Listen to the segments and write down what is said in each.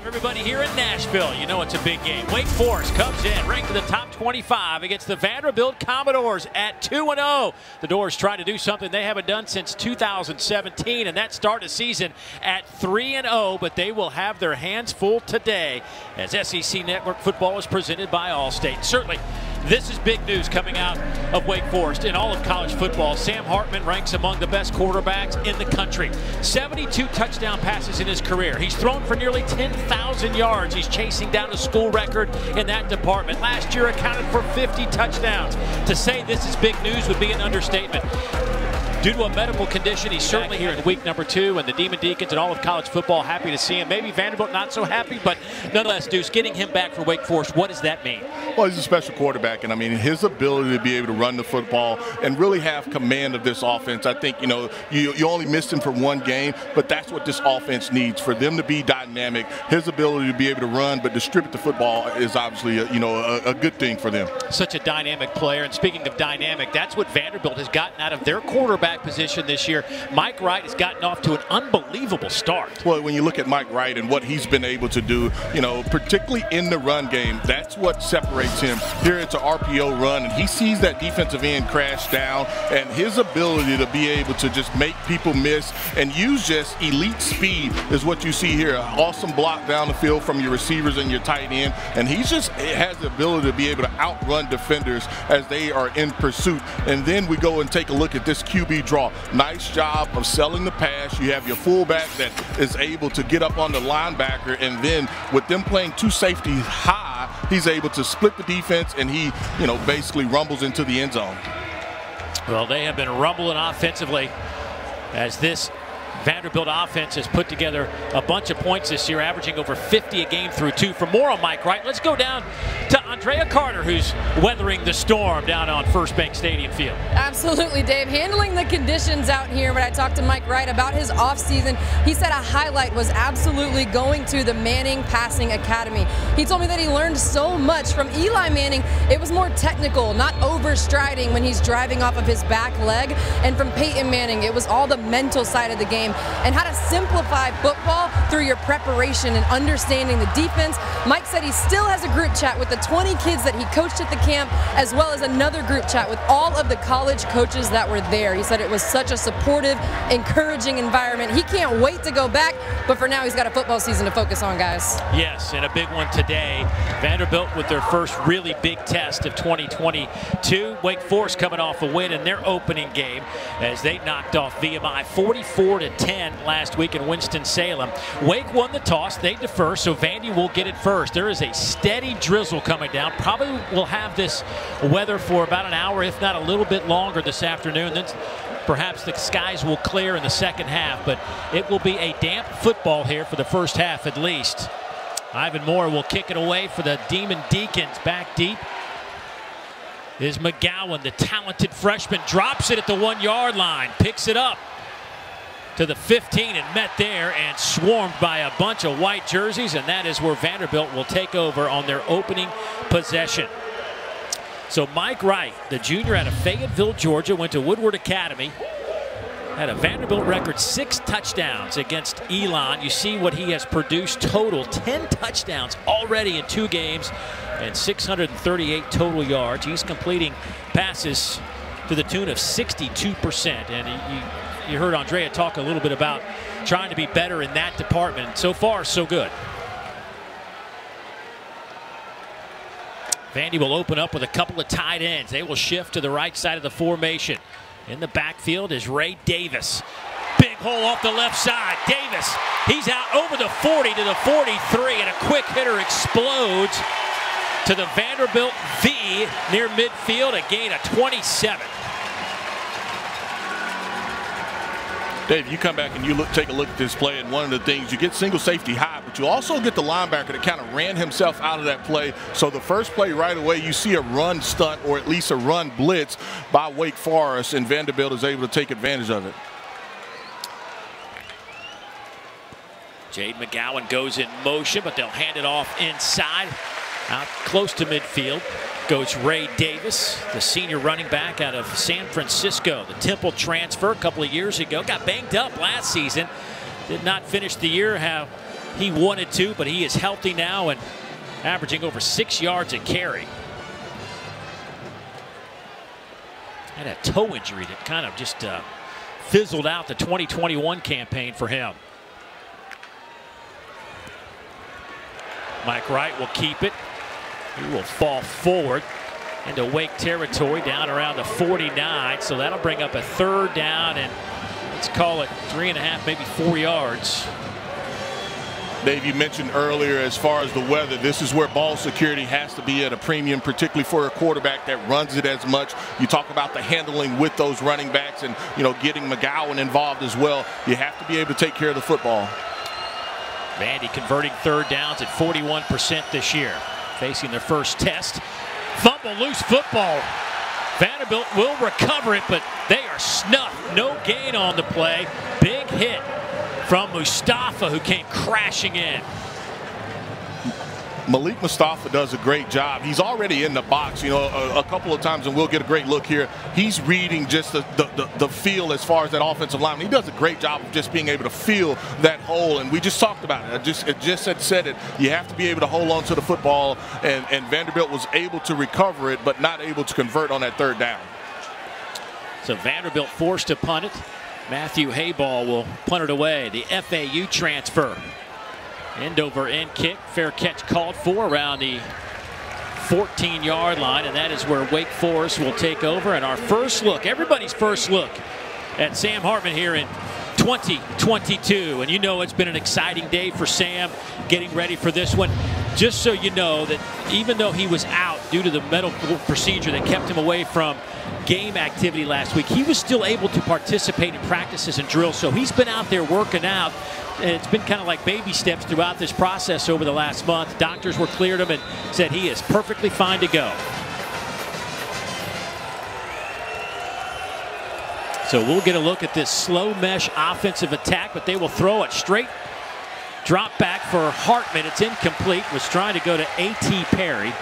Everybody here in Nashville, you know it's a big game. Wake Forest comes in, ranked in the top 25 against the Vanderbilt Commodores at 2-0. The Doors try to do something they haven't done since 2017, and that start a season at 3-0, but they will have their hands full today as SEC Network football is presented by Allstate. Certainly, this is big news coming out of Wake Forest in all of college football. Sam Hartman ranks among the best quarterbacks in the country. 72 touchdown passes in his career. He's thrown for nearly 10,000 yards. He's chasing down a school record in that department. Last year accounted for 50 touchdowns. To say this is big news would be an understatement. Due to a medical condition, he's certainly here in week number 2, and the Demon Deacons and all of college football happy to see him. Maybe Vanderbilt not so happy, but nonetheless, Deuce, getting him back for Wake Forest, what does that mean? Well, he's a special quarterback, and I mean, his ability to be able to run the football and really have command of this offense, I think, you only missed him for one game, but that's what this offense needs, for them to be dynamic. His ability to be able to run but distribute the football is obviously, a good thing for them. Such a dynamic player, and speaking of dynamic, that's what Vanderbilt has gotten out of their quarterback position this year. Mike Wright has gotten off to an unbelievable start. Well, when you look at Mike Wright and what he's been able to do, particularly in the run game, that's what separates him. Here it's an RPO run, and he sees that defensive end crash down, and his ability to be able to just make people miss and use just elite speed is what you see here. An awesome block down the field from your receivers and your tight end, and he just has the ability to be able to outrun defenders as they are in pursuit. And then we go and take a look at this QB draw. Nice job of selling the pass. You have your fullback that is able to get up on the linebacker, and then with them playing two safeties high, he's able to split the defense, and he, basically rumbles into the end zone. Well, they have been rumbling offensively as this Vanderbilt offense has put together a bunch of points this year, averaging over 50 a game through 2. For more on Mike Wright, let's go down to Andrea Carter, who's weathering the storm down on First Bank Stadium field. Absolutely, Dave. Handling the conditions out here. When I talked to Mike Wright about his offseason, he said a highlight was absolutely going to the Manning Passing Academy. He told me that he learned so much from Eli Manning. It was more technical, not overstriding when he's driving off of his back leg. And from Peyton Manning, it was all the mental side of the game and how to simplify football through your preparation and understanding the defense. Mike said he still has a group chat with the 20 kids that he coached at the camp, as well as another group chat with all of the college coaches that were there. He said it was such a supportive, encouraging environment. He can't wait to go back, but for now he's got a football season to focus on, guys. Yes, and a big one today. Vanderbilt with their first really big test of 2022. Wake Forest coming off a win in their opening game as they knocked off VMI 44-10 last week in Winston-Salem. Wake won the toss. They defer, so Vandy will get it first. There is a steady drizzle coming down. Probably will have this weather for about an hour, if not a little bit longer this afternoon. Then perhaps the skies will clear in the second half, but it will be a damp football here for the first half at least. Ivan Moore will kick it away for the Demon Deacons. Back deep is McGowan, the talented freshman. Drops it at the 1-yard line. Picks it up to the 15 and met there and swarmed by a bunch of white jerseys, and that is where Vanderbilt will take over on their opening possession. So Mike Wright, the junior out of Fayetteville, Georgia, went to Woodward Academy, had a Vanderbilt record 6 touchdowns against Elon. You see what he has produced total, 10 touchdowns already in 2 games and 638 total yards. He's completing passes to the tune of 62%, and you heard Andrea talk a little bit about trying to be better in that department. So far, so good. Vandy will open up with a couple of tight ends. They will shift to the right side of the formation. In the backfield is Ray Davis. Big hole off the left side. Davis, he's out over the 40 to the 43, and a quick hitter explodes to the Vanderbilt V near midfield, a gain of 27. Dave, you come back and you take a look at this play, and one of the things, you get single safety high, but you also get the linebacker that kind of ran himself out of that play. So the first play right away, you see a run stunt or at least a run blitz by Wake Forest, and Vanderbilt is able to take advantage of it. Jade McGowan goes in motion, but they'll hand it off inside. Out close to midfield goes Ray Davis, the senior running back out of San Francisco. The Temple transfer a couple of years ago. Got banged up last season. Did not finish the year he wanted to, but he is healthy now and averaging over 6 yards a carry. Had a toe injury that kind of just fizzled out the 2021 campaign for him. Mike Wright will keep it. He will fall forward into Wake territory down around the 49. So that'll bring up a 3rd down, and let's call it 3.5, maybe 4 yards. Dave, you mentioned earlier as far as the weather, this is where ball security has to be at a premium, particularly for a quarterback that runs it as much. You talk about the handling with those running backs and, getting McGowan involved as well. You have to be able to take care of the football. Vandy converting 3rd downs at 41% this year. Facing their first test. Fumble, loose football. Vanderbilt will recover it, but they are snuffed. No gain on the play. Big hit from Mustafa, who came crashing in. Malik Mustafa does a great job. He's already in the box, a couple of times, and we'll get a great look here. He's reading just the feel as far as that offensive line. He does a great job of just being able to feel that hole, and we just talked about it. It just said it. You have to be able to hold on to the football, and Vanderbilt was able to recover it, but not able to convert on that 3rd down. So Vanderbilt forced to punt it. Matthew Hayball will punt it away. The FAU transfer. End over end kick. Fair catch called for around the 14-yard line, and that is where Wake Forest will take over. And our first look, everybody's first look at Sam Hartman here in 2022. And it's been an exciting day for Sam getting ready for this one. Just so you know that even though he was out due to the medical procedure that kept him away from game activity last week, he was still able to participate in practices and drills. So he's been out there working out. And it's been kind of like baby steps throughout this process over the last month. Doctors were cleared him and said he is perfectly fine to go. So we'll get a look at this slow mesh offensive attack, but they will throw it straight. Drop back for Hartman. It's incomplete. Was trying to go to A.T. Perry.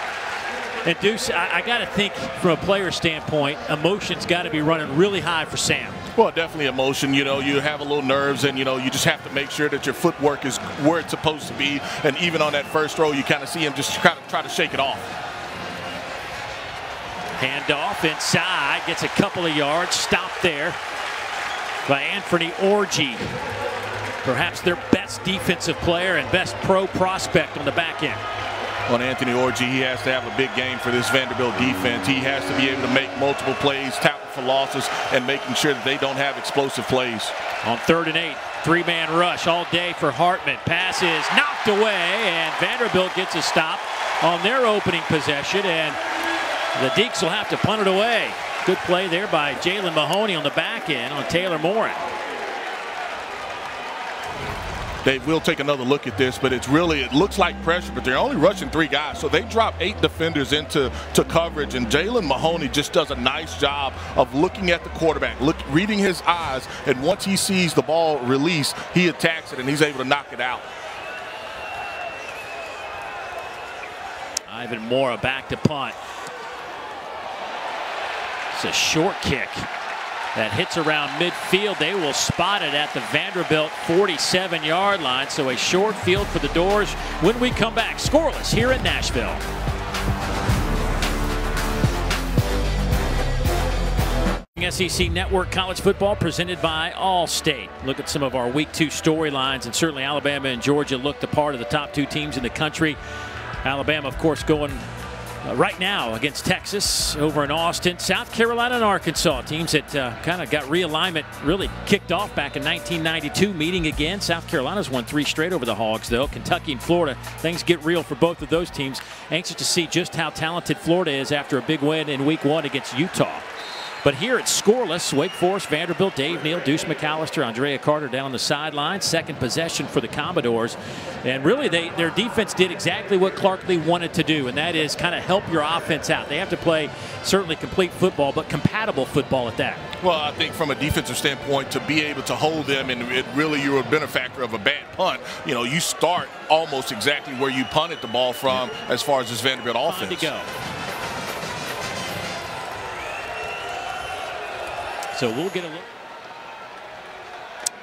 And Deuce, I got to think from a player standpoint, emotion's got to be running really high for Sam. Well, definitely emotion. You have a little nerves, and, you just have to make sure that your footwork is where it's supposed to be. And even on that first throw, you kind of see him just kind of try to shake it off. Handoff inside, gets a couple of yards, stopped there by Anthony Orji. Perhaps their best defensive player and best pro prospect on the back end. On Anthony Orji, he has to have a big game for this Vanderbilt defense. He has to be able to make multiple plays, tackle for losses, and making sure that they don't have explosive plays. On 3rd and 8, 3-man rush all day for Hartman. Pass is knocked away, and Vanderbilt gets a stop on their opening possession, and the Deeks will have to punt it away. Good play there by Jalen Mahoney on the back end on Taylor Morin. Dave, we'll take another look at this, but it looks like pressure, but they're only rushing 3 guys. So they drop 8 defenders into coverage, and Jalen Mahoney just does a nice job of looking at the quarterback, reading his eyes, and once he sees the ball release, he attacks it, and he's able to knock it out. Ivan Mora back to punt. It's a short kick that hits around midfield. They will spot it at the Vanderbilt 47-yard line. So a short field for the Doors when we come back. Scoreless here in Nashville. SEC Network College Football presented by Allstate. Look at some of our Week 2 storylines, and certainly Alabama and Georgia look the part of the top 2 teams in the country. Alabama, of course, going right now against Texas over in Austin. South Carolina and Arkansas, teams that kind of got realignment really kicked off back in 1992, meeting again. South Carolina's won 3 straight over the Hogs, though. Kentucky and Florida, things get real for both of those teams. Anxious to see just how talented Florida is after a big win in Week 1 against Utah. But here it's scoreless. Wake Forest, Vanderbilt, Dave Neal, Deuce McAllister, Andrea Carter down the sideline. Second possession for the Commodores. And really, their defense did exactly what Clark Lee wanted to do, and that is kind of help your offense out. They have to play certainly complete football, but compatible football at that. Well, I think from a defensive standpoint, to be able to hold them, and you're a benefactor of a bad punt, you start almost exactly where you punted the ball from as far as this Vanderbilt offense. Time to go. So we'll get a look.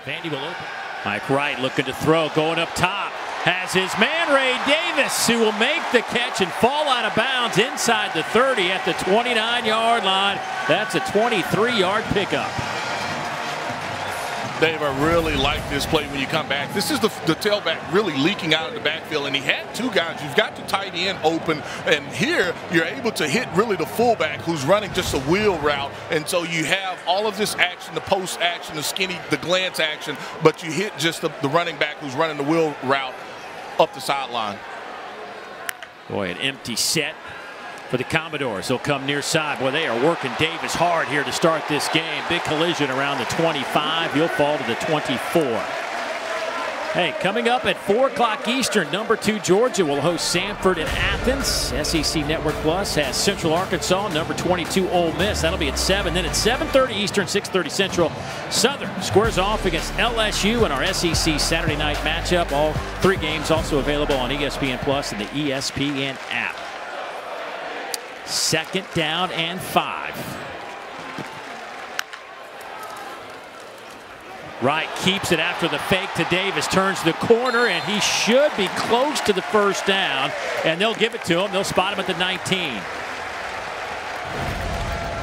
Vandy will open. Mike Wright looking to throw, going up top. has his man Ray Davis, who will make the catch and fall out of bounds inside the 30 at the 29-yard line. That's a 23-yard pickup. Dave, I really like this play when you come back. This is the tailback really leaking out of the backfield, and he had two guys. You've got the tight end open, and here you're able to hit really the fullback who's running just a wheel route. And so you have all of this action, the post action, the glance action, but you hit just the running back who's running the wheel route up the sideline. Boy, an empty set for the Commodores. They'll come near side. Boy, they are working Davis hard here to start this game. Big collision around the 25. He'll fall to the 24. Hey, coming up at 4 o'clock Eastern, number 2 Georgia will host Samford in Athens. SEC Network Plus has Central Arkansas, number 22 Ole Miss. That'll be at 7. Then at 7:30 Eastern, 6:30 Central, Southern squares off against LSU in our SEC Saturday night matchup. All 3 games also available on ESPN Plus and the ESPN app. 2nd down and 5. Wright keeps it after the fake to Davis, turns the corner, and he should be close to the first down, and they'll give it to him. They'll spot him at the 19.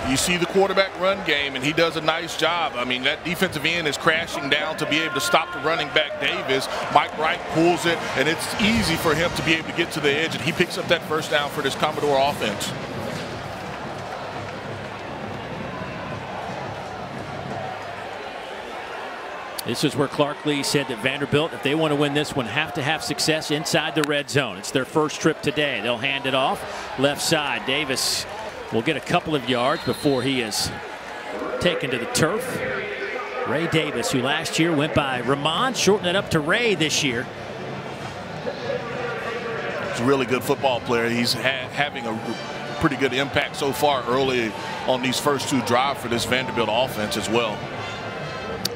You see the quarterback run game, and he does a nice job. I mean, that defensive end is crashing down to be able to stop the running back Davis. Mike Wright pulls it, and it's easy for him to be able to get to the edge, and he picks up that first down for this Commodore offense. This is where Clark Lee said that Vanderbilt, if they want to win this one, have to have success inside the red zone. It's their first trip today. They'll hand it off left side. Davis will get a couple of yards before he is taken to the turf. Ray Davis, who last year went by Ramon, shortened it up to Ray this year. He's a really good football player. He's having a pretty good impact so far early on these first 2 drives for this Vanderbilt offense as well.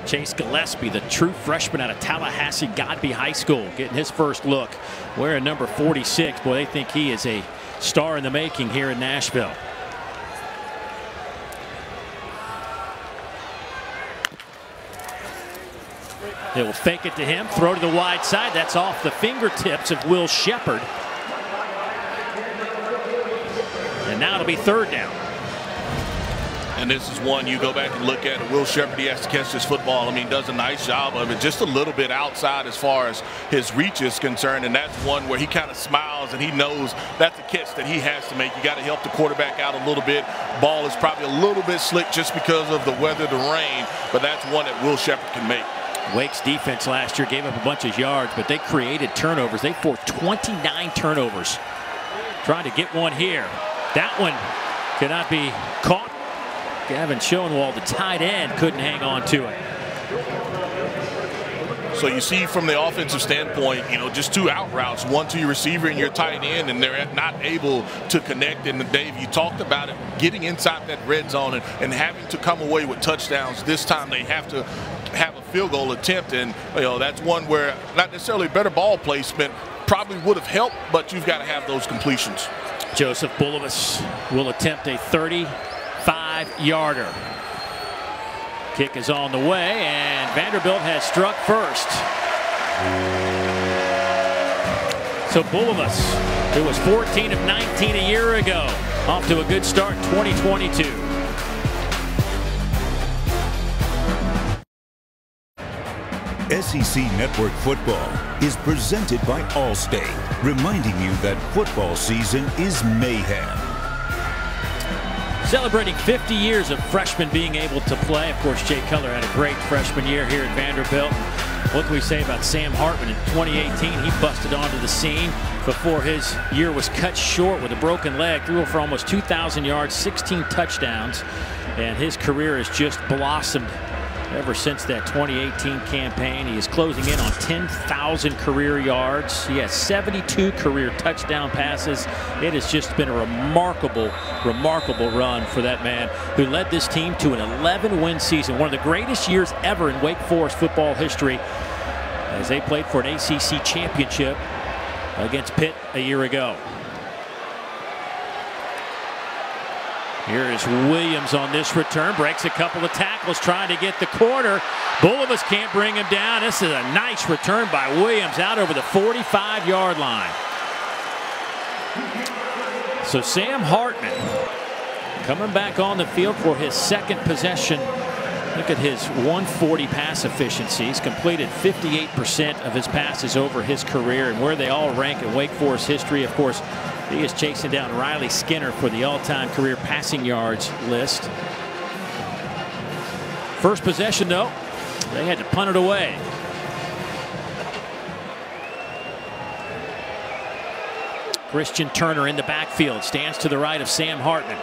Chase Gillespie, the true freshman out of Tallahassee Godby High School, getting his first look. Wearing number 46. Boy, they think he is a star in the making here in Nashville. They will fake it to him, throw to the wide side. That's off the fingertips of Will Shepherd. And now it'll be 3rd down. And this is one you go back and look at. Will Shepherd, he has to catch this football. I mean, does a nice job of it. Just a little bit outside as far as his reach is concerned. And that's one where he kind of smiles and he knows that's a catch that he has to make. You got to help the quarterback out a little bit. Ball is probably a little bit slick just because of the weather, the rain. But that's one that Will Shepherd can make. Wake's defense last year gave up a bunch of yards, but they created turnovers. They forced 29 turnovers. Trying to get one here. That one cannot be caught. Gavin Schoenwald, the tight end, couldn't hang on to it. So you see from the offensive standpoint, you know, just 2 out routes, one to your receiver and your tight end, and they're not able to connect. And Dave, you talked about it, getting inside that red zone and having to come away with touchdowns. This time they have to have a field goal attempt, and you know that's one where not necessarily better ball placement probably would have helped, but you've got to have those completions. Joseph Bulovas will attempt a 35-yarder. Kick is on the way, and Vanderbilt has struck first. So Bulovas, who was 14 of 19 a year ago, off to a good start in 2022. SEC Network Football is presented by Allstate, reminding you that football season is mayhem. Celebrating 50 years of freshmen being able to play. Of course, Jay Cutler had a great freshman year here at Vanderbilt. What can we say about Sam Hartman in 2018? He busted onto the scene before his year was cut short with a broken leg. Threw for almost 2,000 yards, 16 touchdowns, and his career has just blossomed ever since that 2018 campaign. He is closing in on 10,000 career yards. He has 72 career touchdown passes. It has just been a remarkable run for that man who led this team to an 11-win season, one of the greatest years ever in Wake Forest football history, as they played for an ACC championship against Pitt a year ago. Here is Williams on this return. Breaks a couple of tackles trying to get the corner. Bulovas can't bring him down. This is a nice return by Williams out over the 45-yard line. So Sam Hartman coming back on the field for his second possession. Look at his 140 pass efficiency. He's completed 58% of his passes over his career, and where they all rank in Wake Forest history, of course, he is chasing down Riley Skinner for the all-time career passing yards list. First possession, though, they had to punt it away. Christian Turner in the backfield, stands to the right of Sam Hartman.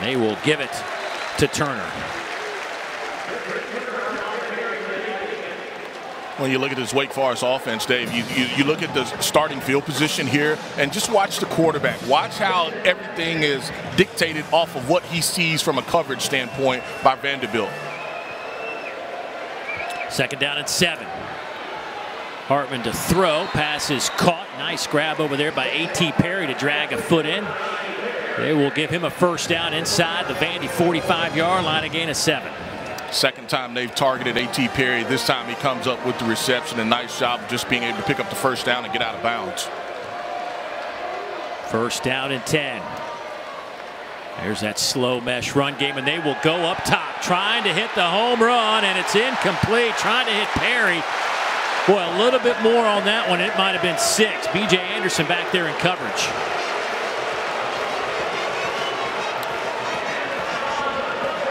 They will give it to Turner. When you look at this Wake Forest offense, Dave, you look at the starting field position here and just watch the quarterback. Watch how everything is dictated off of what he sees from a coverage standpoint by Vanderbilt. Second down and 7. Hartman to throw. Pass is caught. Nice grab over there by A.T. Perry to drag a foot in. They will give him a first down inside the Vandy 45-yard line, a gain of 7. Second time they've targeted A.T. Perry. This time he comes up with the reception. A nice job of just being able to pick up the first down and get out of bounds. First down and 10. There's that slow mesh run game, and they will go up top, trying to hit the home run, and it's incomplete. Trying to hit Perry. Boy, a little bit more on that one. It might have been 6. B.J. Anderson back there in coverage.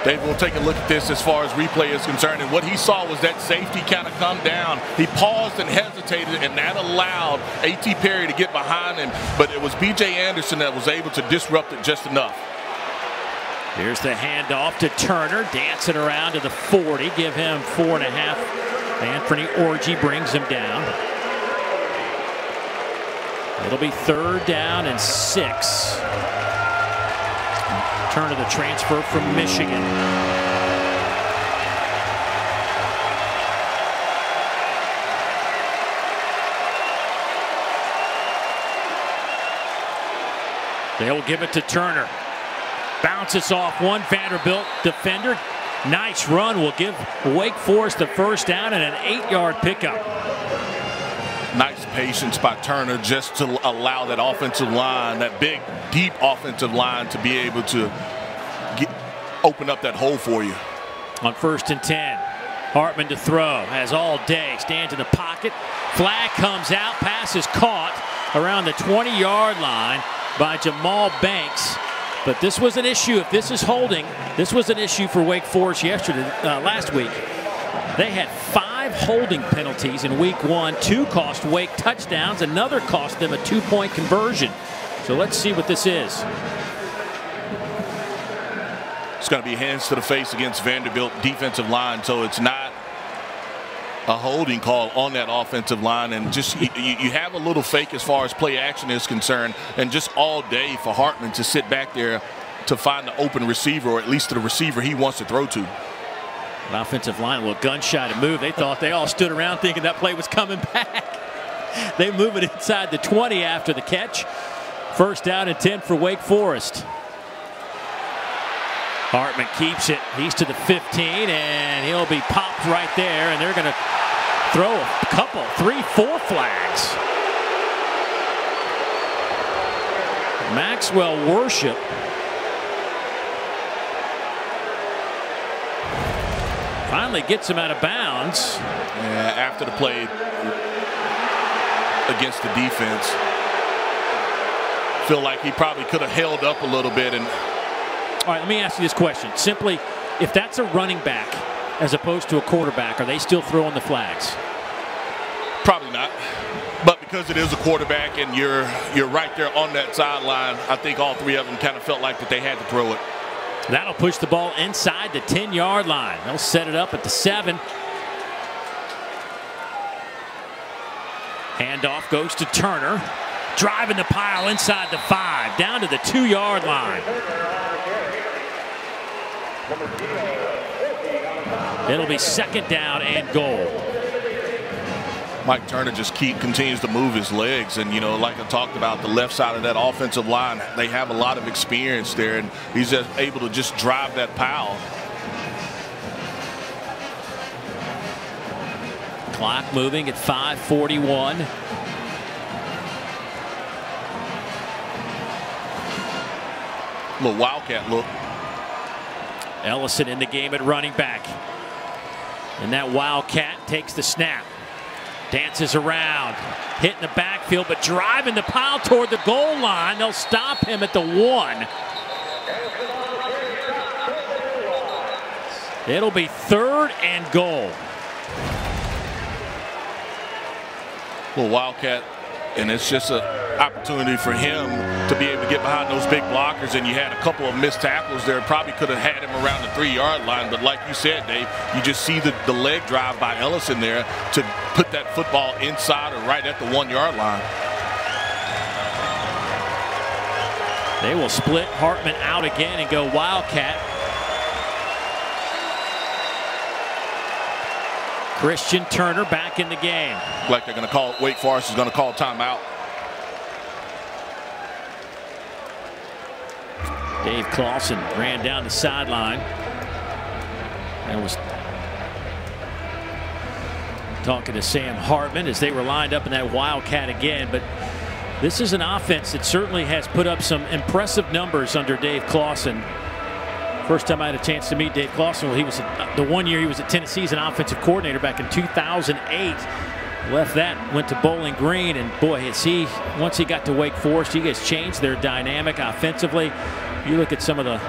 Dave, we'll take a look at this as far as replay is concerned, and what he saw was that safety kind of come down. He paused and hesitated, and that allowed A.T. Perry to get behind him, but it was B.J. Anderson that was able to disrupt it just enough. Here's the handoff to Turner, dancing around to the 40, give him 4.5. Anthony Orji brings him down. It'll be third down and 6. Turner, the transfer from Michigan. They'll give it to Turner. Bounces off one Vanderbilt defender. Nice run will give Wake Forest the first down and an 8-yard pickup. Nice patience by Turner just to allow that offensive line, that big, deep offensive line, to be able to open up that hole for you. On first and 10, Hartman to throw, has all day, stands in the pocket. Flag comes out, pass is caught around the 20-yard line by Jamal Banks. But this was an issue. If this is holding, this was an issue for Wake Forest last week. They had 5 holding penalties in week 1. 2 cost Wake touchdowns. Another cost them a 2-point conversion. So let's see what this is. It's going to be hands to the face against Vanderbilt defensive line, so it's not a holding call on that offensive line. And just you have a little fake as far as play action is concerned, and just all day for Hartman to sit back there to find the open receiver, or at least the receiver he wants to throw to. The offensive line, a little gun-shy to move. They thought, they all stood around thinking that play was coming back. They move it inside the 20 after the catch. First down and 10 for Wake Forest. Hartman keeps it. He's to the 15, and he'll be popped right there, and they're going to throw a couple, 3, 4 flags. Maxwell Worship finally gets him out of bounds. Yeah, after the play against the defense, feel like he probably could have held up a little bit. And all right, let me ask you this question. Simply, if that's a running back as opposed to a quarterback, are they still throwing the flags? Probably not. But because it is a quarterback and you're right there on that sideline, I think all 3 of them kind of felt like that they had to throw it. That'll push the ball inside the 10-yard line. They'll set it up at the 7. Handoff goes to Turner. Driving the pile inside the 5, down to the 2-yard line. It'll be second down and goal. Mike Turner just continues to move his legs. And, you know, like I talked about, the left side of that offensive line, they have a lot of experience there, and he's just able to just drive that pile. Clock moving at 5:41. Little wildcat look. Ellison in the game at running back. And that wildcat takes the snap. Dances around. Hitting the backfield, but driving the pile toward the goal line. They'll stop him at the 1. It'll be 3rd and goal. Little wildcat, and it's just an opportunity for him to be able to get behind those big blockers. And you had a couple of missed tackles there. Probably could have had him around the 3-yard line, but like you said, Dave, you just see the leg drive by Ellison there to put that football inside or right at the 1-yard line. They will split Hartman out again and go wildcat. Christian Turner back in the game. Like they're going to call, Wake Forest is going to call timeout. Dave Clawson ran down the sideline and was talking to Sam Hartman as they were lined up in that wildcat again. But this is an offense that certainly has put up some impressive numbers under Dave Clawson. First time I had a chance to meet Dave Clawson, well, he was the 1 year he was at Tennessee as an offensive coordinator back in 2008. Left that, went to Bowling Green, and boy, once he got to Wake Forest, he has changed their dynamic offensively. You look at some of the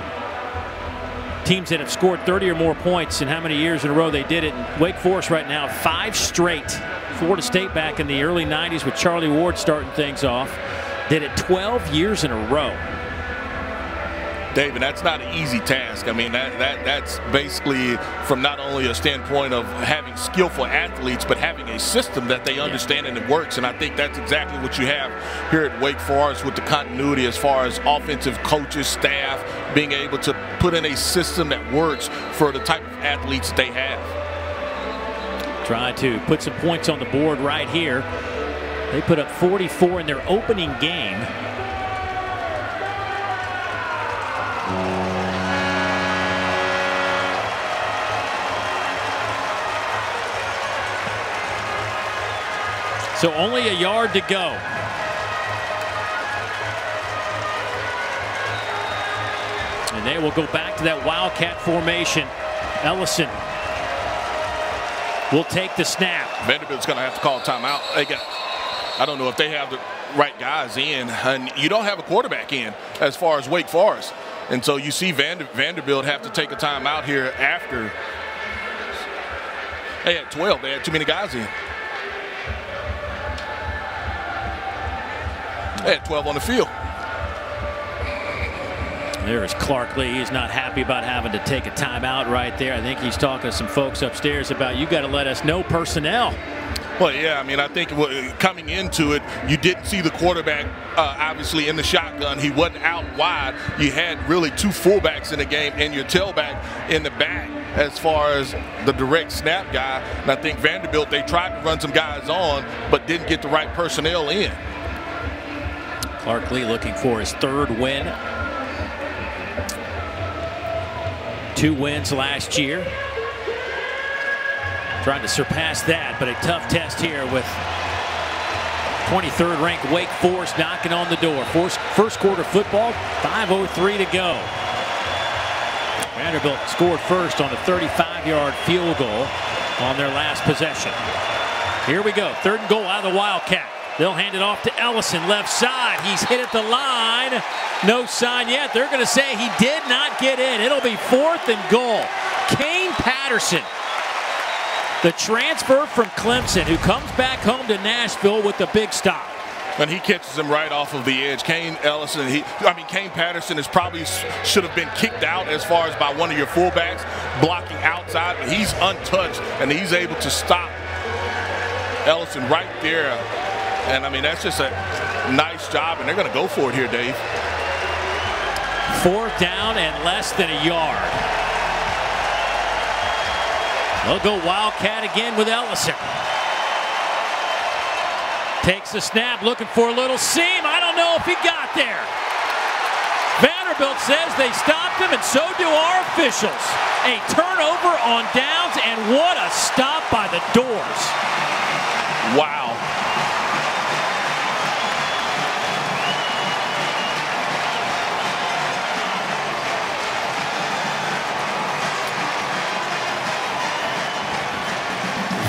teams that have scored 30 or more points and how many years in a row they did it. And Wake Forest right now, 5 straight. Florida State back in the early 90s with Charlie Ward starting things off. Did it 12 years in a row. David, that's not an easy task. I mean, that's basically from not only a standpoint of having skillful athletes, but having a system that they understand and it works. And I think that's exactly what you have here at Wake Forest with the continuity as far as offensive coaches, staff, being able to put in a system that works for the type of athletes they have. Trying to put some points on the board right here. They put up 44 in their opening game. So only a yard to go. And they will go back to that wildcat formation. Ellison will take the snap. Vanderbilt's going to have to call timeout. I don't know if they have the right guys in, and you don't have a quarterback in as far as Wake Forest. And so you see Vanderbilt have to take a timeout here after. They had 12. They had too many guys in. They had 12 on the field. There is Clark Lee. He's not happy about having to take a timeout right there. I think he's talking to some folks upstairs about, you got to let us know personnel. Well, yeah, I mean, I think coming into it, you didn't see the quarterback obviously in the shotgun. He wasn't out wide. You had really 2 fullbacks in the game and your tailback in the back as far as the direct snap guy. And I think Vanderbilt, they tried to run some guys on, but didn't get the right personnel in. Clark Lee looking for his 3rd win. 2 wins last year. Trying to surpass that, but a tough test here with 23rd ranked Wake Forest knocking on the door. First quarter football, 5:03 to go. Vanderbilt scored first on a 35-yard field goal on their last possession. Here we go, 3rd and goal out of the Wildcat. They'll hand it off to Ellison, left side. He's hit at the line. No sign yet. They're going to say he did not get in. It'll be 4th and goal. Kane Patterson, the transfer from Clemson, who comes back home to Nashville with the big stop. And he catches him right off of the edge. Kane Patterson is probably should have been kicked out as far as by one of your fullbacks blocking outside, but he's untouched and he's able to stop Ellison right there. And I mean, that's just a nice job, and they're going to go for it here, Dave. 4th down and less than a yard. They'll go wildcat again with Ellison. Takes the snap, looking for a little seam. I don't know if he got there. Vanderbilt says they stopped him, and so do our officials. A turnover on downs, and what a stop by the Doors. Wow.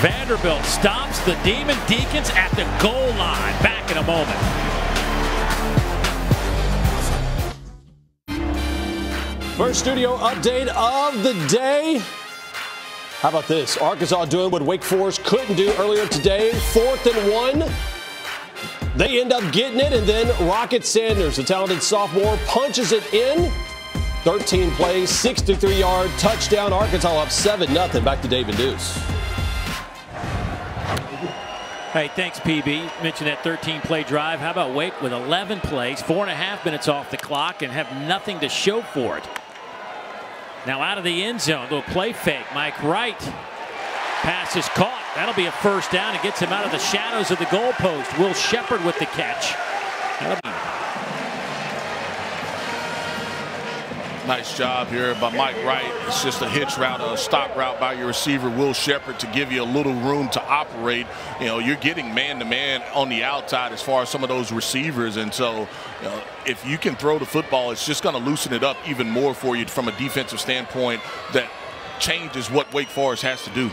Vanderbilt stops the Demon Deacons at the goal line. Back in a moment. First studio update of the day. How about this? Arkansas doing what Wake Forest couldn't do earlier today. 4th and 1. They end up getting it, and then Rocket Sanders, the talented sophomore, punches it in. 13 plays, 63-yard touchdown. Arkansas up 7-0. Back to Dave and Deuce. Hey, thanks, PB. Mentioned that 13-play drive. How about Wake with 11 plays, 4.5 minutes off the clock, and have nothing to show for it. Now out of the end zone, little play fake. Mike Wright. Pass is caught. That'll be a first down. It gets him out of the shadows of the goalpost. Will Shepard with the catch. Nice job here by Mike Wright. It's just a hitch route, a stop route by your receiver, Will Shepard, to give you a little room to operate. You know, you're getting man-to-man on the outside as far as some of those receivers. And so, you know, if you can throw the football, it's just going to loosen it up even more for you from a defensive standpoint. That changes what Wake Forest has to do.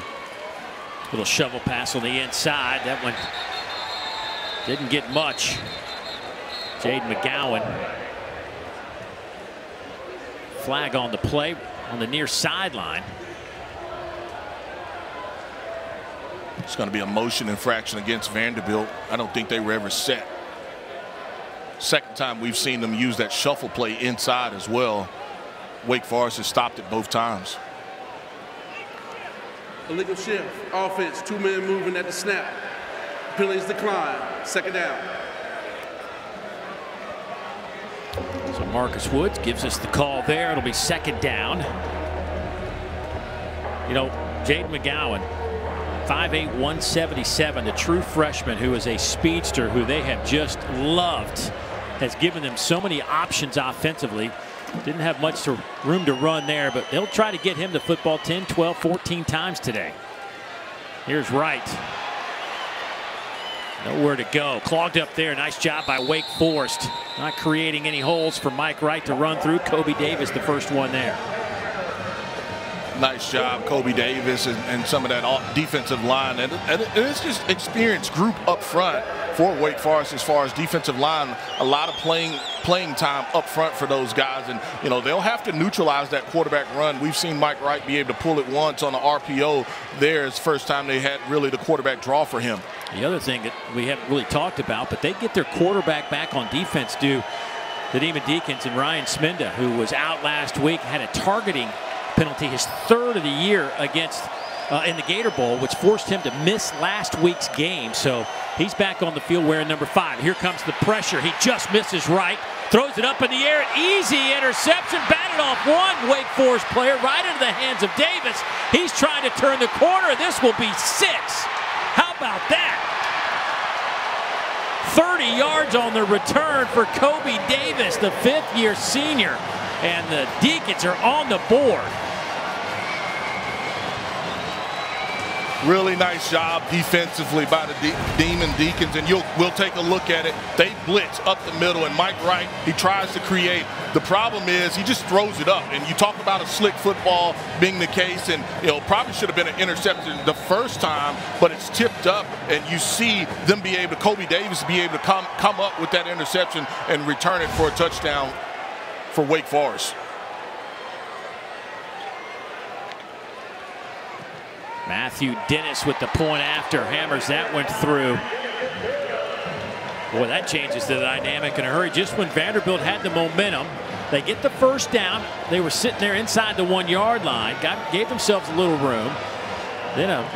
Little shovel pass on the inside. That one didn't get much. Jaden McGowan. Flag on the play on the near sideline. It's going to be a motion infraction against Vanderbilt. I don't think they were ever set. Second time we've seen them use that shuffle play inside as well. Wake Forest has stopped it both times. Illegal shift, offense, 2-man moving at the snap. Penalties decline, 2nd down. So Marcus Woods gives us the call there. It'll be 2nd down. You know, Jaden McGowan, 5'8", 177, the true freshman who is a speedster who they have just loved, has given them so many options offensively. Didn't have much room to run there, but they'll try to get him the football 10, 12, 14 times today. Here's Wright. Nowhere to go. Clogged up there. Nice job by Wake Forest. Not creating any holes for Mike Wright to run through. Kobe Davis, the first one there. Nice job, Kobe Davis, and some of that defensive line. And it's just experienced group up front for Wake Forest as far as defensive line. A lot of playing time up front for those guys. And, you know, they'll have to neutralize that quarterback run. We've seen Mike Wright be able to pull it once on the RPO there. It's the first time they had really the quarterback draw for him. The other thing that we haven't really talked about, but they get their quarterback back on defense due to Demon Deacons and Ryan Sminda, who was out last week, had a targeting penalty, his 3rd of the year against in the Gator Bowl, which forced him to miss last week's game. So he's back on the field wearing number 5. Here comes the pressure. He just misses right. Throws it up in the air. Easy interception. Batted off one Wake Forest player right into the hands of Davis. He's trying to turn the corner. This will be 6. How about that? 30 yards on the return for Kobe Davis, the 5th-year senior. And the Deacons are on the board. Really nice job defensively by the Demon Deacons, and we'll take a look at it. They blitz up the middle, and Mike Wright, he tries to create. The problem is he just throws it up, and you talk about a slick football being the case, and, you know, probably should have been an interception the first time, but it's tipped up, and you see them be able to, Kobe Davis be able to come up with that interception and return it for a touchdown for Wake Forest. Matthew Dennis with the point after, hammers that one through. Boy, that changes the dynamic in a hurry. Just when Vanderbilt had the momentum, they get the first down. They were sitting there inside the 1-yard line, gave themselves a little room. Then a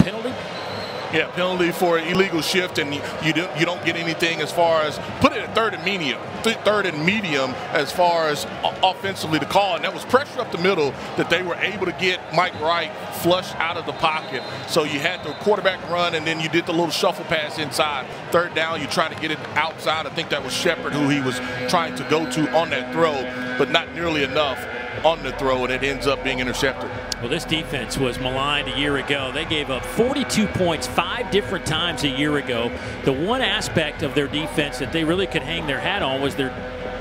penalty Yeah, penalty for an illegal shift, and you don't get anything as far as put it at third and medium as far as offensively to call, and that was pressure up the middle that they were able to get Mike Wright flush out of the pocket. So you had the quarterback run, and then you did the little shuffle pass inside. Third down, you're trying to get it outside. I think that was Shepard who he was trying to go to on that throw, but not nearly enough on the throw, and it ends up being intercepted. Well, this defense was maligned a year ago. They gave up 42 points 5 different times a year ago. The one aspect of their defense that they really could hang their hat on was their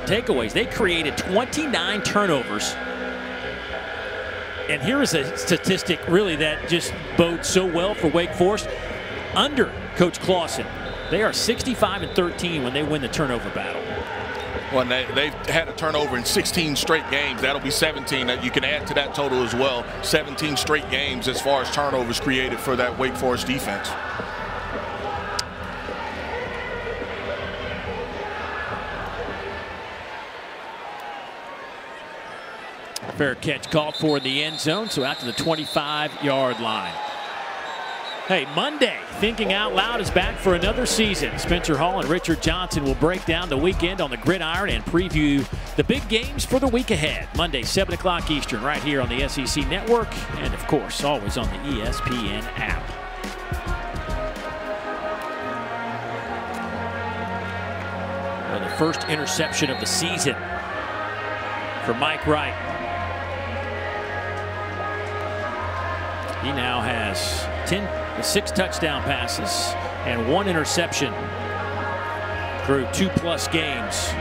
takeaways. They created 29 turnovers. And here is a statistic really that just bodes so well for Wake Forest. Under Coach Clawson, they are 65-13 when they win the turnover battle. Well, they've had a turnover in 16 straight games. That'll be 17 that you can add to that total as well. 17 straight games as far as turnovers created for that Wake Forest defense. Fair catch called for in the end zone, so out to the 25-yard line. Hey, Monday, Thinking Out Loud is back for another season. Spencer Hall and Richard Johnson will break down the weekend on the gridiron and preview the big games for the week ahead. Monday, 7 o'clock Eastern, right here on the SEC Network, and of course, always on the ESPN app. Well, the first interception of the season for Mike Wright. He now has 6 touchdown passes and 1 interception through 2+ games.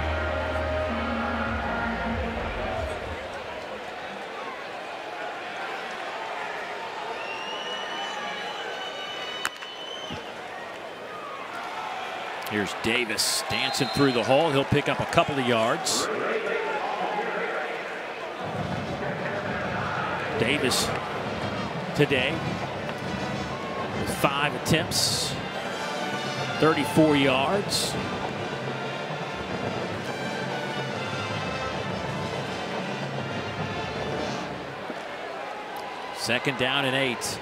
Here's Davis dancing through the hole. He'll pick up a couple of yards. Davis today with 5 attempts, 34 yards. Second down and 8.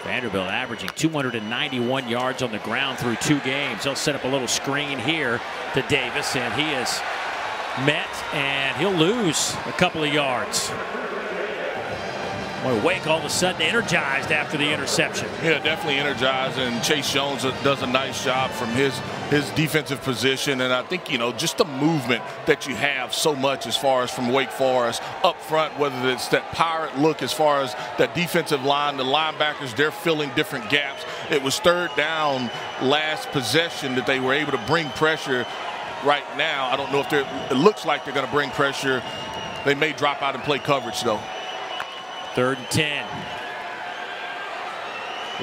Vanderbilt averaging 291 yards on the ground through 2 games. They'll set up a little screen here to Davis, and he is met, and he'll lose a couple of yards. Boy, Wake all of a sudden energized after the interception. Yeah, definitely energized, and Chase Jones does a nice job from his defensive position. And I think, you know, just the movement that you have so much as far as from Wake Forest up front, whether it's that pirate look as far as that defensive line, the linebackers, they're filling different gaps. It was third down last possession that they were able to bring pressure. Right now, I don't know if it looks like they're going to bring pressure. They may drop out and play coverage, though. 3rd and 10.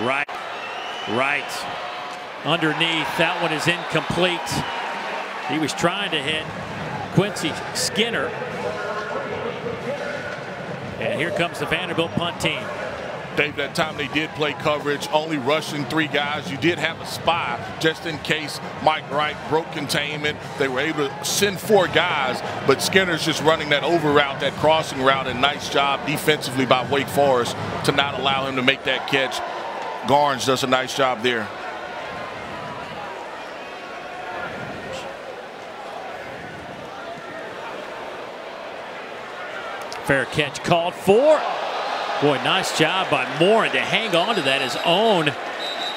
Right. Underneath. That one is incomplete. He was trying to hit Quincy Skinner. And here comes the Vanderbilt punt team. Dave, that time they did play coverage, only rushing 3 guys. You did have a spy just in case Mike Wright broke containment. They were able to send 4 guys, but Skinner's just running that over route, that crossing route, and nice job defensively by Wake Forest to not allow him to make that catch. Garnes does a nice job there. Fair catch called for. Boy, nice job by Morin to hang on to that. His own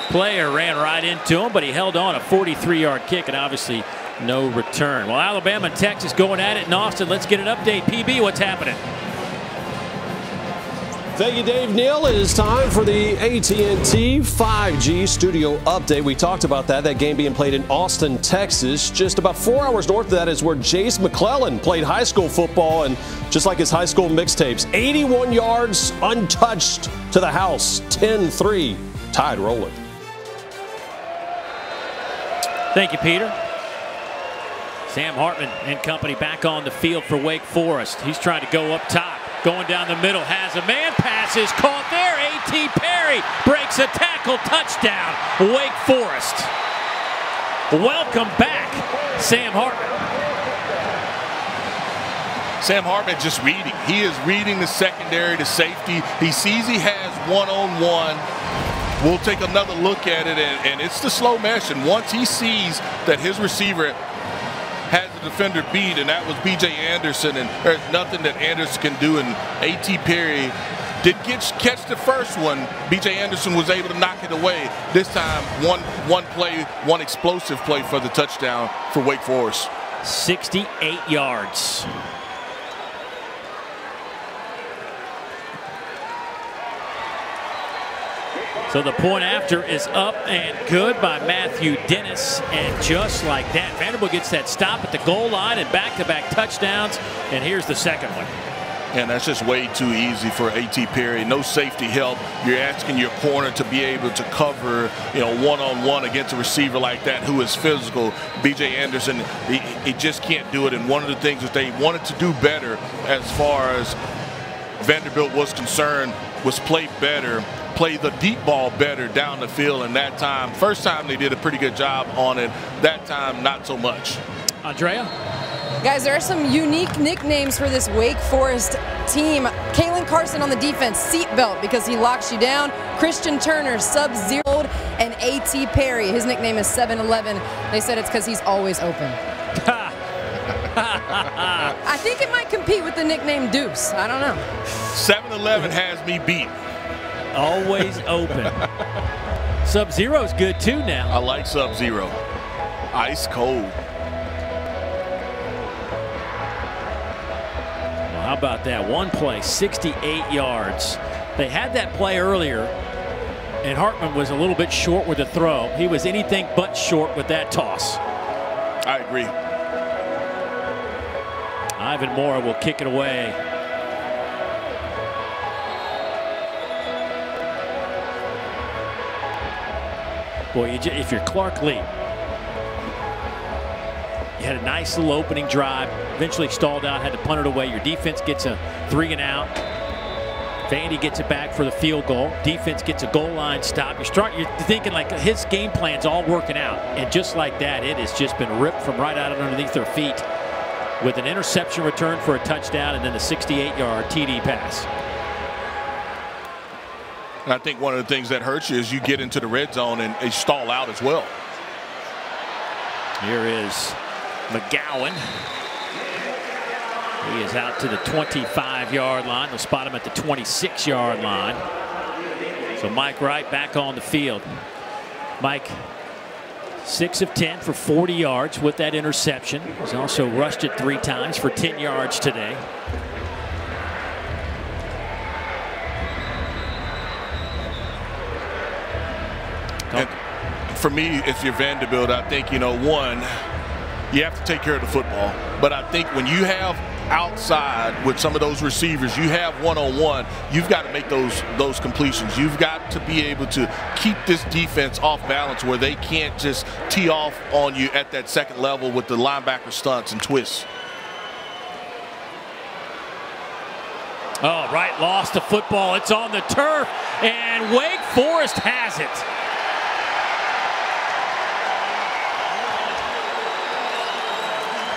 player ran right into him, but he held on a 43-yard kick, and obviously no return. Well, Alabama and Texas going at it in Austin. Let's get an update. PB, what's happening? Thank you, Dave. Neal, it is time for the AT&T 5G studio update. We talked about that game being played in Austin, Texas. Just about 4 hours north of that is where Jace McClellan played high school football, and just like his high school mixtapes, 81 yards untouched to the house, 10-3, Tide rolling. Thank you, Peter. Sam Hartman and company back on the field for Wake Forest. He's trying to go up top. Going down the middle, has a man, pass is caught there. A.T. Perry breaks a tackle, touchdown, Wake Forest. Welcome back, Sam Hartman. Sam Hartman just reading. He is reading the secondary, the safety. He sees he has one-on-one we'll take another look at it, and it's the slow mesh. And once he sees that his receiver has the defender beat, and that was B.J. Anderson, and there's nothing that Anderson can do, and A.T. Perry did catch the first one. B.J. Anderson was able to knock it away. This time, one explosive play for the touchdown for Wake Forest. 68 yards. So the point after is up and good by Matthew Dennis. And just like that, Vanderbilt gets that stop at the goal line and back-to-back touchdowns. And here's the second one. And that's just way too easy for A.T. Perry. No safety help. You're asking your corner to be able to cover, one-on-one against a receiver like that who is physical. B.J. Anderson, he just can't do it. And one of the things that they wanted to do better as far as Vanderbilt was concerned was play the deep ball better down the field. And that time, first time they did a pretty good job on it. That time, not so much. Andrea? Guys, there are some unique nicknames for this Wake Forest team. Kalen Carson on the defense, Seatbelt, because he locks you down. Christian Turner, Sub-Zero, and A.T. Perry. His nickname is 7-Eleven. They said it's because he's always open. I think it might compete with the nickname Deuce. I don't know. 7-Eleven has me beat. Always open. Sub-Zero's good too now. I like Sub-Zero. Ice cold. Well, how about that? One play, 68 yards. They had that play earlier, and Hartman was a little bit short with the throw. He was anything but short with that toss. I agree. Ivan Moore will kick it away. Boy, if you're Clark Lee, you had a nice little opening drive, eventually stalled out, had to punt it away. Your defense gets a 3-and-out. Vandy gets it back for the field goal. Defense gets a goal line stop. You're thinking like his game plan's all working out. And just like that, it has just been ripped from right out of underneath their feet with an interception return for a touchdown and then a 68-yard TD pass. And I think one of the things that hurts you is you get into the red zone and they stall out as well. Here is McGowan. He is out to the 25-yard line. They'll spot him at the 26-yard line. So Mike Wright back on the field. Mike, 6 of 10 for 40 yards with that interception. He's also rushed it 3 times for 10 yards today. And for me, if you're Vanderbilt, I think, one, you have to take care of the football. But I think when you have outside with some of those receivers, you have one-on-one, you've got to make those completions. You've got to be able to keep this defense off balance where they can't just tee off on you at that second level with the linebacker stunts and twists. Oh, Wright lost the football. It's on the turf, and Wake Forest has it.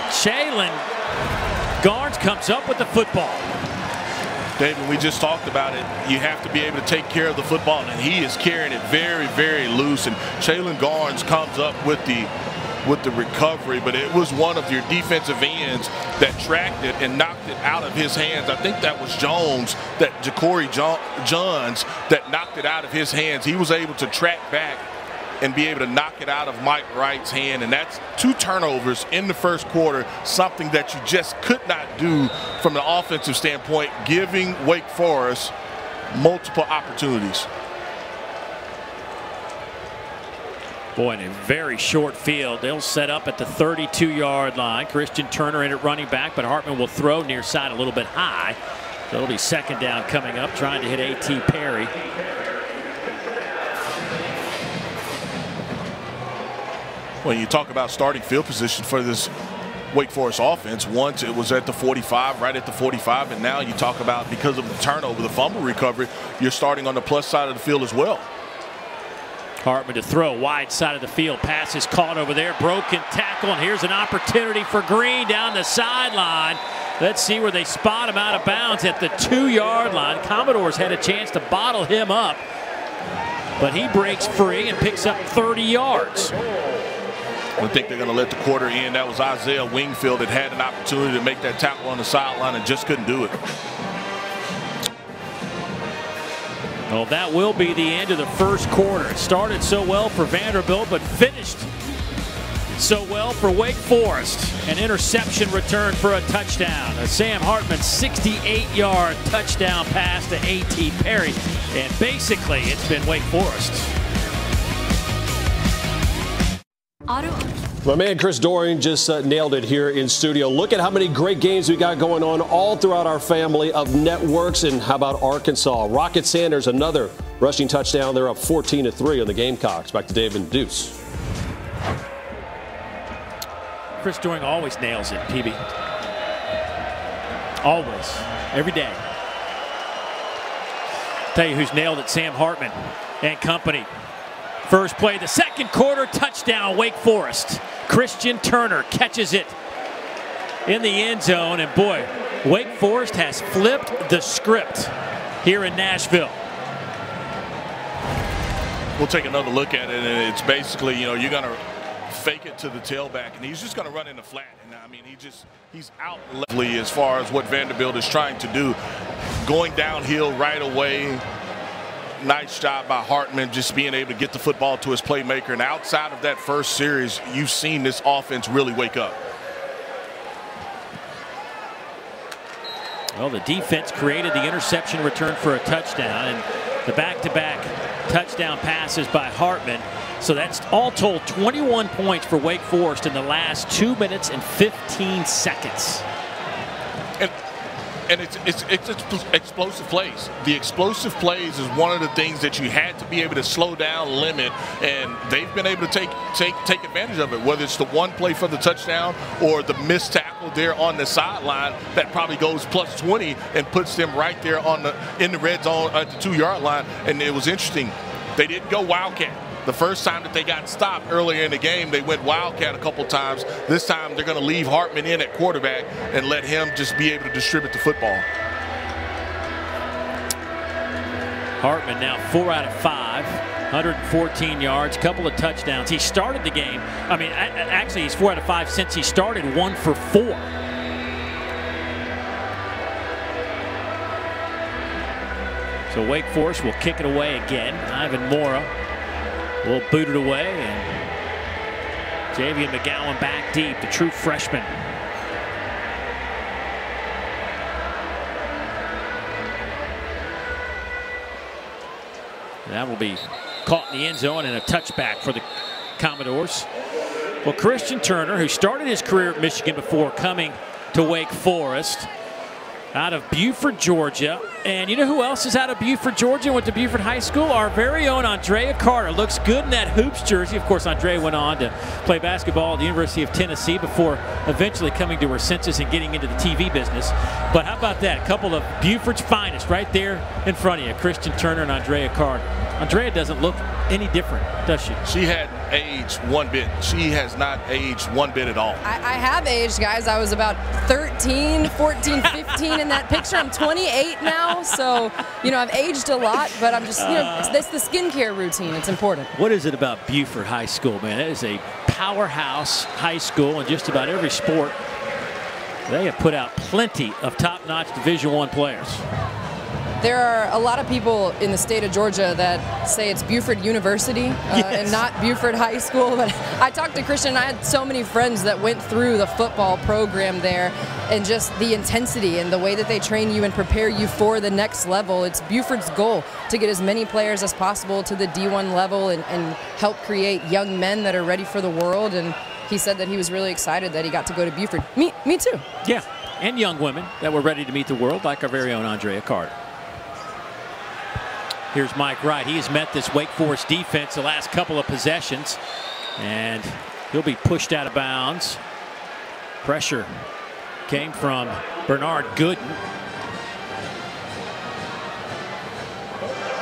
Jalen Garnes comes up with the football. David, we just talked about it. You have to be able to take care of the football, and he is carrying it very, very loose. And Jalen Garnes comes up with the recovery, but it was one of your defensive ends that tracked it and knocked it out of his hands. I think that was Jones, Ja'Cory Johns, that knocked it out of his hands. He was able to track back and be able to knock it out of Mike Wright's hand. And that's 2 turnovers in the first quarter, something that you just could not do from the offensive standpoint, giving Wake Forest multiple opportunities. Boy, in a very short field, they'll set up at the 32-yard line. Christian Turner in at running back, but Hartman will throw near side a little bit high. So it'll be second down coming up, trying to hit A.T. Perry. When you talk about starting field position for this Wake Forest offense, once it was at the 45, right at the 45, and now you talk about, because of the turnover, the fumble recovery, you're starting on the plus side of the field as well. Hartman to throw, wide side of the field. Pass is caught over there. Broken tackle, and here's an opportunity for Green down the sideline. Let's see where they spot him out of bounds at the 2-yard line. Commodores had a chance to bottle him up. but he breaks free and picks up 30 yards. I think they're going to let the quarter end. That was Isaiah Wingfield that had an opportunity to make that tackle on the sideline and just couldn't do it. Well, that will be the end of the first quarter. It started so well for Vanderbilt, but finished so well for Wake Forest. An interception return for a touchdown. A Sam Hartman 68-yard touchdown pass to A.T. Perry. And basically, it's been Wake Forest. My man Chris Doring just nailed it here in studio. Look at how many great games we got going on all throughout our family of networks. And how about Arkansas? Rocket Sanders, another rushing touchdown. They're up 14-3 on the Gamecocks. Back to Dave and Deuce. Chris Doring always nails it, PB. Always. Every day. Tell you who's nailed it, Sam Hartman and company. First play, the second quarter, touchdown, Wake Forest. Christian Turner catches it in the end zone. And boy, Wake Forest has flipped the script here in Nashville. We'll take another look at it, and it's basically, you know, you're going to fake it to the tailback, and he's just going to run in the flat. And I mean, he's out lovely as far as what Vanderbilt is trying to do. Going downhill right away. Nice job by Hartman just being able to get the football to his playmaker. And outside of that first series, you've seen this offense really wake up. Well, the defense created the interception return for a touchdown, and the back-to-back touchdown passes by Hartman. So that's all told 21 points for Wake Forest in the last 2 minutes and 15 seconds. And it's explosive plays. The explosive plays is one of the things that you had to be able to slow down, limit, and they've been able to take advantage of it, whether it's the one play for the touchdown or the missed tackle there on the sideline that probably goes plus 20 and puts them right there in the red zone at the 2-yard line. And it was interesting. They didn't go Wildcat. The first time that they got stopped earlier in the game, they went Wildcat a couple times. This time they're going to leave Hartman in at quarterback and let him just be able to distribute the football. Hartman now 4 out of 5, 114 yards, couple of touchdowns. He started the game. I mean, actually, he's 4 out of 5 since he started, 1 for 4. So Wake Forest will kick it away again. Ivan Mora will boot it away, and Javian McGowan back deep, the true freshman. That will be caught in the end zone and a touchback for the Commodores. Well, Christian Turner, who started his career at Michigan before coming to Wake Forest, out of Buford, Georgia. And you know who else is out of Buford, Georgia, went to Buford High School? Our very own Andrea Carter. Looks good in that Hoops jersey. Of course, Andrea went on to play basketball at the University of Tennessee before eventually coming to her senses and getting into the TV business. But how about that? A couple of Buford's finest right there in front of you, Christian Turner and Andrea Carter. Andrea doesn't look any different, does she? She hadn't aged one bit. She has not aged one bit at all. I have aged, guys. I was about 13, 14, 15 in that picture. I'm 28 now, so, you know, I've aged a lot, but I'm just, you know, it's the skincare routine. It's important. What is it about Buford High School, man? It is a powerhouse high school in just about every sport. They have put out plenty of top-notch Division I players. There are a lot of people in the state of Georgia that say it's Buford University and not Buford High School. But I talked to Christian, and I had so many friends that went through the football program there, and just the intensity and the way that they train you and prepare you for the next level. It's Buford's goal to get as many players as possible to the D1 level and help create young men that are ready for the world. And he said that he was really excited that he got to go to Buford. Me too. Yeah, and young women that were ready to meet the world, like our very own Andrea Carter. Here's Mike Wright. He has met this Wake Forest defense the last couple of possessions, and he'll be pushed out of bounds. Pressure came from Bernard Gooden.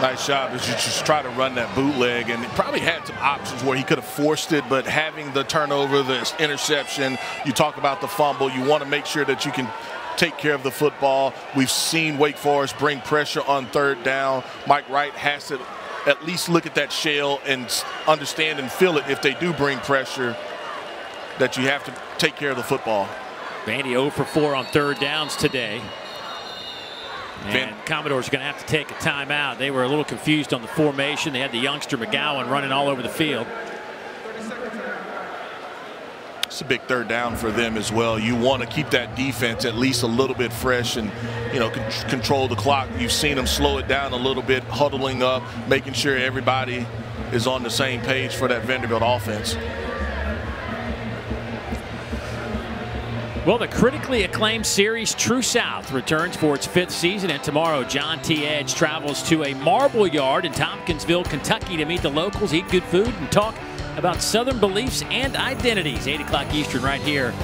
Nice job as you just try to run that bootleg, and he probably had some options where he could have forced it, but having the turnover, the interception, you talk about the fumble, you want to make sure that you can take care of the football. We've seen Wake Forest bring pressure on third down. Mike Wright has to at least look at that shell and understand and feel it if they do bring pressure, that you have to take care of the football. Vandy 0 for 4 on third downs today. And Commodores are going to have to take a timeout. They were a little confused on the formation. They had the youngster McGowan running all over the field. It's a big third down for them as well. You want to keep that defense at least a little bit fresh and, you know, control the clock. You've seen them slow it down a little bit, huddling up, making sure everybody is on the same page for that Vanderbilt offense. Well, the critically acclaimed series True South returns for its 5th season, and tomorrow John T. Edge travels to a Marble Yard in Tompkinsville, Kentucky to meet the locals, eat good food, and talk about Southern beliefs and identities. 8 o'clock Eastern right here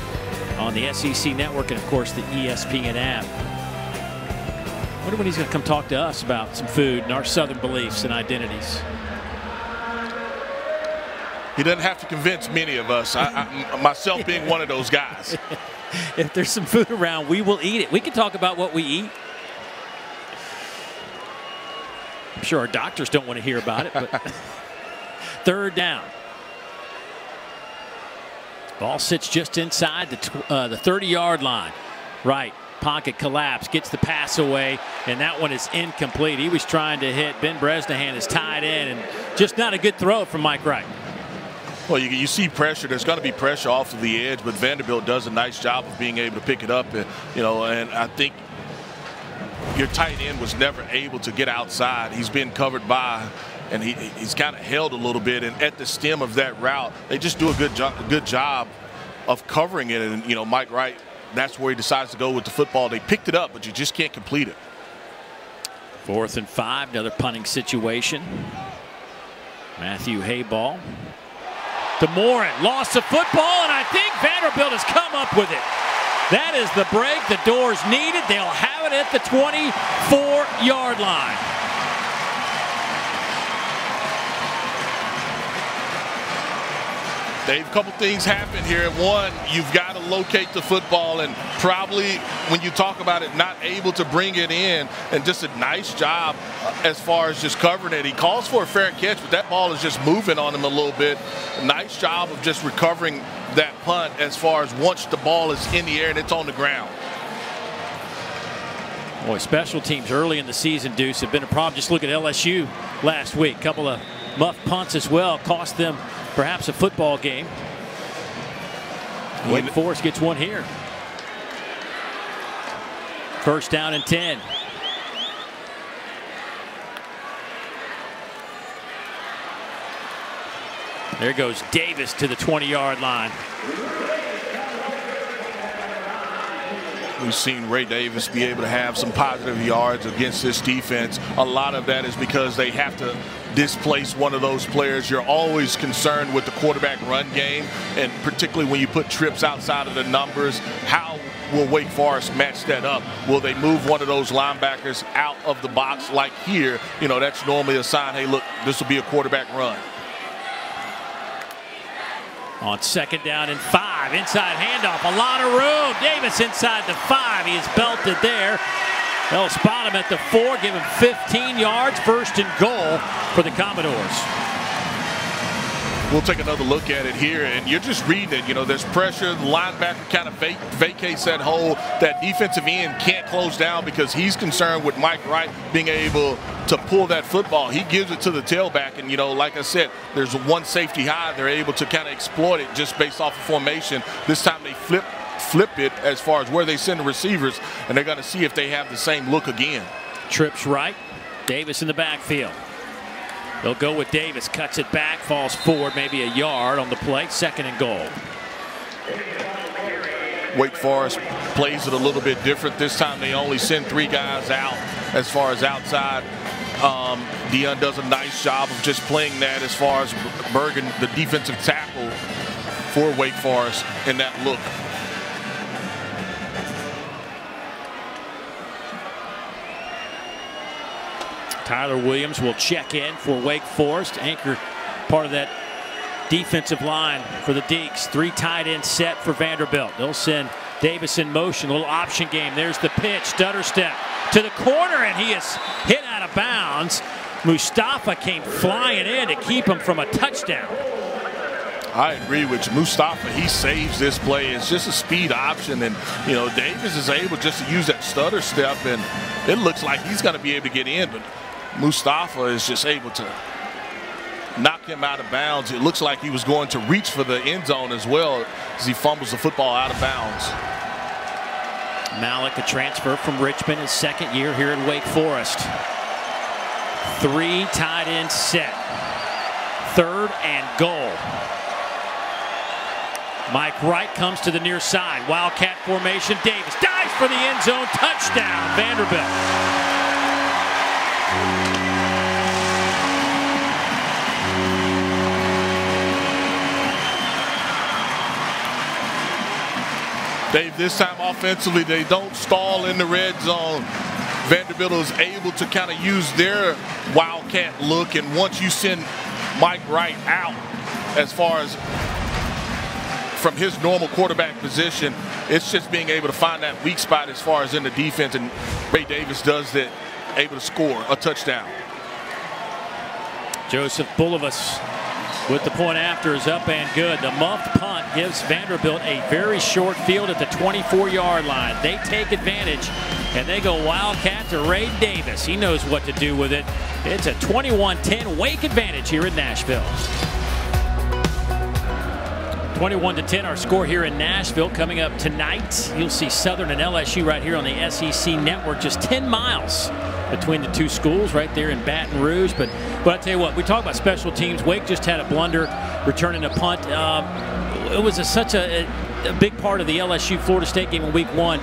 on the SEC Network and, of course, the ESPN app. I wonder when he's going to come talk to us about some food and our Southern beliefs and identities. He doesn't have to convince many of us, myself being one of those guys. If there's some food around, we will eat it. We can talk about what we eat. I'm sure our doctors don't want to hear about it, but third down. Ball sits just inside the 30-yard line. Right, pocket collapse, gets the pass away, and that one is incomplete. He was trying to hit Ben Bresnahan, is tied in, and just not a good throw from Mike Wright. Well, you see pressure. There's going to be pressure off of the edge, but Vanderbilt does a nice job of being able to pick it up. You know, and I think your tight end was never able to get outside. He's been covered by, and he's kind of held a little bit. And at the stem of that route, they just do a good job of covering it. And, you know, Mike Wright, that's where he decides to go with the football. They picked it up, but you just can't complete it. 4th and 5, another punting situation. Matthew Hayball. DeMoran lost the football, and I think Vanderbilt has come up with it. That is the break the Doors needed. They'll have it at the 24-yard line. Dave, a couple things happen here. One, you've got to locate the football, and probably when you talk about it, not able to bring it in, and just a nice job as far as just covering it. He calls for a fair catch, but that ball is just moving on him a little bit. A nice job of just recovering that punt as far as once the ball is in the air and it's on the ground. Boy, special teams early in the season, Deuce, have been a problem. Just look at LSU last week. A couple of muff punts as well. Cost them perhaps a football game. Wake Forest gets one here. 1st down and 10. There goes Davis to the 20-yard line. We've seen Ray Davis be able to have some positive yards against this defense. A lot of that is because they have to displace one of those players. You're always concerned with the quarterback run game, and particularly when you put trips outside of the numbers. How will Wake Forest match that up? Will they move one of those linebackers out of the box like here? You know, that's normally a sign, hey, look, this will be a quarterback run. On 2nd down and 5, inside handoff, a lot of room. Davis inside the 5, he is belted there. They'll spot him at the 4, give him 15 yards, 1st and goal for the Commodores. We'll take another look at it here, and you're just reading it. You know, there's pressure. The linebacker kind of vacates that hole. That defensive end can't close down because he's concerned with Mike Wright being able to pull that football. He gives it to the tailback, and, you know, like I said, there's one safety high. They're able to kind of exploit it just based off of formation. This time they flip it as far as where they send the receivers, and they're going to see if they have the same look again. Trips right. Davis in the backfield. They'll go with Davis, cuts it back, falls forward maybe a yard on the play, 2nd and goal. Wake Forest plays it a little bit different. This time they only send 3 guys out as far as outside. Dion does a nice job of just playing that as far as Bergen, the defensive tackle for Wake Forest, in that look. Tyler Williams will check in for Wake Forest, anchor part of that defensive line for the Deeks. 3 tight end set for Vanderbilt. They'll send Davis in motion, a little option game. There's the pitch, stutter step to the corner, and he is hit out of bounds. Mustafa came flying in to keep him from a touchdown. I agree with you. Mustafa, he saves this play. It's just a speed option, and you know Davis is able just to use that stutter step, and it looks like he's going to be able to get in, but Mustafa is just able to knock him out of bounds. It looks like he was going to reach for the end zone as well as he fumbles the football out of bounds. Malik, a transfer from Richmond, his second year here at Wake Forest. 3 tight end set. 3rd and goal. Mike Wright comes to the near side. Wildcat formation. Davis dives for the end zone. Touchdown, Vanderbilt. Dave, this time offensively, they don't stall in the red zone. Vanderbilt is able to kind of use their wildcat look, and once you send Mike Wright out as far as from his normal quarterback position, it's just being able to find that weak spot as far as in the defense, and Ray Davis does that, able to score a touchdown. Joseph Bulovas with the point after is up and good. The muffed punt gives Vanderbilt a very short field at the 24-yard line. They take advantage, and they go Wildcat to Ray Davis. He knows what to do with it. It's a 21-10 Wake advantage here in Nashville. 21-10 our score here in Nashville. Coming up tonight, you'll see Southern and LSU right here on the SEC Network. Just 10 miles between the two schools right there in Baton Rouge. But I tell you what, we talk about special teams. Wake just had a blunder returning a punt. It was such a big part of the LSU-Florida State game in week 1.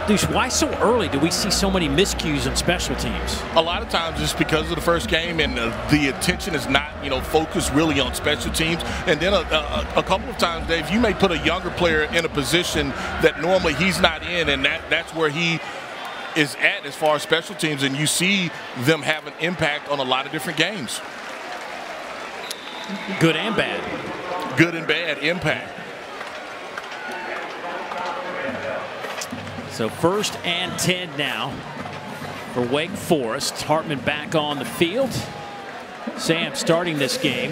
Deuce, why so early do we see so many miscues on special teams? A lot of times it's because of the first game, and the attention is not, focused really on special teams. And then a couple of times, Dave, you may put a younger player in a position that normally he's not in, and that's where he is at as far as special teams, and you see them have an impact on a lot of different games. Good and bad. Good and bad impact. So 1st and 10 now for Wake Forest. Hartman back on the field. Sam starting this game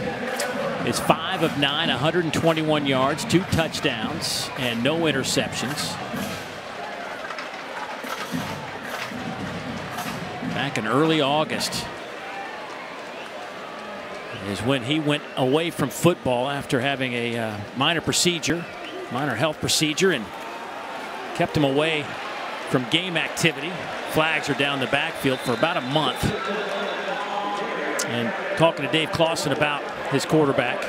is 5 of 9, 121 yards, 2 touchdowns, and no interceptions. Back in early August is when he went away from football after having a minor health procedure, and kept him away from game activity. Flags are down the backfield for about a month. And talking to Dave Clawson about his quarterback.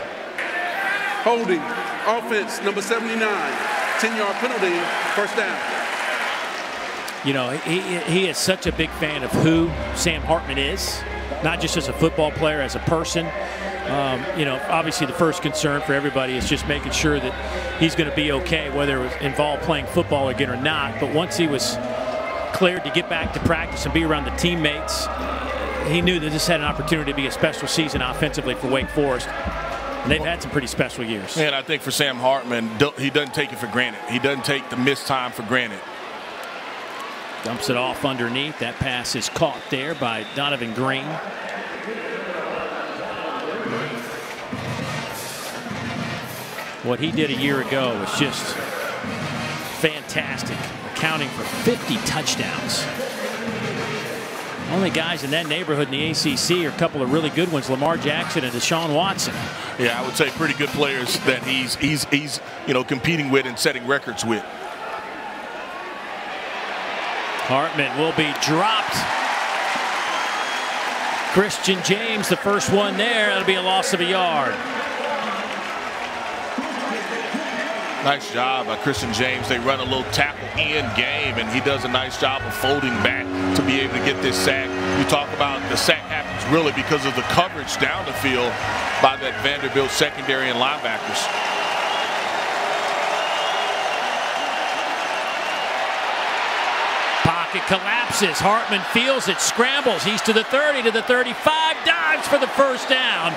Holding, offense, number 79, 10-yard penalty, first down. He is such a big fan of who Sam Hartman is, not just as a football player, as a person. Obviously the first concern for everybody is just making sure that he's going to be okay, whether it was involved playing football again or not. But once he was cleared to get back to practice and be around the teammates, he knew that this had an opportunity to be a special season offensively for Wake Forest. And they've had some pretty special years. And I think for Sam Hartman, he doesn't take it for granted. He doesn't take the missed time for granted. Dumps it off underneath. That pass is caught there by Donovan Green. What he did a year ago was just fantastic, accounting for 50 touchdowns. Only guys in that neighborhood in the ACC are a couple of really good ones, Lamar Jackson and Deshaun Watson. Yeah, I would say pretty good players that he's competing with and setting records with. Hartman will be dropped. Christian James, the first one there. That'll be a loss of a yard. Nice job by Christian James. They run a little tackle in game, and he does a nice job of folding back to be able to get this sack. You talk about the sack happens really because of the coverage down the field by that Vanderbilt secondary and linebackers. Pocket collapses. Hartman feels it, scrambles. He's to the 30, to the 35, dives for the first down.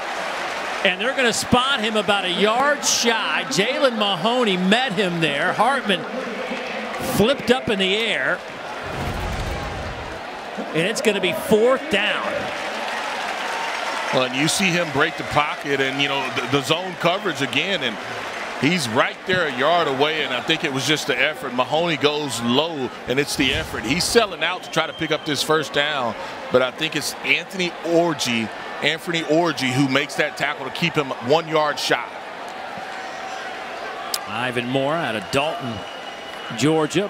And they're going to spot him about a yard shy. Jalen Mahoney met him there. Hartman flipped up in the air. And it's going to be 4th down. Well, and you see him break the pocket and, you know, the zone coverage again, and he's right there a yard away, and I think it was just the effort. Mahoney goes low, and it's the effort. He's selling out to try to pick up this first down, but I think it's Anthony Orji who makes that tackle to keep him 1 yard shy. Ivan Moore out of Dalton, Georgia.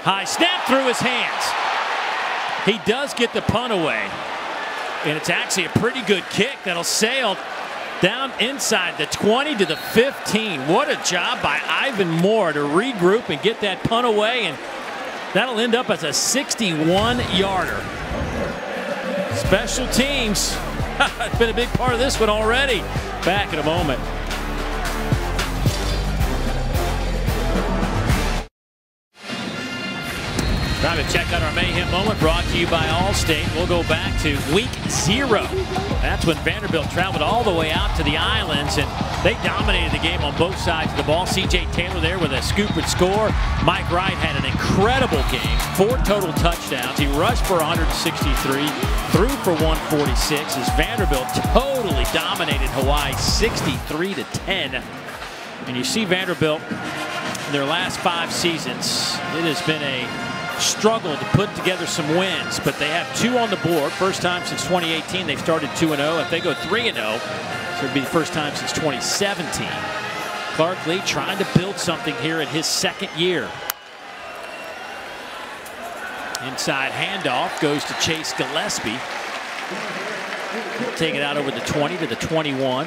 High snap through his hands. He does get the punt away. And it's actually a pretty good kick that'll sail down inside the 20 to the 15. What a job by Ivan Moore to regroup and get that punt away. And that'll end up as a 61-yarder. Special teams. It's been a big part of this one already. Back in a moment. Time to check out our Mayhem moment brought to you by Allstate. We'll go back to week 0. That's when Vanderbilt traveled all the way out to the islands, and they dominated the game on both sides of the ball. C.J. Taylor there with a scoop and score. Mike Wright had an incredible game. 4 total touchdowns. He rushed for 163, threw for 146 as Vanderbilt totally dominated Hawaii 63-10. And you see Vanderbilt in their last 5 seasons, it has been a struggle to put together some wins, but they have 2 on the board. First time since 2018 they've started 2-0. If they go 3-0, so it'd be the first time since 2017. Clark Lee trying to build something here in his 2nd year. Inside handoff goes to Chase Gillespie. Take it out over the 20 to the 21.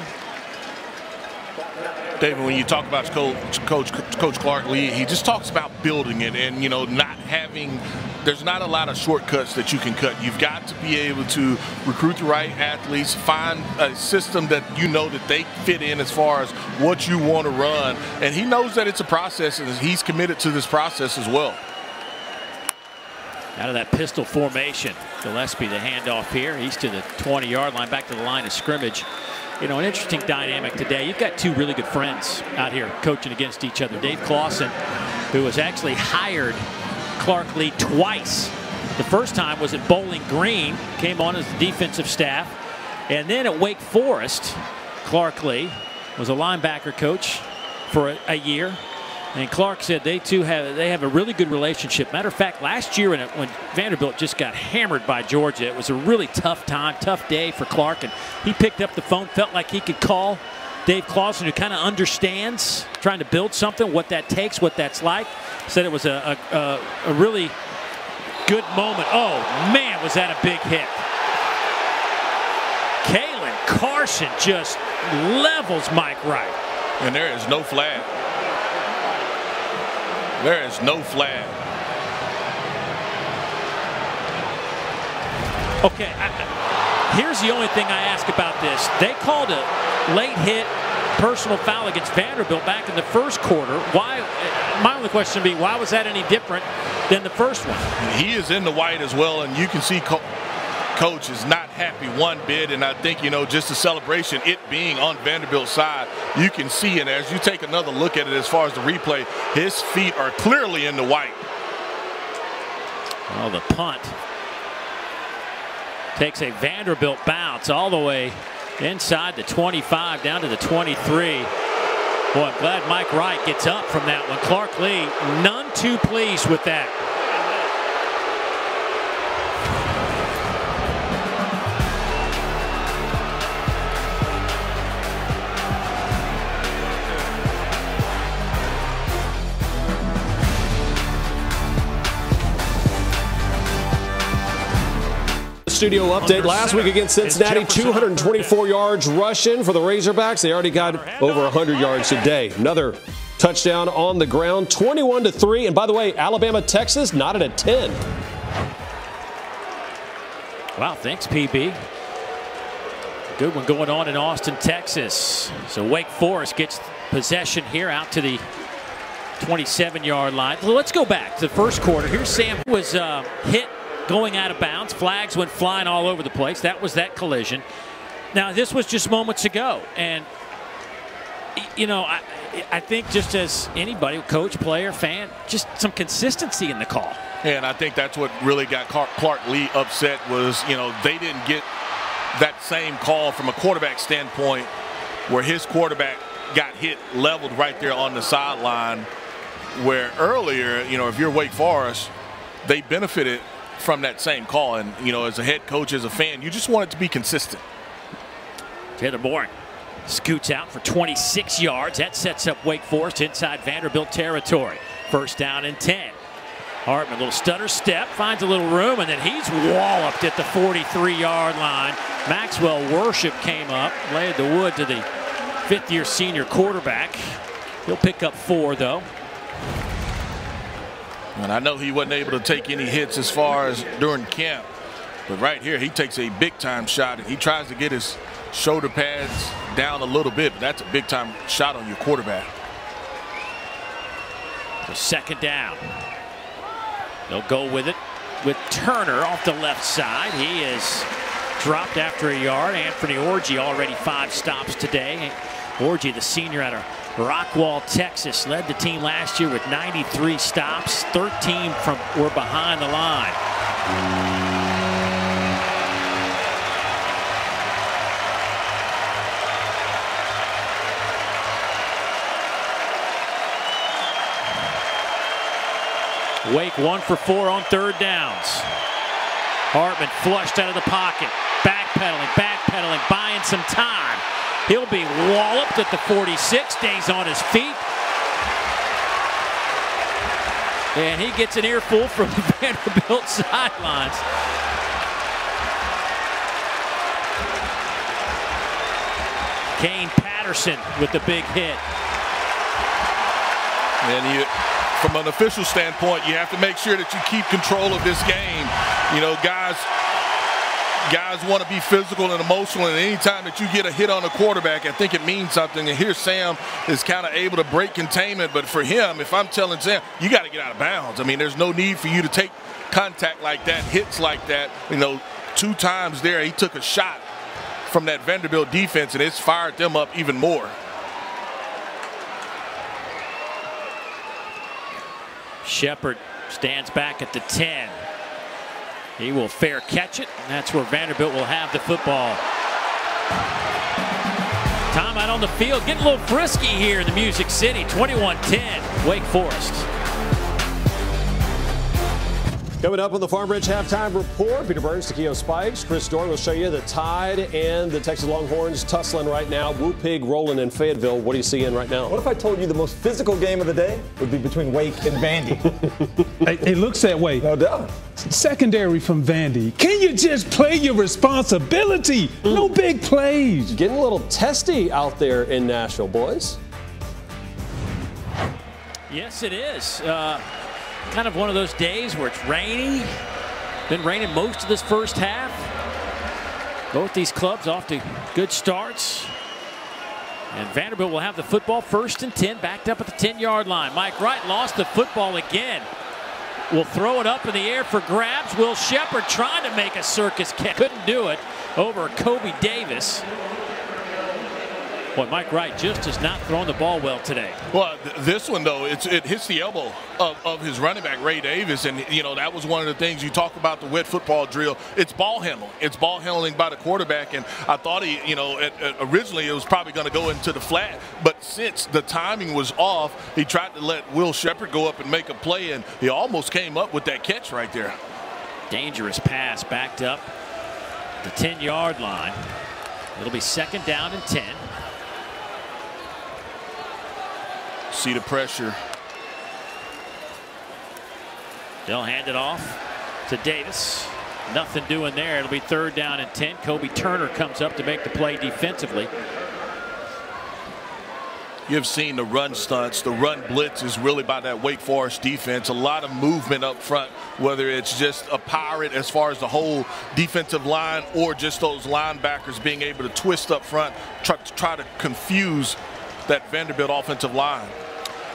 David, when you talk about Coach Clark Lee, he just talks about building it and, you know, not having, there's not a lot of shortcuts that you can cut. You've got to be able to recruit the right athletes, find a system that you know that they fit in as far as what you want to run. And he knows that it's a process, and he's committed to this process as well. Out of that pistol formation, Gillespie the handoff here. He's to the 20-yard line, back to the line of scrimmage. You know, an interesting dynamic today. You've got 2 really good friends out here coaching against each other. Dave Clawson, who has actually hired Clark Lee twice. The first time was at Bowling Green, came on as the defensive staff. And then at Wake Forest, Clark Lee was a linebacker coach for a year. And Clark said they have a really good relationship. Matter of fact, last year when Vanderbilt just got hammered by Georgia, it was a really tough time, tough day for Clark. And he picked up the phone, felt like he could call Dave Clawson, who kind of understands trying to build something, what that takes, what that's like. Said it was a really good moment. Oh, man, was that a big hit. Kalen Carson just levels Mike Wright. And there is no flag. There is no flag. Okay, here's the only thing I ask about this. They called a late hit personal foul against Vanderbilt back in the first quarter. Why? My only question would be, why was that any different than the first one? He is in the white as well, and you can see Coach is not happy one bit, and I think, you know, just the celebration, it being on Vanderbilt's side, you can see it as you take another look at it as far as the replay. His feet are clearly in the white. Well, the punt takes a Vanderbilt bounce all the way inside the 25 down to the 23. Boy, I'm glad Mike Wright gets up from that one. Clark Lee, none too pleased with that. Studio update last week against Cincinnati, 224 yards rushing for the Razorbacks. They already got over 100 yards today. Another touchdown on the ground, 21-3. And by the way, Alabama, Texas, not at a 10. Wow, thanks, PB. Good one going on in Austin, Texas. So Wake Forest gets possession here out to the 27-yard line. Well, let's go back to the first quarter. Here's Sam, who was hit going out of bounds. Flags went flying all over the place. That was that collision. Now, this was just moments ago. And, you know, I think just as anybody, coach, player, fan, just some consistency in the call. And I think that's what really got Clark Lee upset was, you know, they didn't get that same call from a quarterback standpoint, where his quarterback got hit leveled right there on the sideline, where earlier, if you're Wake Forest, they benefited from that same call. And, as a head coach, as a fan, you just want it to be consistent. Taylor Bourne scoots out for 26 yards. That sets up Wake Forest inside Vanderbilt territory. First down and 10. Hartman, a little stutter step, finds a little room, and then he's walloped at the 43-yard line. Maxwell Worship came up, laid the wood to the fifth-year senior quarterback. He'll pick up 4, though. And I know he wasn't able to take any hits as far as during camp, but right here he takes a big-time shot, and he tries to get his shoulder pads down a little bit, but that's a big-time shot on your quarterback. The second down. They'll go with it with Turner off the left side. He is dropped after a yard. Anthony Orji already 5 stops today. Orji, the senior out of Rockwall, Texas, led the team last year with 93 stops. 13 were behind the line. Wake 1 for 4 on third downs. Hartman flushed out of the pocket. Backpedaling, buying some time. He'll be walloped at the 46, stays on his feet. And he gets an earful from the Vanderbilt sidelines. Kane Patterson with the big hit. And from an official standpoint, you have to make sure that you keep control of this game. Guys want to be physical and emotional, and anytime that you get a hit on a quarterback, I think it means something. And here Sam is kind of able to break containment, but for him, if I'm telling Sam, you got to get out of bounds. I mean, there's no need for you to take contact like that, hits like that. 2 times there, he took a shot from that Vanderbilt defense, and it's fired them up even more. Shepard stands back at the 10. He will fair catch it, and that's where Vanderbilt will have the football. Time out on the field, getting a little frisky here in the Music City. 21-10, Wake Forest. Coming up on the Farm Ridge Halftime Report, Peter Burns, Takeo Spikes, Chris Dorn will show you the Tide and the Texas Longhorns tussling right now. Woo Pig rolling in Fayetteville. What are you seeing right now? What if I told you the most physical game of the day would be between Wake and Vandy? It looks that way. No doubt. Secondary from Vandy. Can you just play your responsibility? No big plays. Getting a little testy out there in Nashville, boys. Yes, it is. Kind of one of those days where it's rainy. Been raining most of this first half. Both these clubs off to good starts. And Vanderbilt will have the football, 1st and 10, backed up at the 10-yard line. Mike Wright lost the football again. Will throw it up in the air for grabs. Will Shepard trying to make a circus catch. Couldn't do it over Kobe Davis. Boy, Mike Wright just has not thrown the ball well today. Well, this one, though, it hits the elbow of his running back, Ray Davis. And, that was one of the things you talk about the wet football drill. It's ball handling. It's ball handling by the quarterback. And I thought originally it was probably going to go into the flat. But since the timing was off, he tried to let Will Shepard go up and make a play. And he almost came up with that catch right there. Dangerous pass backed up the 10-yard line. It'll be 2nd down and 10. See the pressure. They'll hand it off to Davis. Nothing doing there. It'll be 3rd down and 10. Kobe Turner comes up to make the play defensively. You've seen the run stunts. The run blitz is really by that Wake Forest defense. A lot of movement up front, whether it's just a pirate as far as the whole defensive line or just those linebackers being able to twist up front, try to confuse that Vanderbilt offensive line.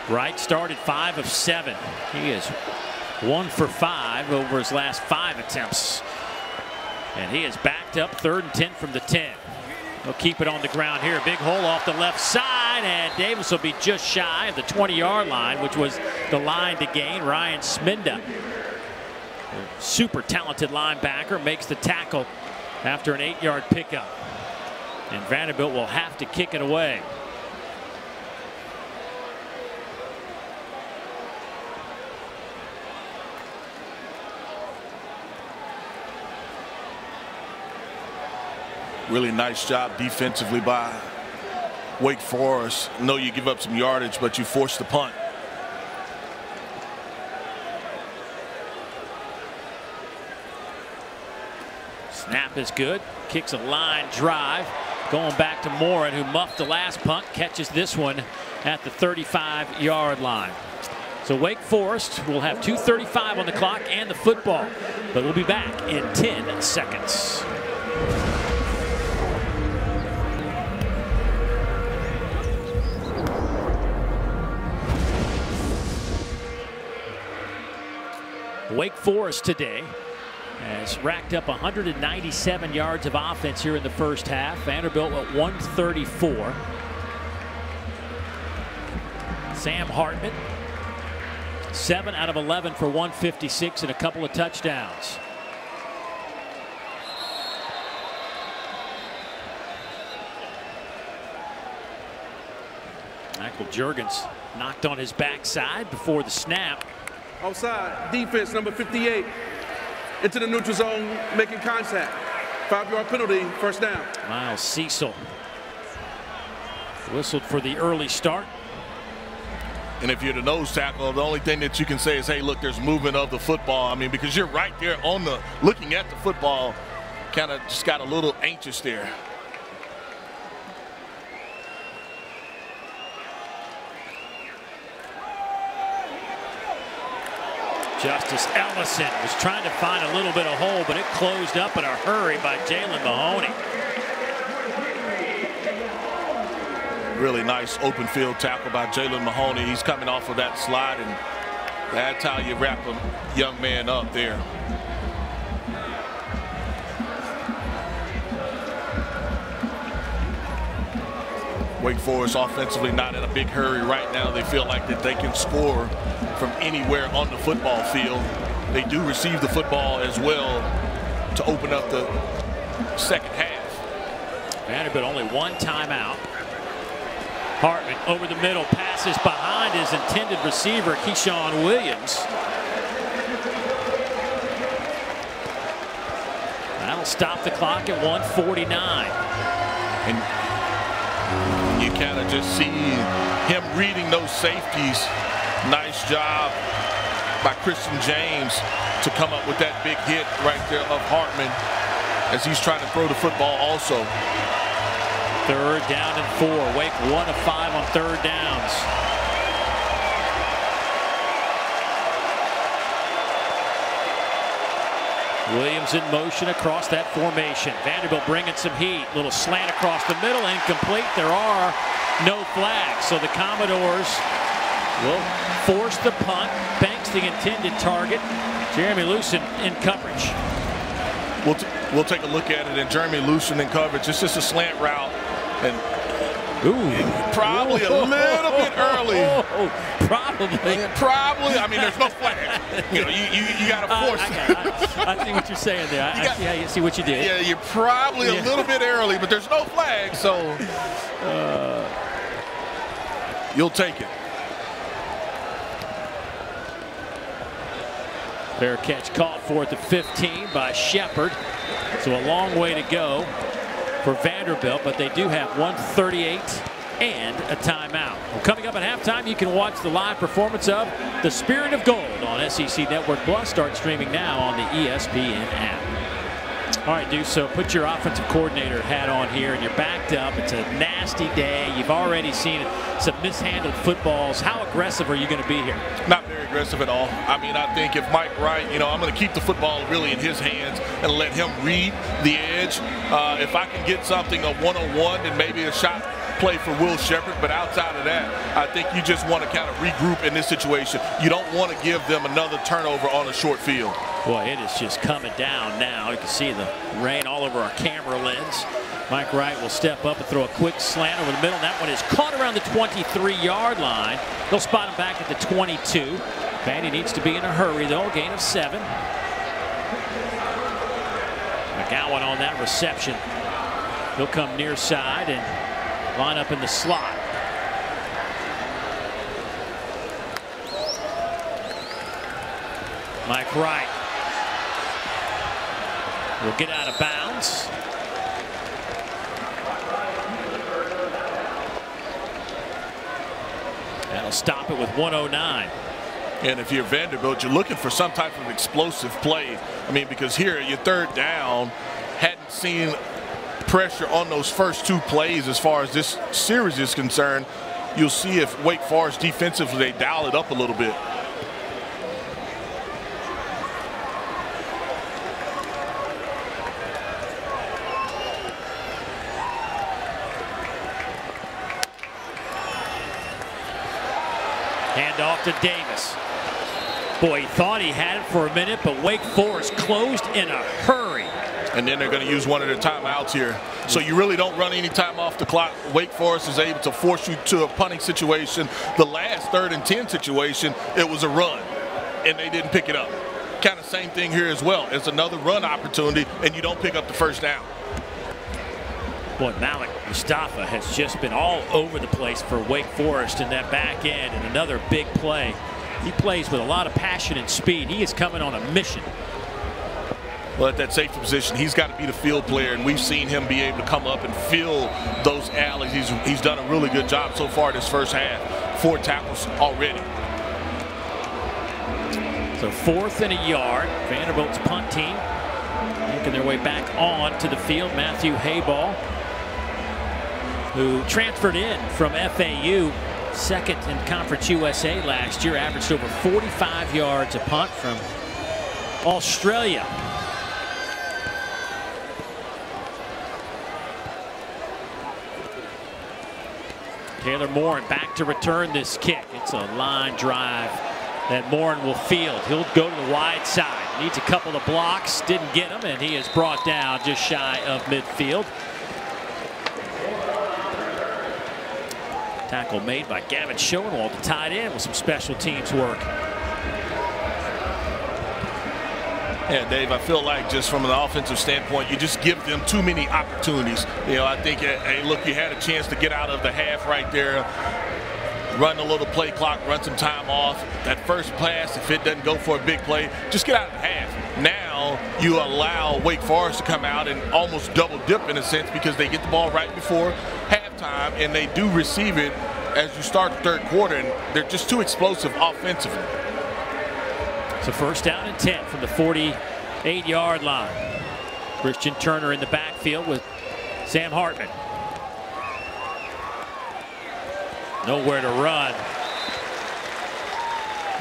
Wright started 5 of 7. He is 1 for 5 over his last 5 attempts. And he is backed up 3rd and 10 from the 10. He'll keep it on the ground here. A big hole off the left side, and Davis will be just shy of the 20-yard line, which was the line to gain. Ryan Sminda, super talented linebacker, makes the tackle after an 8-yard pickup. And Vanderbilt will have to kick it away. Really nice job defensively by Wake Forest. I know you give up some yardage, but you force the punt. Snap is good. Kicks a line drive. Going back to Morin, who muffed the last punt. Catches this one at the 35-yard line. So Wake Forest will have 2:35 on the clock and the football. But we'll be back in 10 seconds. Wake Forest today has racked up 197 yards of offense here in the first half. Vanderbilt at 134. Sam Hartman, 7 out of 11 for 156 and a couple of touchdowns. Michael Juergens knocked on his backside before the snap. Outside, defense number 58. Into the neutral zone, making contact. 5-yard penalty, first down. Miles Cecil whistled for the early start. And if you're the nose tackle, the only thing that you can say is, hey, look, there's movement of the football. I mean, because you're right there on the, looking at the football, kind of just got a little anxious there. Justice Ellison was trying to find a little bit of hole, but it closed up in a hurry by Jalen Mahoney. Really nice open field tackle by Jalen Mahoney. He's coming off of that slide, and that's how you wrap a young man up there. Wake Forest offensively not in a big hurry right now. They feel like that they can score from anywhere on the football field. They do receive the football as well to open up the second half. Vanderbilt only one timeout. Hartman over the middle, passes behind his intended receiver, Keyshawn Williams. That'll stop the clock at 1:49. And you kind of just see him reading those safeties. Nice job by Christian James to come up with that big hit right there of Hartman as he's trying to throw the football also. 3rd down and 4. Wake 1 of 5 on 3rd downs. Williams in motion across that formation. Vanderbilt bringing some heat. Little slant across the middle, incomplete. There are no flags, so the Commodores will force the punt. Banks the intended target. Jeremy Lucen in coverage. We'll take a look at it, and Jeremy Lucen in coverage. It's just a slant route, and probably a little bit early. Probably. I mean, there's no flag. You know, you got to force it. I see what you're saying there. I see what you did. Yeah, you're probably a little bit early, but there's no flag, so you'll take it. Fair catch caught for at the 15 by Shepard. So a long way to go for Vanderbilt, but they do have 1:38 and a timeout. Well, coming up at halftime, you can watch the live performance of The Spirit of Gold on SEC Network Plus. Start streaming now on the ESPN app. All right, Deuce, so put your offensive coordinator hat on here, and you're backed up. It's a nasty day. You've already seen some mishandled footballs. How aggressive are you going to be here? Not very aggressive at all. I mean, I think if Mike Wright, you know, I'm going to keep the football really in his hands and let him read the edge. If I can get something, a one-on-one, then maybe a shot play for Will Shepard, but outside of that, I think you just want to kind of regroup in this situation. You don't want to give them another turnover on a short field. Boy, it is just coming down now. You can see the rain all over our camera lens. Mike Wright will step up and throw a quick slant over the middle. That one is caught around the 23-yard line. They'll spot him back at the 22. Vandy needs to be in a hurry, though. A gain of 7. McGowan on that reception. He'll come near side and line up in the slot. Mike Wright will get out of bounds. That'll stop it with 109. And if you're Vanderbilt, you're looking for some type of explosive play. I mean, because here, your third down, hadn't seen pressure on those first two plays as far as this series is concerned. You'll see if Wake Forest defensively, they dial it up a little bit. Hand off to Davis. Boy, he thought he had it for a minute, but Wake Forest closed in a hurry. And then they're going to use one of their timeouts here. So you really don't run any time off the clock. Wake Forest is able to force you to a punting situation. The last 3rd and 10 situation, it was a run, and they didn't pick it up. Kind of same thing here as well. It's another run opportunity, and you don't pick up the first down. Boy, Malik Mustafa has just been all over the place for Wake Forest in that back end, and another big play. He plays with a lot of passion and speed. He is coming on a mission. Well, at that safety position, he's got to be the field player, and we've seen him be able to come up and fill those alleys. He's done a really good job so far this first half. 4 tackles already. So 4th and a yard. Vanderbilt's punt team making their way back on to the field. Matthew Hayball, who transferred in from FAU, 2nd in Conference USA last year, averaged over 45 yards a punt from Australia. Taylor Morin back to return this kick. It's a line drive that Morin will field. He'll go to the wide side. Needs a couple of blocks. Didn't get him, and he is brought down just shy of midfield. Tackle made by Gavin Schoenwald, the tight end, with some special teams work. Yeah, Dave, I feel like just from an offensive standpoint, you just give them too many opportunities. You know, I think, hey, look, you had a chance to get out of the half right there, run a little play clock, run some time off. That first pass, if it doesn't go for a big play, just get out of the half. Now you allow Wake Forest to come out and almost double dip in a sense, because they get the ball right before halftime and they do receive it as you start the 3rd quarter, and they're just too explosive offensively. So 1st down and 10 from the 48-yard line. Christian Turner in the backfield with Sam Hartman. Nowhere to run.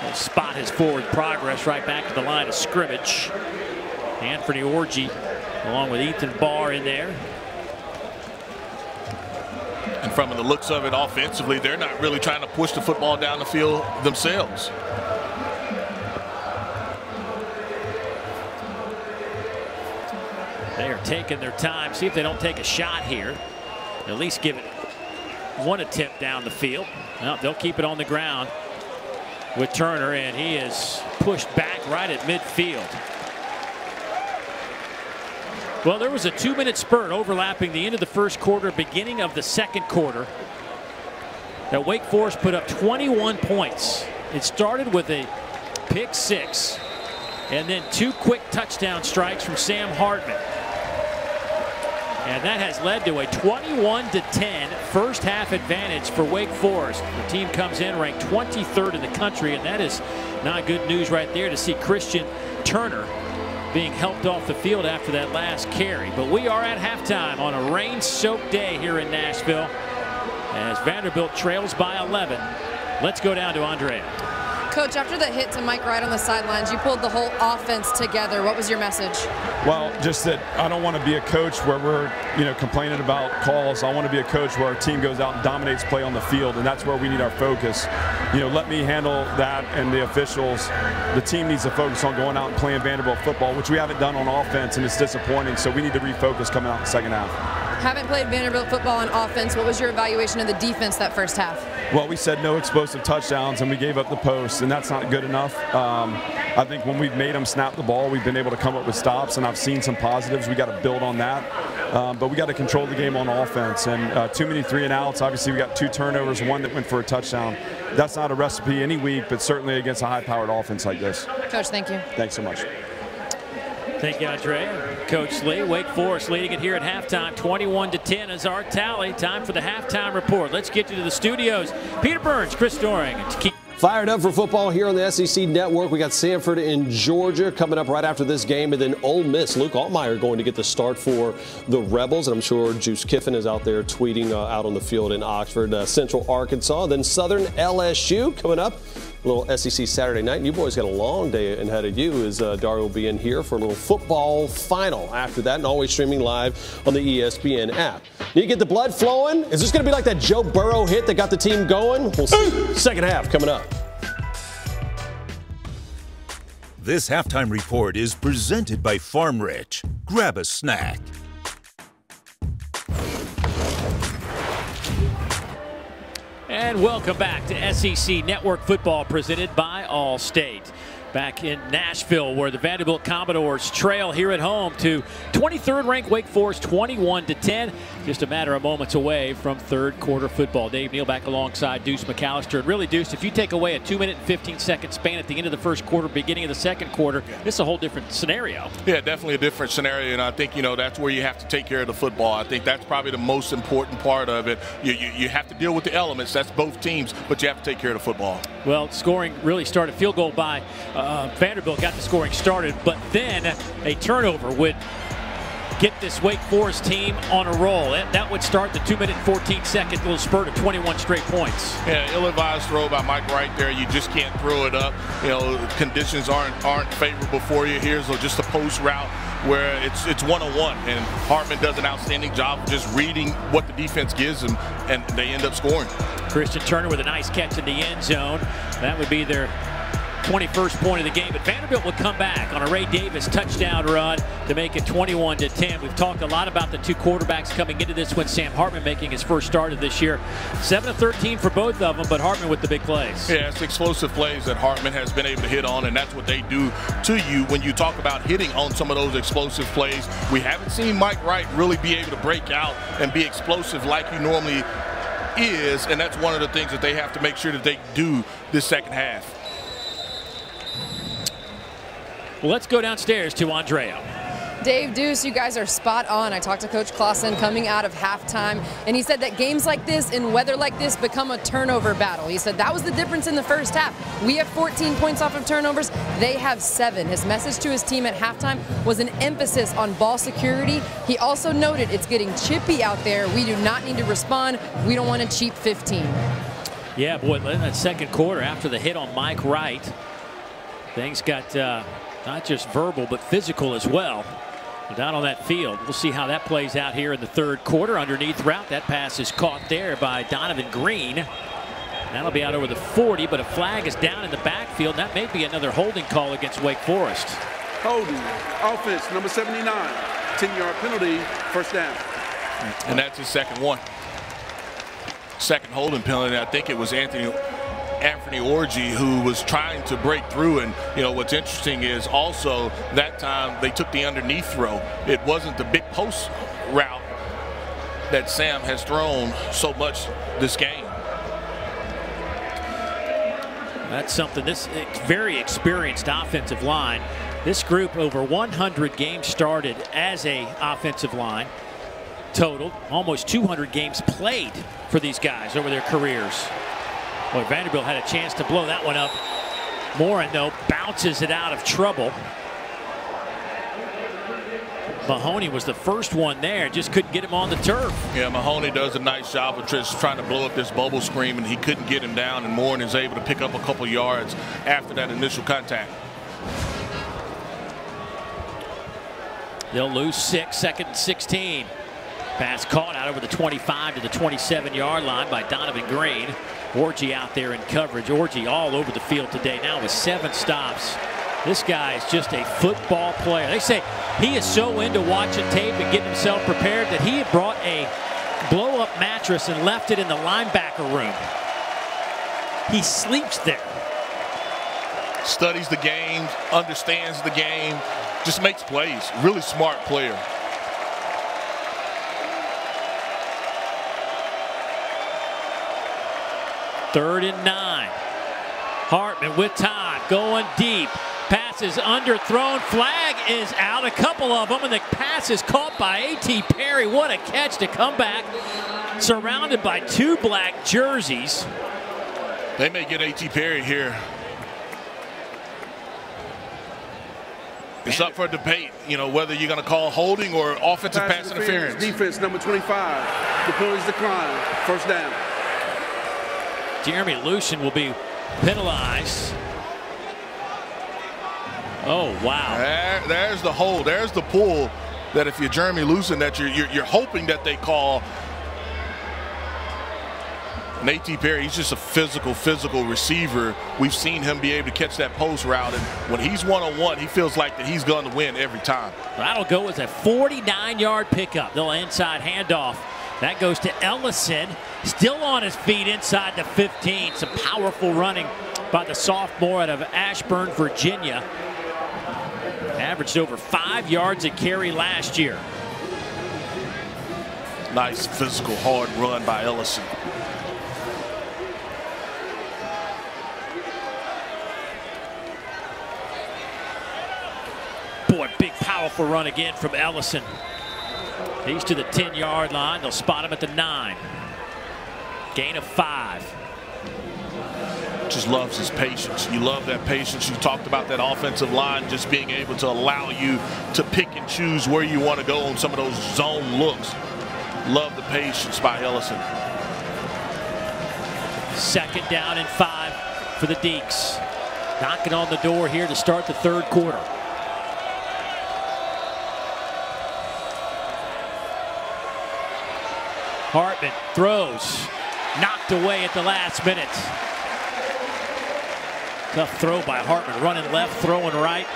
He'll spot his forward progress right back to the line of scrimmage. Anthony Orji along with Ethan Barr in there. And from the looks of it offensively, they're not really trying to push the football down the field themselves. They are taking their time. See if they don't take a shot here. At least give it one attempt down the field. Well, they'll keep it on the ground with Turner, and he is pushed back right at midfield. Well, there was a 2-minute spurt overlapping the end of the 1st quarter, beginning of the 2nd quarter, that Wake Forest put up 21 points. It started with a pick 6 and then 2 quick touchdown strikes from Sam Hartman. And that has led to a 21-10 first half advantage for Wake Forest. The team comes in ranked 23rd in the country, and that is not good news right there to see Christian Turner being helped off the field after that last carry. But we are at halftime on a rain-soaked day here in Nashville as Vanderbilt trails by 11. Let's go down to Andrea. Coach, after the hit to Mike Wright on the sidelines, you pulled the whole offense together. What was your message? Well, just that I don't want to be a coach where we're, complaining about calls. I want to be a coach where our team goes out and dominates play on the field, and that's where we need our focus. Let me handle that, and the officials. The team needs to focus on going out and playing Vanderbilt football, which we haven't done on offense, and it's disappointing. So we need to refocus coming out in the 2nd half. Haven't played Vanderbilt football on offense. What was your evaluation of the defense that first half? Well, we said no explosive touchdowns, and we gave up the post, and that's not good enough. I think when we've made them snap the ball, we've been able to come up with stops, and I've seen some positives. We got to build on that. But we got to control the game on offense. And too many 3-and-outs. Obviously, we got 2 turnovers, 1 that went for a touchdown. That's not a recipe any week, but certainly against a high-powered offense like this. Coach, thank you. Thanks so much. Thank you, Andre. Coach Lee, Wake Forest leading it here at halftime. 21-10 is our tally. Time for the halftime report. Let's get you to the studios. Peter Burns, Chris Doring. Fired up for football here on the SEC Network. We got Samford in Georgia coming up right after this game, and then Ole Miss. Luke Altmaier going to get the start for the Rebels, and I'm sure Juice Kiffin is out there tweeting out on the field in Oxford. Central Arkansas, then Southern LSU coming up. A little SEC Saturday night. And you boys got a long day ahead of you as Dario will be in here for a little football final after that, and always streaming live on the ESPN app. Need to get the blood flowing? Is this going to be like that Joe Burrow hit that got the team going? We'll see. Second half coming up. This halftime report is presented by Farm Rich. Grab a snack. And welcome back to SEC Network Football presented by Allstate. Back in Nashville, where the Vanderbilt Commodores trail here at home to 23rd ranked Wake Forest 21-10. Just a matter of moments away from third quarter football. Dave Neal back alongside Deuce McAllister. And really, Deuce, if you take away a 2-minute and 15-second span at the end of the first quarter, beginning of the second quarter, it's a whole different scenario. Yeah, definitely a different scenario. And I think, that's where you have to take care of the football. I think that's probably the most important part of it. You have to deal with the elements. That's both teams, but you have to take care of the football. Well, scoring really started. Field goal by Vanderbilt got the scoring started, but then a turnover would get this Wake Forest team on a roll. That would start the 2-minute and 14-second little spurt of 21 straight points. Yeah, ill-advised throw by Mike Wright there. You just can't throw it up. Conditions aren't favorable for you. Here's just a post route where it's one-on-one, and Hartman does an outstanding job of just reading what the defense gives them, and they end up scoring. Christian Turner with a nice catch in the end zone. That would be their 21st point of the game, but Vanderbilt would come back on a Ray Davis touchdown run to make it 21-10. We've talked a lot about the two quarterbacks coming into this one. Sam Hartman making his first start of this year. 7 of 13 for both of them, but Hartman with the big plays. Yeah, it's explosive plays that Hartman has been able to hit on, and that's what they do to you when you talk about hitting on some of those explosive plays. We haven't seen Mike Wright really be able to break out and be explosive like he normally is, and that's one of the things that they have to make sure that they do this second half. Well, let's go downstairs to Andrea. Dave, Deuce, you guys are spot on. I talked to Coach Clausen coming out of halftime, and he said that games like this and weather like this become a turnover battle. He said that was the difference in the first half. We have 14 points off of turnovers. They have 7. His message to his team at halftime was an emphasis on ball security. He also noted it's getting chippy out there. We do not need to respond. We don't want a cheap 15. Yeah, boy, in that second quarter after the hit on Mike Wright, things got not just verbal, but physical as well. Down on that field. We'll see how that plays out here in the third quarter. Underneath route, that pass is caught there by Donovan Green. That'll be out over the 40, but a flag is down in the backfield. That may be another holding call against Wake Forest. Holding, offense, number 79. 10-yard penalty, first down. And that's his second one. Second holding penalty. I think it was Anthony Orji who was trying to break through, and what's interesting is also that time they took the underneath throw. It wasn't the big post route that Sam has thrown so much this game. That's something. This very experienced offensive line. This group over 100 games started as a offensive line. Total almost 200 games played for these guys over their careers. Boy, Vanderbilt had a chance to blow that one up. Morin, though, bounces it out of trouble. Mahoney was the first one there, just couldn't get him on the turf. Yeah, Mahoney does a nice job of just trying to blow up this bubble screen, and he couldn't get him down, and Morin is able to pick up a couple yards after that initial contact. They'll lose 6, second and 16. Pass caught out over the 25 to the 27-yard line by Donovan Green. Orji out there in coverage. Orji all over the field today now with 7 stops. This guy is just a football player. They say he is so into watching tape and getting himself prepared that he had brought a blow-up mattress and left it in the linebacker room. He sleeps there. studies the game, understands the game, just makes plays. Really smart player. Third and 9. Hartman with time, going deep. Pass is underthrown. Flag is out. A couple of them, and the pass is caught by A.T. Perry. What a catch to come back, surrounded by 2 black jerseys. They may get A.T. Perry here. It's up for debate, you know, whether you're going to call holding or offensive pass interference. Defense number 25. The penalties decline. First down. Jeremy Lucien will be penalized. Oh, wow. There's the hold. There's the pull that if you're Jeremy Lucien, that you're hoping that they call. And A.T. Perry, he's just a physical receiver. We've seen him be able to catch that post route, and when he's one-on-one, he feels like that he's going to win every time. That'll go as a 49-yard pickup. The inside handoff. That goes to Ellison, still on his feet inside the 15. Some powerful running by the sophomore out of Ashburn, Virginia. Averaged over 5 yards a carry last year. Nice physical, hard run by Ellison. Boy, big, powerful run again from Ellison. He's to the 10-yard line. They'll spot him at the 9. Gain of 5. Just loves his patience. You love that patience. You talked about that offensive line just being able to allow you to pick and choose where you want to go on some of those zone looks. Love the patience by Ellison. Second down and 5 for the Deeks. Knocking on the door here to start the third quarter. Hartman throws, knocked away at the last minute. Tough throw by Hartman, running left, throwing right.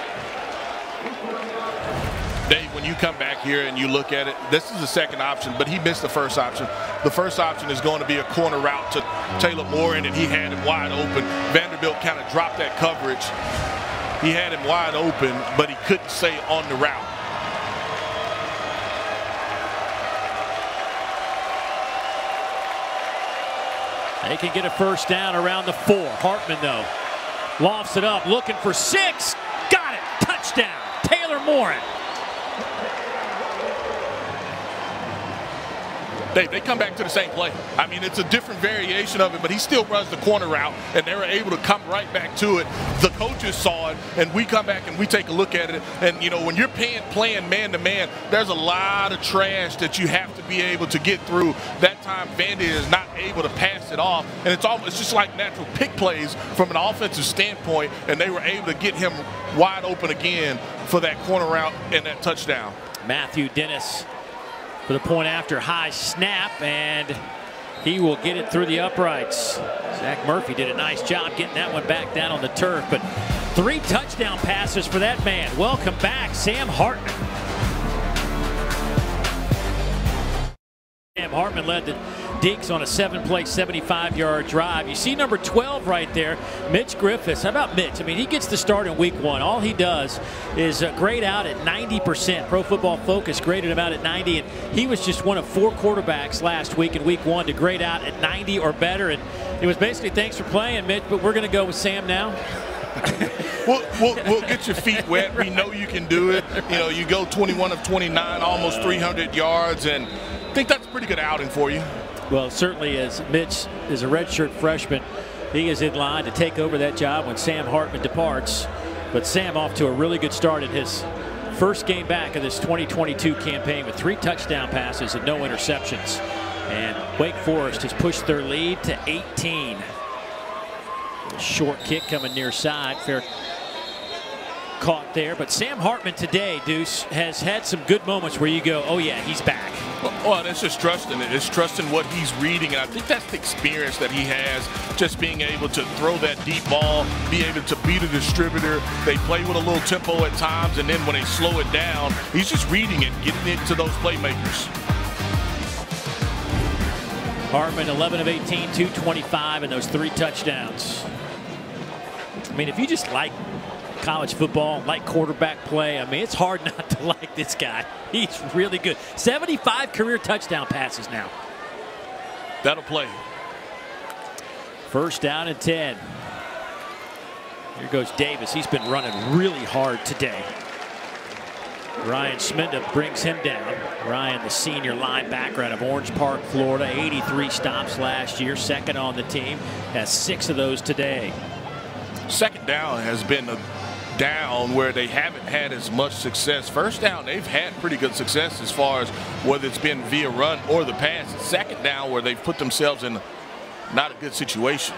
Dave, when you come back here and you look at it, this is the second option, but he missed the first option. The first option is going to be a corner route to Taylor Morin, and he had him wide open. Vanderbilt kind of dropped that coverage. He had him wide open, but he couldn't stay on the route. They can get a first down around the 4. Hartman, though, lofts it up, looking for 6. Got it. Touchdown. Taylor Morin. They come back to the same play. I mean, it's a different variation of it, but he still runs the corner route, and they were able to come right back to it. The coaches saw it, and we come back and we take a look at it. And, you know, when you're playing man-to-man, there's a lot of trash that you have to be able to get through. That time, Vandy is not able to pass it off, and it's just like natural pick plays from an offensive standpoint, and they were able to get him wide open again for that corner route and that touchdown. Matthew Dennis for the point after high snap, and he will get it through the uprights. Zach Murphy did a nice job getting that one back down on the turf, but 3 touchdown passes for that man. Welcome back, Sam Hartman. Sam Hartman led the Deeks on a 7-play, 75-yard drive. You see number 12 right there, Mitch Griffiths. How about Mitch? I mean, he gets the start in week 1. All he does is grade out at 90%. Pro Football Focus graded him out at 90, and he was just one of 4 quarterbacks last week in week 1 to grade out at 90 or better. And it was basically, thanks for playing, Mitch, but we're going to go with Sam now. We'll get your feet wet. We know you can do it. You know, you go 21 of 29, almost 300 yards, and I think that's a pretty good outing for you. Well, certainly, as Mitch is a redshirt freshman, he is in line to take over that job when Sam Hartman departs. But Sam off to a really good start in his first game back of this 2022 campaign with 3 touchdown passes and no interceptions. And Wake Forest has pushed their lead to 18. Short kick coming near side. Fair caught there. But Sam Hartman today, Deuce, has had some good moments where you go, oh, yeah, he's back. Well, it's just trusting it. It's trusting what he's reading. And I think that's the experience that he has, just being able to throw that deep ball, be able to beat a distributor. They play with a little tempo at times, and then when they slow it down, he's just reading it, getting it to those playmakers. Hartman, 11 of 18, 225, and those 3 touchdowns. I mean, if you just like college football, like quarterback play, I mean, it's hard not to like this guy. He's really good. 75 career touchdown passes now. That'll play. First down and 10. Here goes Davis. He's been running really hard today. Ryan Sminda brings him down. Ryan, the senior linebacker out of Orange Park, Florida. 83 stops last year, second on the team. Has 6 of those today. Second down has been a down where they haven't had as much success. First down, they've had pretty good success as far as whether it's been via run or the pass. Second down where they've put themselves in not a good situation.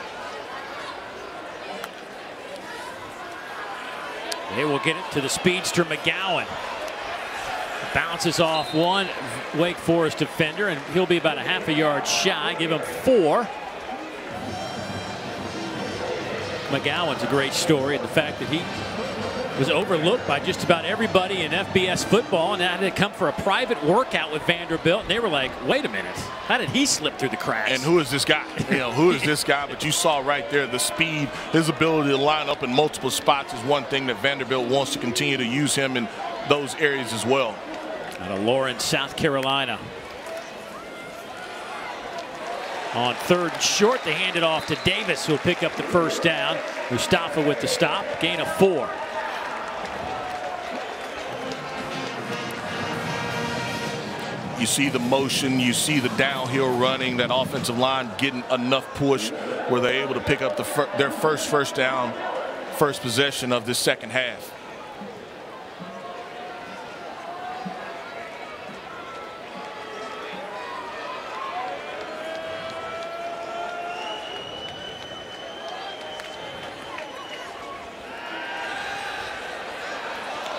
They will get it to the speedster McGowan. Bounces off one Wake Forest defender, and he'll be about a half a yard shy. Give him 4. McGowan's a great story, and the fact that he was overlooked by just about everybody in FBS football, and had to come for a private workout with Vanderbilt, and they were like, wait a minute, how did he slip through the cracks? And who is this guy? You know, who is this guy? But you saw right there the speed, his ability to line up in multiple spots is one thing that Vanderbilt wants to continue to use him in those areas as well. Out of Lawrence, South Carolina. On 3rd and short, they hand it off to Davis, who'll pick up the first down. Mustafa with the stop, gain of 4. You see the motion, you see the downhill running, that offensive line getting enough push where they're able to pick up their first down, first possession of this second half.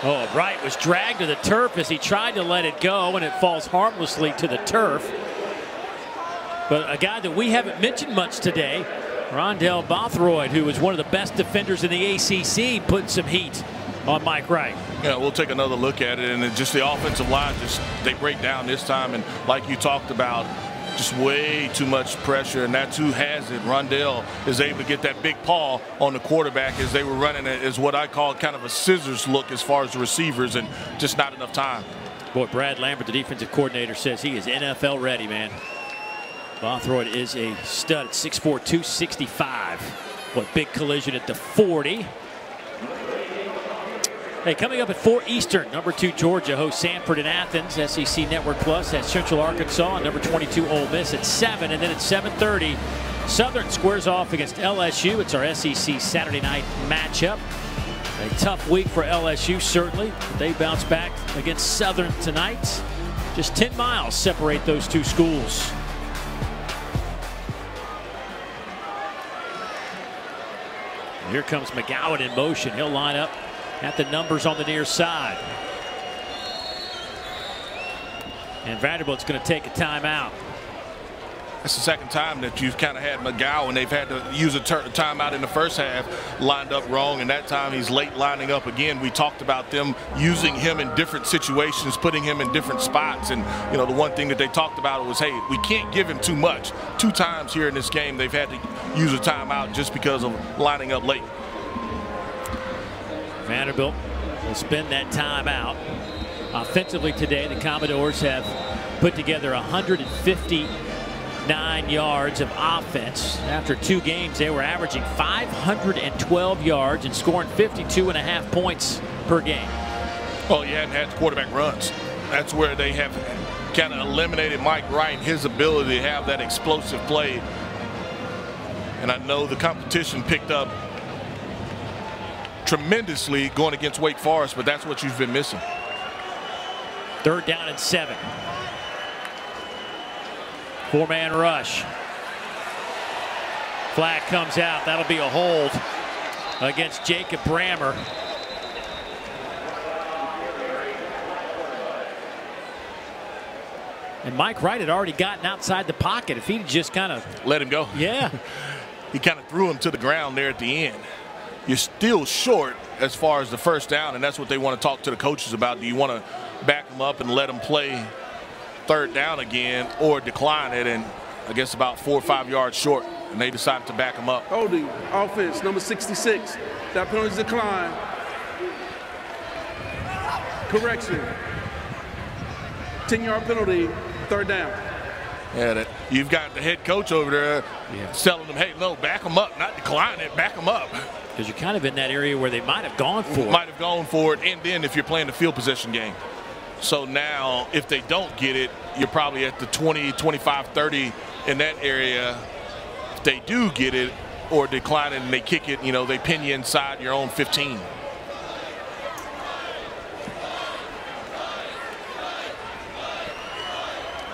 Oh, Wright was dragged to the turf as he tried to let it go, and it falls harmlessly to the turf. But a guy that we haven't mentioned much today, Rondell Bothroyd, who was one of the best defenders in the ACC, put some heat on Mike Wright. Yeah, we'll take another look at it, and just the offensive line, they break down this time, and like you talked about, just way too much pressure, and that's who has it. Rondell is able to get that big paw on the quarterback as they were running it, is what I call kind of a scissors look as far as the receivers, and just not enough time. Boy, Brad Lambert, the defensive coordinator, says he is NFL ready, man. Bothroyd is a stud at 6'4", 265. What, big collision at the 40. Hey, coming up at 4 Eastern, number 2 Georgia hosts Sanford in Athens. SEC Network Plus at Central Arkansas. Number 22 Ole Miss at 7. And then at 7:30, Southern squares off against LSU. It's our SEC Saturday night matchup. A tough week for LSU, certainly. They bounce back against Southern tonight. Just 10 miles separate those two schools. Here comes McGowan in motion. He'll line up at the numbers on the near side. And Vanderbilt's going to take a timeout. That's the second time that you've kind of had McGowan. They've had to use a timeout in the first half, lined up wrong, and that time he's late lining up again. We talked about them using him in different situations, putting him in different spots, and you know, the one thing that they talked about was, hey, we can't give him too much. 2 times here in this game they've had to use a timeout just because of lining up late. Vanderbilt will spend that timeout. Offensively today, the Commodores have put together 159 yards of offense. After 2 games, they were averaging 512 yards and scoring 52.5 points per game. Well, you hadn't had quarterback runs. That's where they have kind of eliminated Mike Wright, his ability to have that explosive play. And I know the competition picked up tremendously going against Wake Forest, but that's what you've been missing. 3rd down and 7. 4-man rush. Flag comes out. That'll be a hold against Jacob Brammer. And Mike Wright had already gotten outside the pocket. If he'd just kind of let him go. Yeah. He kind of threw him to the ground there at the end. You're still short as far as the first down, and that's what they want to talk to the coaches about. Do you want to back them up and let them play 3rd down again, or decline it? And I guess about 4 or 5 yards short, and they decided to back them up. Holding offense, number 66. That penalty's declined. Correction. 10-yard penalty, third down. Yeah, you've got the head coach over there telling them, hey, no, back them up, not decline it, back them up. Because you're kind of in that area where they might have gone for it. Might have gone for it, and then if you're playing the field possession game. So now, if they don't get it, you're probably at the 20, 25, 30 in that area. If they do get it or decline it and they kick it, they pin you inside your own 15.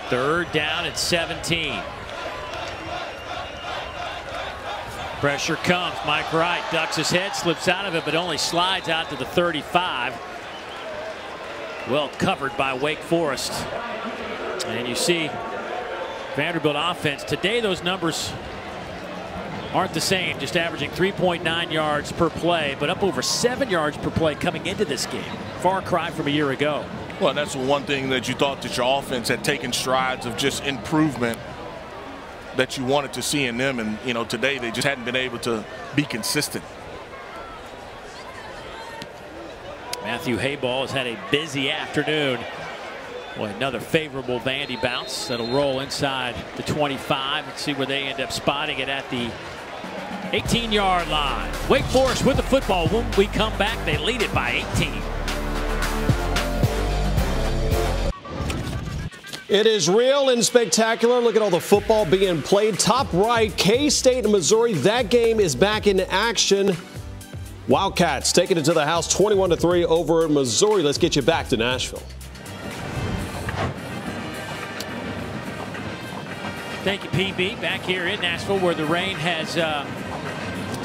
Third down at 17. Pressure comes. Mike Wright ducks his head, slips out of it, but only slides out to the 35. Well covered by Wake Forest. And you see Vanderbilt offense. Today those numbers aren't the same, just averaging 3.9 yards per play, but up over 7 yards per play coming into this game. Far cry from a year ago. Well, that's one thing that you thought that your offense had taken strides of just improvement that you wanted to see in them. And, today they just hadn't been able to be consistent. Matthew Hayball has had a busy afternoon. Boy, another favorable Vandy bounce that'll roll inside the 25. Let's see where they end up spotting it at the 18-yard line. Wake Forest with the football. When we come back, they lead it by 18. It is real and spectacular. Look at all the football being played. Top right, K-State and Missouri. That game is back in action. Wildcats taking it to the house 21-3 over Missouri. Let's get you back to Nashville. Thank you, PB. Back here in Nashville where the rain has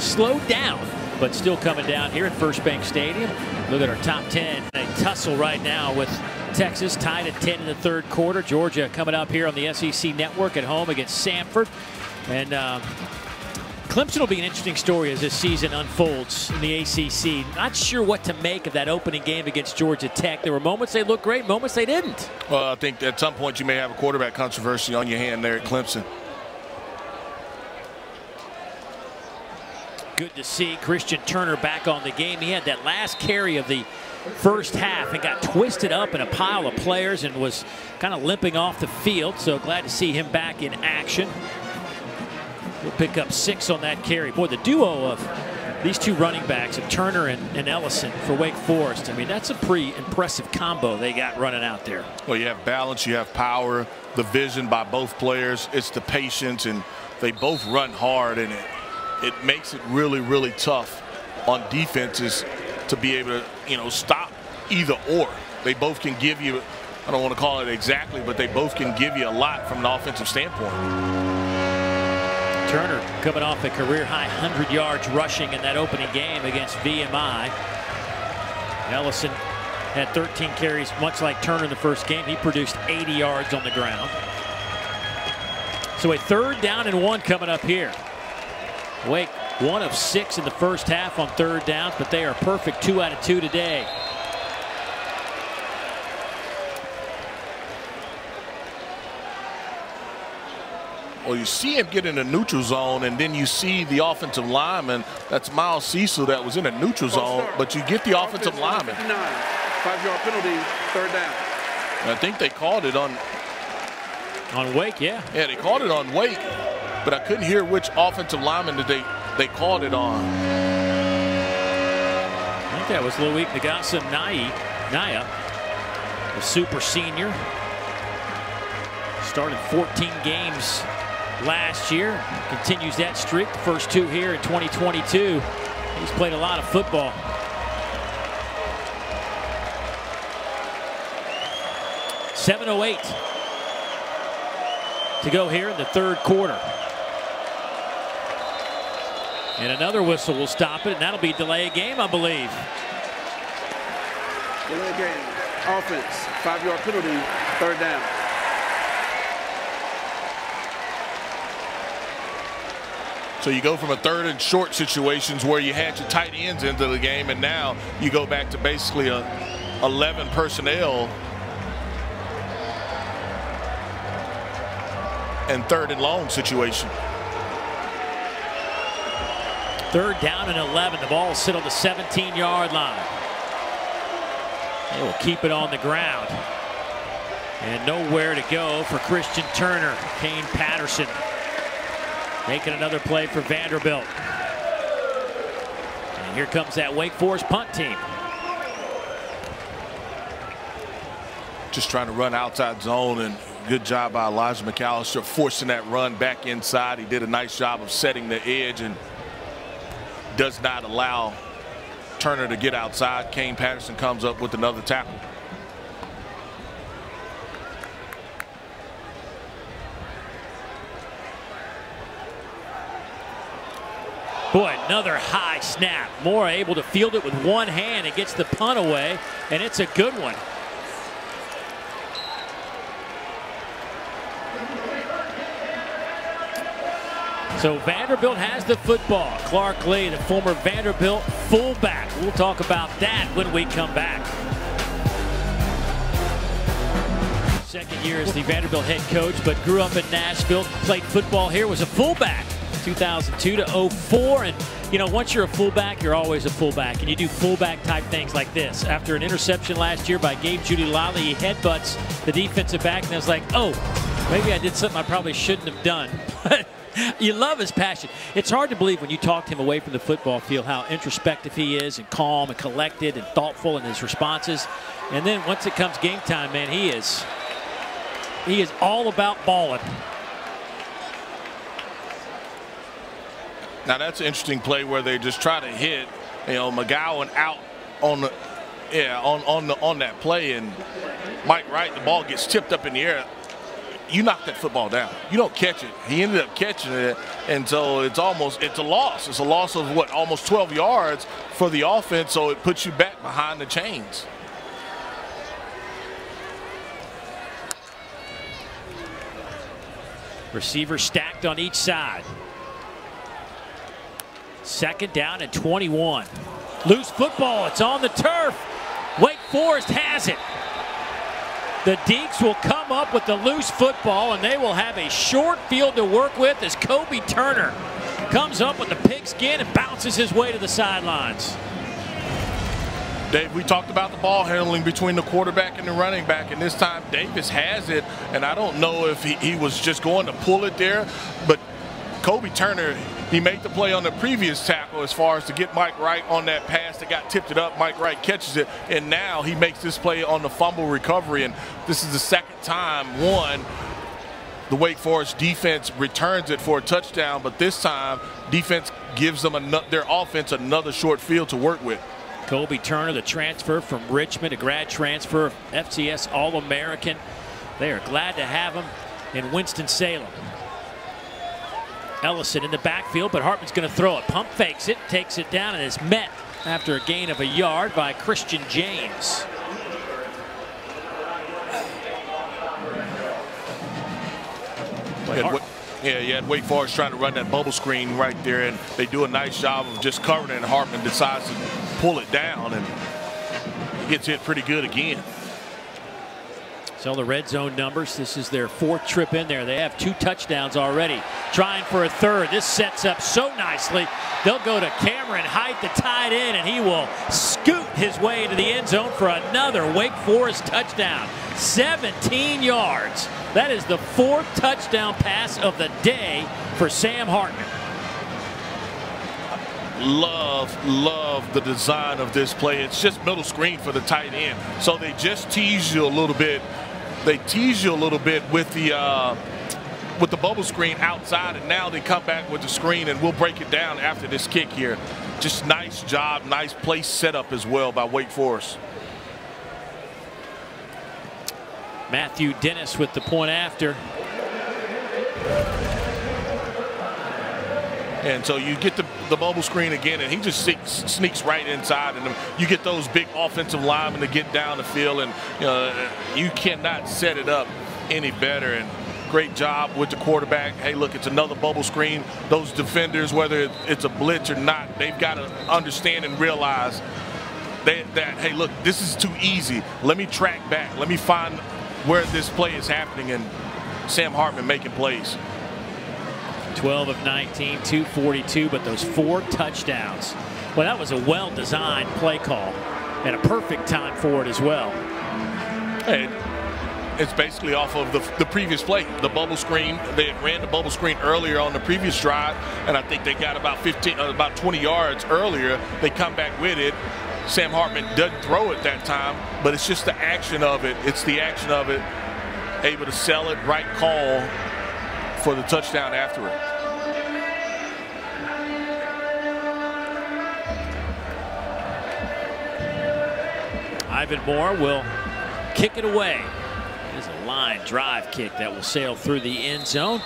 slowed down, but still coming down here at First Bank Stadium. Look at our top 10. A tussle right now with Texas tied at 10 in the third quarter. Georgia coming up here on the SEC Network at home against Samford. And Clemson will be an interesting story as this season unfolds in the ACC. Not sure what to make of that opening game against Georgia Tech. There were moments they looked great, moments they didn't. Well, I think at some point you may have a quarterback controversy on your hand there at Clemson. Good to see Christian Turner back on the game. He had that last carry of the first half and got twisted up in a pile of players and was kind of limping off the field. So glad to see him back in action. We'll pick up 6 on that carry. Boy, the duo of these two running backs of Turner and Ellison for Wake Forest. I mean, that's a pretty impressive combo they got running out there. Well, you have balance, you have power, the vision by both players. It's the patience, and they both run hard, and it makes it really, really tough on defenses to be able to, stop either or. They both can give you, I don't want to call it exactly, but they both can give you a lot from an offensive standpoint. Turner coming off a career-high 100 yards rushing in that opening game against VMI. Ellison had 13 carries, much like Turner in the first game. He produced 80 yards on the ground. So a 3rd down and 1 coming up here. Wake 1 of 6 in the first half on 3rd downs, but they are perfect 2 out of 2 today. Well, you see him get in a neutral zone, and then you see the offensive lineman. That's Miles Cecil that was in a neutral zone, but you get the offensive lineman. 5-yard penalty, 3rd down. I think they called it on Wake, yeah. Yeah, they called it on Wake, but I couldn't hear which offensive lineman that they called it on. I think that was Loic Naya, a super senior. Started 14 games last year. Continues that streak. The first 2 here in 2022. He's played a lot of football. .708 to go here in the 3rd quarter. And another whistle will stop it, and that'll be delay of game, I believe. Delay of game. Offense. 5-yard penalty. 3rd down. So you go from a 3rd and short situations where you had your tight ends into the game, and now you go back to basically a 11 personnel and 3rd and long situation. 3rd down and 11. The ball will sit on the 17-yard line. They will keep it on the ground. And nowhere to go for Christian Turner. Kane Patterson making another play for Vanderbilt. And here comes that Wake Forest punt team. Just trying to run outside zone, and good job by Elijah McAllister forcing that run back inside. He did a nice job of setting the edge and does not allow Turner to get outside. Kane Patterson comes up with another tackle. Boy, another high snap. Moore able to field it with one hand and gets the punt away, and it's a good one. So Vanderbilt has the football. Clark Lee, the former Vanderbilt fullback. We'll talk about that when we come back. Second year as the Vanderbilt head coach, but grew up in Nashville, played football here, was a fullback 2002 to 04. And you know, once you're a fullback, you're always a fullback, and you do fullback type things like this. After an interception last year by Gabe Judy-Lally, he headbutts the defensive back, and I was like, oh, maybe I did something I probably shouldn't have done. But you love his passion. It's hard to believe when you talk to him away from the football field how introspective he is, and calm and collected and thoughtful in his responses. And then once it comes game time, man, he is all about balling. Now that's an interesting play where they just try to hit, you know, McGowan out on the, on that play, and Mike Wright, the ball gets tipped up in the air. You knock that football down. You don't catch it. He ended up catching it, and so it's a loss. It's a loss of what, almost 12 yards for the offense, so it puts you back behind the chains. Receivers stacked on each side. 2nd down and 21. Loose football. It's on the turf. Wake Forest has it. The Deeks will come up with the loose football, and they will have a short field to work with as Kobe Turner comes up with the pigskin and bounces his way to the sidelines. Dave, we talked about the ball handling between the quarterback and the running back, and this time Davis has it, and I don't know if he was just going to pull it there, but Kobe Turner, he made the play on the previous tackle as far as to get Mike Wright on that pass that got tipped it up. Mike Wright catches it, and now he makes this play on the fumble recovery, and this is the 2nd time, the Wake Forest defense returns it for a touchdown, but this time defense gives them their offense another short field to work with. Kobe Turner, the transfer from Richmond, a grad transfer, FCS All-American. They are glad to have him in Winston-Salem. Ellison in the backfield, but Hartman's going to throw it. Pump fakes it, takes it down, and is met after a gain of a yard by Christian James. You had Wake Forest trying to run that bubble screen right there, and they do a nice job of just covering it, and Hartman decides to pull it down, and gets hit pretty good again. So the red zone numbers, this is their 4th trip in there. They have 2 touchdowns already. Trying for a 3rd. This sets up so nicely. They'll go to Cameron Height, the tight end, and he will scoot his way into the end zone for another Wake Forest touchdown. 17 yards. That is the 4th touchdown pass of the day for Sam Hartman. Love the design of this play. It's just middle screen for the tight end. So they just tease you a little bit. They tease you a little bit with the bubble screen outside, and now they come back with the screen, and we'll break it down after this kick here. Just nice job, nice play setup as well by Wake Forest. Matthew Dennis with the point after. And so you get the bubble screen again, and he just sneaks right inside, and you get those big offensive linemen to get down the field, and you cannot set it up any better. And great job with the quarterback. Hey, look, it's another bubble screen. Those defenders, whether it's a blitz or not, they've got to understand and realize that, hey, look, this is too easy. Let me track back. Let me find where this play is happening, and Sam Hartman making plays. 12 of 19, 242, but those 4 touchdowns. Well, that was a well-designed play call and a perfect time for it as well. Hey, it's basically off of the previous play, the bubble screen. They had ran the bubble screen earlier on the previous drive, and I think they got about 20 yards earlier. They come back with it. Sam Hartman doesn't throw it that time, but it's just the action of it. It's the action of it. Able to sell it, right call for the touchdown after it. Ivan Moore will kick it away. There's a line drive kick that will sail through the end zone,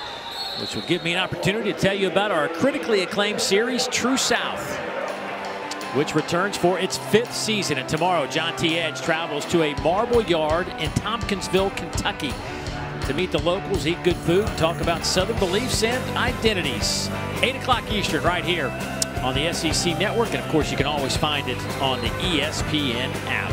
which will give me an opportunity to tell you about our critically acclaimed series, True South, which returns for its 5th season. And tomorrow, John T. Edge travels to a Marble Yard in Tompkinsville, Kentucky, to meet the locals, eat good food, and talk about Southern beliefs and identities. 8 o'clock Eastern right here on the SEC Network. And, of course, you can always find it on the ESPN app.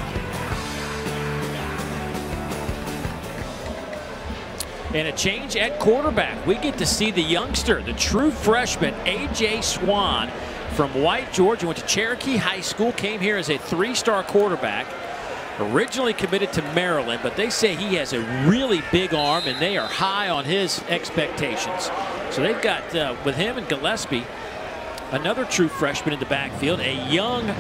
And a change at quarterback. We get to see the youngster, the true freshman, A.J. Swan from White, Georgia. Went to Cherokee High School, came here as a 3-star quarterback. Originally committed to Maryland, but they say he has a really big arm, and they are high on his expectations. So they've got, with him and Gillespie, another true freshman in the backfield, a young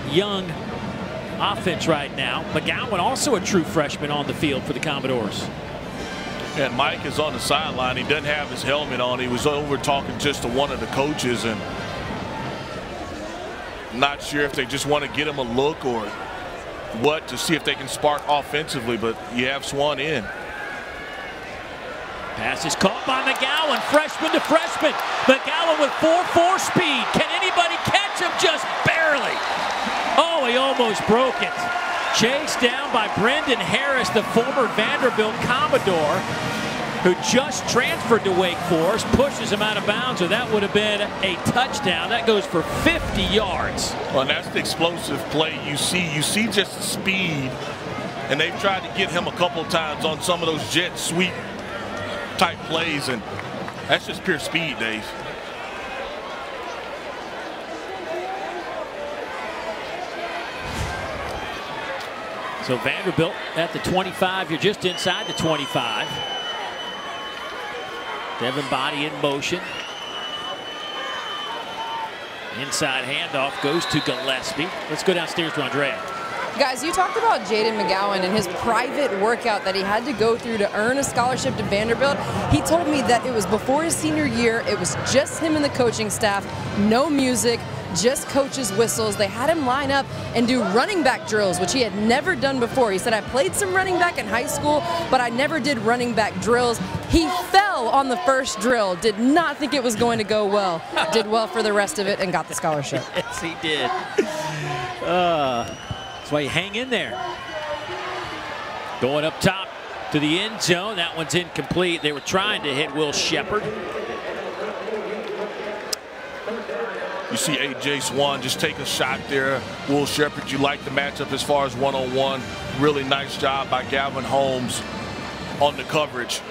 offense right now. McGowan, also a true freshman on the field for the Commodores. And Mike is on the sideline. He doesn't have his helmet on. He was over talking just to one of the coaches, and not sure if they just want to get him a look or what to see if they can spark offensively, but you have Swan in. Pass is caught by McGowan, freshman to freshman. McGowan with 4.4 speed. Can anybody catch him? Just barely. Oh, he almost broke it. Chased down by Brendan Harris, the former Vanderbilt Commodore, who just transferred to Wake Forest, pushes him out of bounds, or that would have been a touchdown. That goes for 50 yards. Well, and that's the explosive play you see. You see just the speed, and they've tried to get him a couple of times on some of those jet sweep type plays, and that's just pure speed, Dave. So Vanderbilt at the 25. You're just inside the 25. Devin Body in motion. Inside handoff goes to Gillespie. Let's go downstairs to Andrea. Guys, you talked about Jaden McGowan and his private workout that he had to go through to earn a scholarship to Vanderbilt. He told me that it was before his senior year. It was just him and the coaching staff. No music, just coaches' whistles. They had him line up and do running back drills, which he had never done before. He said, I played some running back in high school, but I never did running back drills. He fell on the first drill, did not think it was going to go well. Did well for the rest of it and got the scholarship. Yes, he did. That's why you hang in there. Going up top to the end zone. That one's incomplete. They were trying to hit Will Shepard. You see A.J. Swan just take a shot there. Will Shepard, you like the matchup as far as one-on-one. Really nice job by Gavin Holmes on the coverage.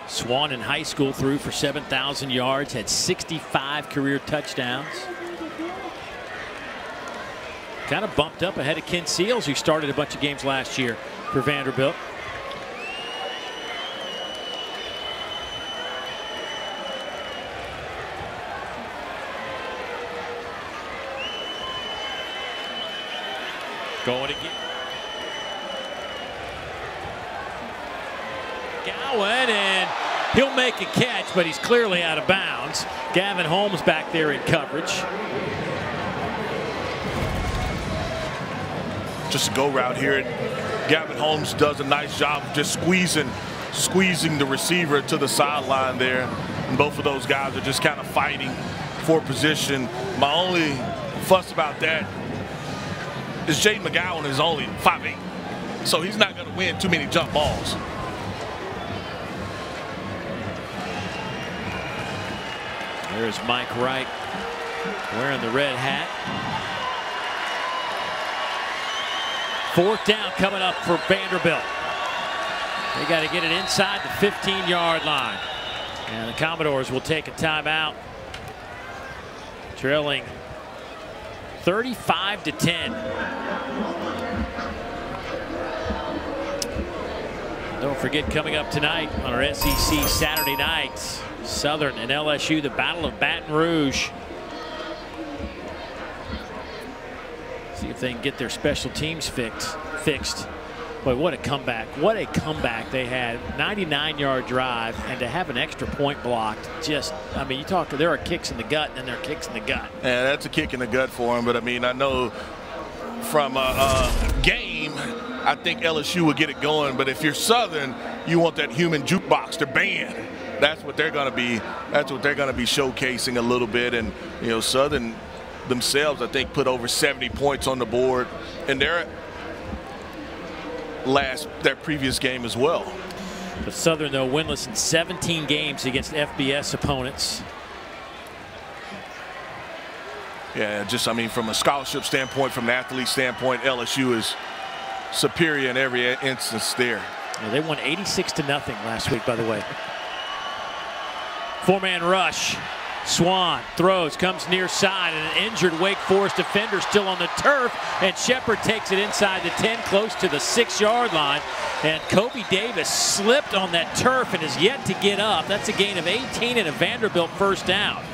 Swan in high school threw for 7,000 yards, had 65 career touchdowns. Kind of bumped up ahead of Ken Seals, who started a bunch of games last year for Vanderbilt. Going again. Gowan, and he'll make a catch, but he's clearly out of bounds. Gavin Holmes back there in coverage. Just a go route here. Gavin Holmes does a nice job of just squeezing the receiver to the sideline there. And both of those guys are just kind of fighting for position. My only fuss about that is Jaden McGowan is only 5'8", so he's not going to win too many jump balls. There's Mike Wright wearing the red hat. 4th down coming up for Vanderbilt. They got to get it inside the 15-yard line. And the Commodores will take a timeout, trailing 35-10. Don't forget, coming up tonight on our SEC Saturday nights, Southern and LSU, the Battle of Baton Rouge. See if they can get their special teams fixed. Boy, what a comeback. What a comeback they had. 99-yard drive, and to have an extra point blocked, just, I mean, you talk, there are kicks in the gut, and then there are kicks in the gut. Yeah, that's a kick in the gut for him. But, I mean, I know from a game, I think LSU will get it going. But if you're Southern, you want that human jukebox to band. That's what they're going to be. That's what they're going to be showcasing a little bit. And, you know, Southern themselves, I think, put over 70 points on the board in their previous game as well. But Southern, though, winless in 17 games against FBS opponents. Yeah, just, I mean, from a scholarship standpoint, from an athlete standpoint, LSU is superior in every instance there. Yeah, they won 86-0 last week, by the way. Four-man rush. Swan throws, comes near side, and an injured Wake Forest defender still on the turf, and Shepard takes it inside the 10, close to the 6-yard line. And Kobe Davis slipped on that turf and is yet to get up. That's a gain of 18 and a Vanderbilt first down.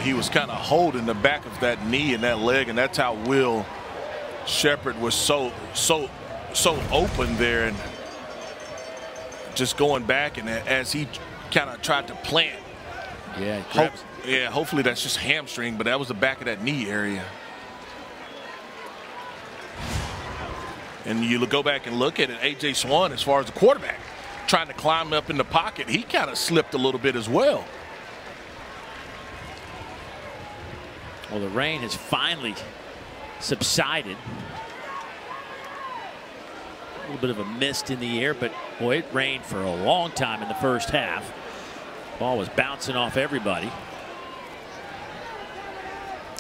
He was kind of holding the back of that knee and that leg, and that's how Will Shepard was so open there, and just going back, and as he kind of tried to plant. Yeah, hopefully that's just hamstring, but that was the back of that knee area. And you go back and look at it, A.J. Swan, as far as the quarterback, trying to climb up in the pocket, he kind of slipped a little bit as well. Well, the rain has finally subsided. A little bit of a mist in the air, but boy, it rained for a long time in the first half. Ball was bouncing off everybody.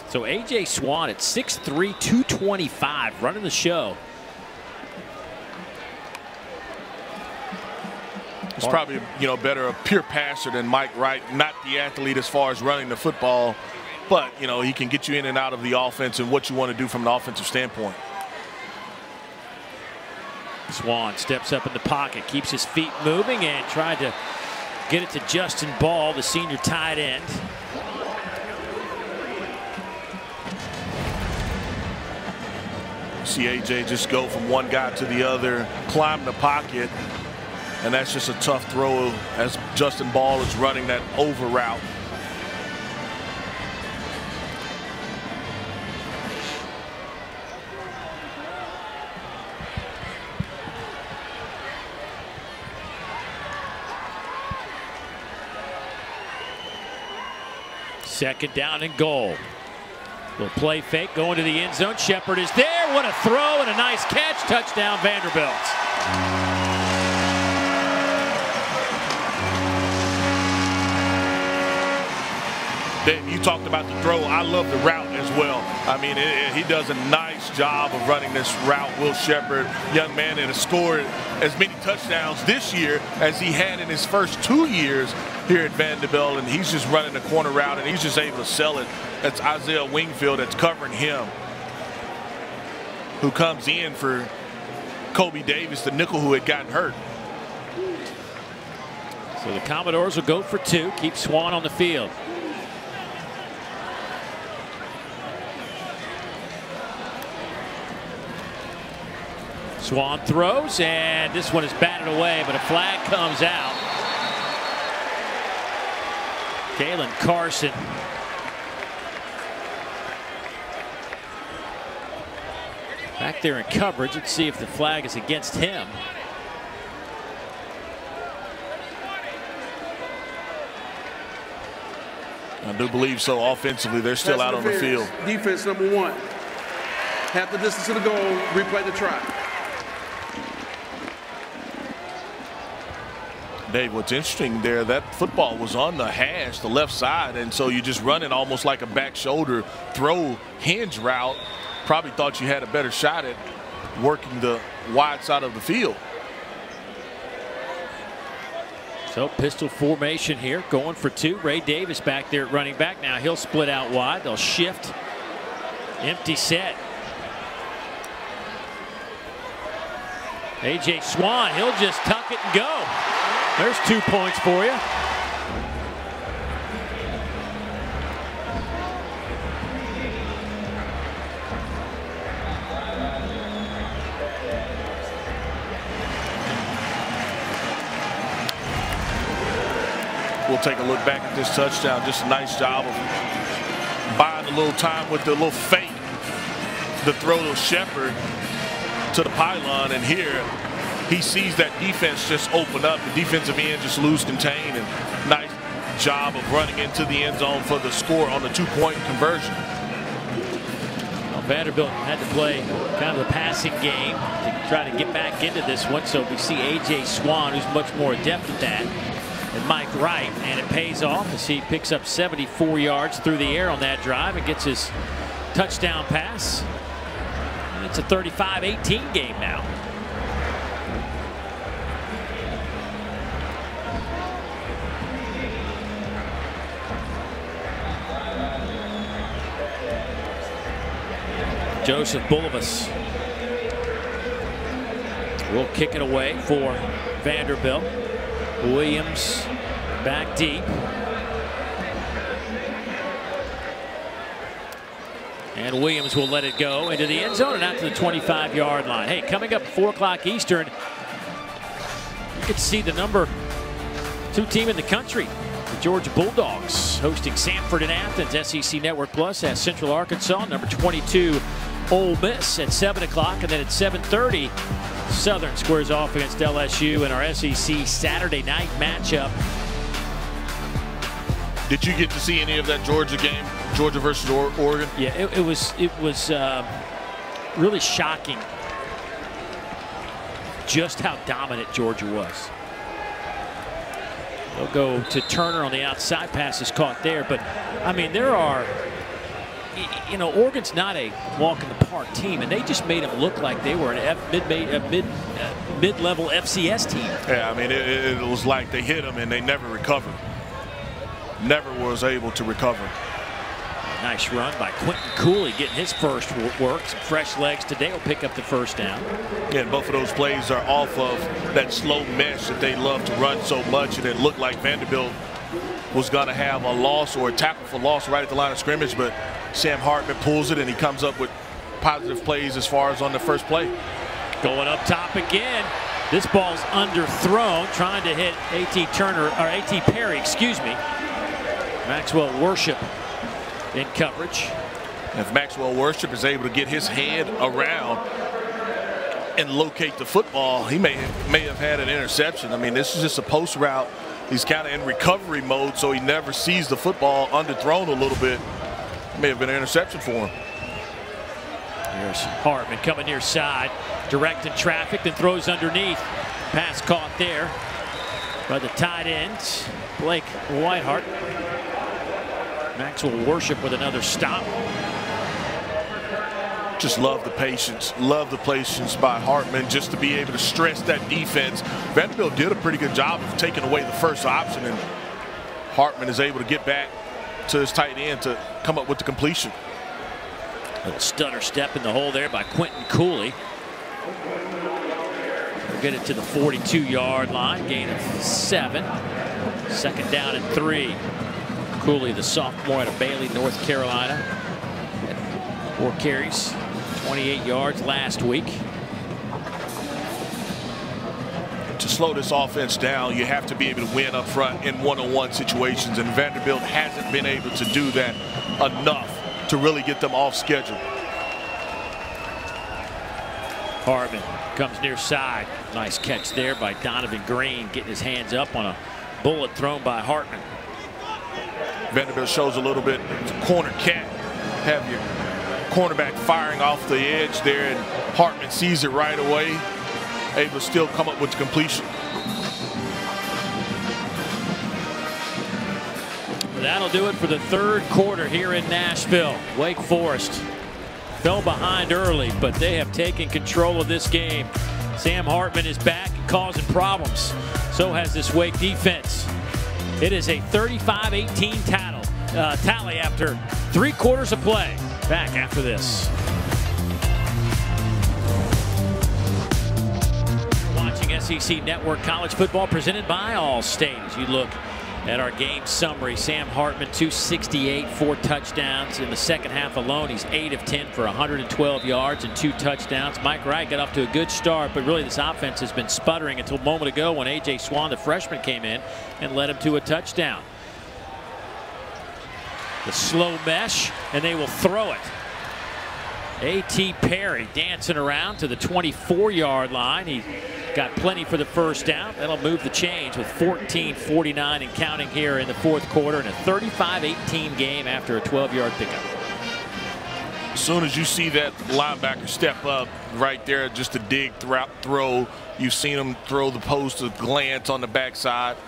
So A.J. Swan at 6'3", 225, running the show. He's probably, you know, better a pure passer than Mike Wright. Not the athlete as far as running the football, but, you know, he can get you in and out of the offense and what you want to do from an offensive standpoint. Swan steps up in the pocket, keeps his feet moving, and tried to get it to Justin Ball, the senior tight end. See A.J. just go from one guy to the other, climb the pocket, and that's just a tough throw as Justin Ball is running that over route. Second down and goal. Little play fake going to the end zone. Shepard is there. What a throw and a nice catch. Touchdown Vanderbilt. You talked about the throw. I love the route as well. I mean, he does a nice job of running this route. Will Shepard, young man that has scored as many touchdowns this year as he had in his first 2 years here at Vanderbilt, and he's just running the corner route, and he's just able to sell it. That's Isaiah Wingfield that's covering him, who comes in for Kobe Davis, the nickel who had gotten hurt. So the Commodores will go for two, keep Swan on the field. Swan throws, and this one is batted away, but a flag comes out. Kalen Carson. Back there in coverage. Let's see if the flag is against him. I do believe so. Offensively, they're still out on the field. Defense number one. Half the distance to the goal, replay the try. Dave, what's interesting there, that football was on the hash, the left side, and so you just run it almost like a back shoulder throw hinge route. Probably thought you had a better shot at working the wide side of the field. So pistol formation here, going for two. Ray Davis back there at running back. Now he'll split out wide. They'll shift. Empty set. A.J. Swan, he'll just tuck it and go. There's 2 points for you. We'll take a look back at this touchdown. Just a nice job of buying a little time with the little fake. The throw to Shepard to the pylon, and here he sees that defense just open up. The defensive end just lose contain, and nice job of running into the end zone for the score on the 2-point conversion. Well, Vanderbilt had to play kind of the passing game to try to get back into this one. So we see A.J. Swan, who's much more adept at that, and Mike Wright, and it pays off as he picks up 74 yards through the air on that drive and gets his touchdown pass. And it's a 35-18 game now. Joseph Bulovas will kick it away for Vanderbilt. Williams back deep. And Williams will let it go into the end zone and out to the 25-yard line. Hey, coming up at 4 o'clock Eastern, you get to see the number 2 team in the country, the Georgia Bulldogs, hosting Samford and Athens. SEC Network Plus has Central Arkansas, number 22 Ole Miss at 7 o'clock, and then at 7:30, Southern squares off against LSU in our SEC Saturday night matchup. Did you get to see any of that Georgia game, Georgia versus Oregon? Yeah, it was really shocking just how dominant Georgia was. They'll go to Turner on the outside. Pass is caught there, but I mean, there are, you know, Oregon's not a walk in the park team, and they just made them look like they were a mid-level FCS team. Yeah, I mean, it was like they hit them and they never recovered. Never was able to recover. Nice run by Quentin Cooley, getting his first work. Some fresh legs today will pick up the first down. Yeah, and both of those plays are off of that slow mesh that they love to run so much, and it looked like Vanderbilt was going to have a loss or a tackle for loss right at the line of scrimmage, but Sam Hartman pulls it and he comes up with positive plays as far as on the first play. Going up top again. This ball's underthrown, trying to hit A.T. Turner, or A.T. Perry, excuse me. Maxwell Worship in coverage. If Maxwell Worship is able to get his head around and locate the football, he may have had an interception. I mean, this is just a post route. He's kind of in recovery mode, so he never sees the football underthrown a little bit. May have been an interception for him. Here's Hartman coming near side, directing traffic, then throws underneath. Pass caught there by the tight end, Blake Whitehart. Maxwell Worship with another stop. Just love the patience by Hartman, just to be able to stress that defense. Vanderbilt did a pretty good job of taking away the first option, and Hartman is able to get back to his tight end to come up with the completion. Little stutter step in the hole there by Quentin Cooley. We'll get it to the 42-yard line, gain of 7. Second down and 3. Cooley, the sophomore out of Bailey, North Carolina. 4 carries, 28 yards last week. To slow this offense down, you have to be able to win up front in one-on-one situations, and Vanderbilt hasn't been able to do that enough to really get them off schedule. Hartman comes near side. Nice catch there by Donovan Green, getting his hands up on a bullet thrown by Hartman. Vanderbilt shows a little bit corner cat. Have your cornerback firing off the edge there, and Hartman sees it right away, able to still come up with the completion. That'll do it for the third quarter here in Nashville. Wake Forest fell behind early, but they have taken control of this game. Sam Hartman is back and causing problems. So has this Wake defense. It is a 35-18 tally after 3 quarters of play. Back after this. Watching SEC Network College Football presented by Allstate. As you look at our game summary, Sam Hartman 268, 4 touchdowns in the second half alone. He's 8 of 10 for 112 yards and 2 touchdowns. Mike Wright got off to a good start, but really this offense has been sputtering until a moment ago when A.J. Swan, the freshman, came in and led him to a touchdown. The slow mesh, and they will throw it. A.T. Perry dancing around to the 24-yard line. He got plenty for the first down. That'll move the chains with 14:49 and counting here in the fourth quarter, and a 35-18 game after a 12-yard pickup. As soon as you see that linebacker step up right there, just a dig throw, you've seen him throw the post, a glance on the backside,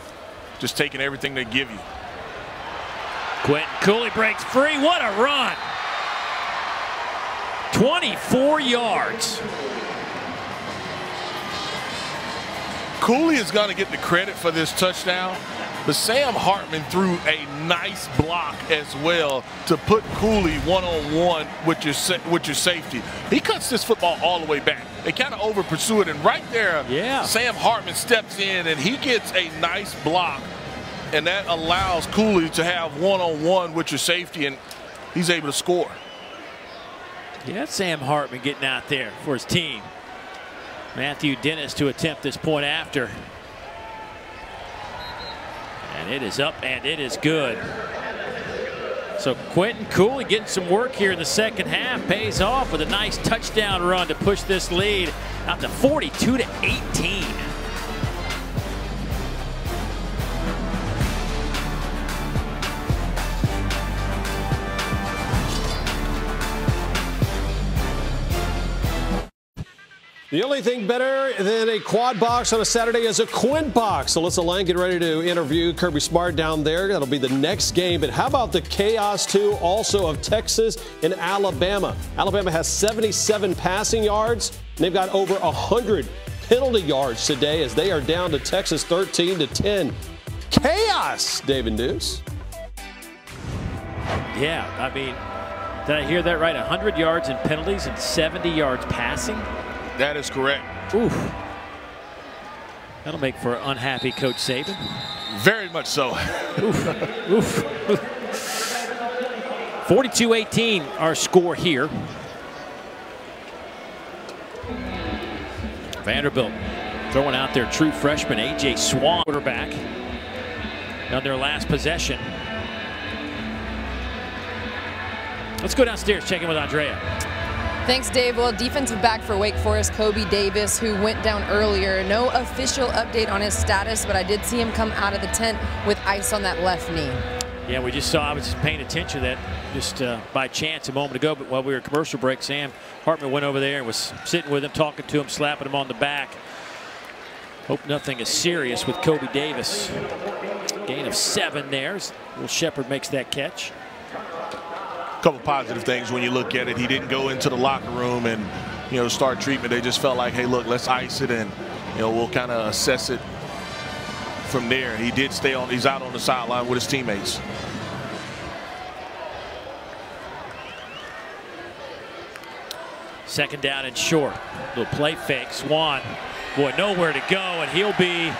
just taking everything they give you. Quentin Cooley breaks free. What a run! 24 yards. Cooley is going to get the credit for this touchdown, but Sam Hartman threw a nice block as well to put Cooley one-on-one with your safety. He cuts this football all the way back. They kind of over-pursue it, and right there, Sam Hartman steps in, and he gets a nice block, and that allows Cooley to have one-on-one with your safety, and he's able to score. Yeah, Sam Hartman getting out there for his team. Matthew Dennis to attempt this point after. And it is up and it is good. So Quentin Cooley getting some work here in the second half. Pays off with a nice touchdown run to push this lead out to 42-18. The only thing better than a quad box on a Saturday is a quint box. Alyssa Lang getting ready to interview Kirby Smart down there. That'll be the next game. But how about the chaos, too, also of Texas and Alabama? Alabama has 77 passing yards. And they've got over 100 penalty yards today as they are down to Texas 13-10. Chaos, David News. Yeah, I mean, did I hear that right? 100 yards in penalties and 70 yards passing? That is correct. Oof. That'll make for an unhappy Coach Saban. Very much so. Oof. Oof. 42-18 our score here. Vanderbilt throwing out their true freshman A.J. Swan, quarterback, on their last possession. Let's go downstairs, check in with Andrea. Thanks, Dave. Well, defensive back for Wake Forest, Kobe Davis, who went down earlier. No official update on his status, but I did see him come out of the tent with ice on that left knee. Yeah, we just saw, I was just paying attention to that just by chance a moment ago, but while we were at commercial break, Sam Hartman went over there and was sitting with him, talking to him, slapping him on the back. Hope nothing is serious with Kobe Davis. Gain of 7 there. Will Shepard makes that catch. Couple positive things when you look at it. He didn't go into the locker room and, start treatment. They just felt like, hey, look, let's ice it and, we'll kind of assess it from there. He did stay on. He's out on the sideline with his teammates. Second down and short. Little play fake. Swan, boy, nowhere to go, and he'll be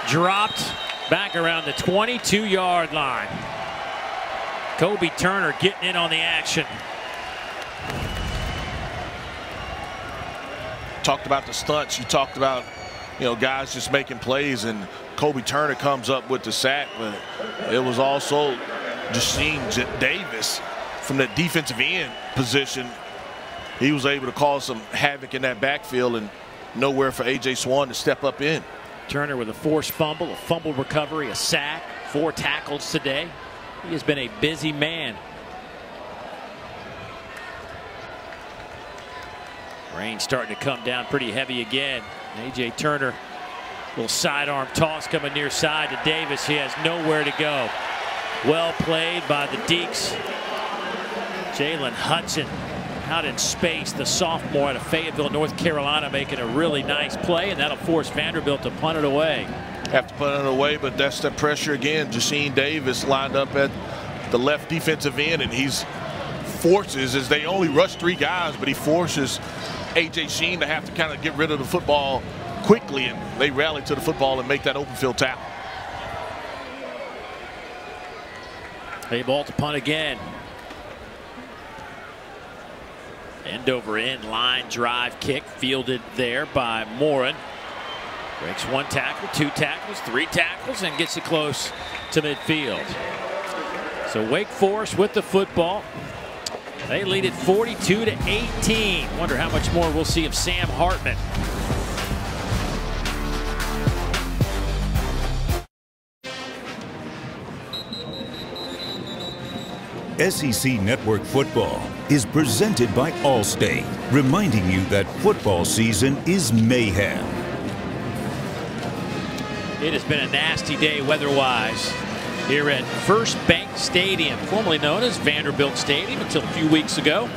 dropped back around the 22-yard line. Kobe Turner getting in on the action. Talked about the stunts. You talked about, guys just making plays, and Kobe Turner comes up with the sack, but it was also Jasheem Davis from the defensive end position. He was able to cause some havoc in that backfield and nowhere for A.J. Swan to step up in. Turner with a forced fumble, a fumble recovery, a sack, 4 tackles today. He has been a busy man. Rain starting to come down pretty heavy again. A.J. Turner, little sidearm toss coming near side to Davis. He has nowhere to go. Well played by the Deeks. Jalen Hudson out in space, the sophomore out of Fayetteville, North Carolina, making a really nice play, and that'll force Vanderbilt to punt it away. have to put it away, but that's the pressure again. Jaseen Davis lined up at the left defensive end, and he's forces, as they only rush 3 guys, but he forces A.J. Sheen to have to kind of get rid of the football quickly, and they rally to the football and make that open field tackle. They ball to punt again. End over end line drive kick fielded there by Morin. Breaks 1 tackle, 2 tackles, 3 tackles, and gets it close to midfield. So Wake Forest with the football. They lead it 42-18. Wonder how much more we'll see of Sam Hartman. SEC Network Football is presented by Allstate, reminding you that football season is mayhem. It has been a nasty day weather-wise here at First Bank Stadium, formerly known as Vanderbilt Stadium until a few weeks ago.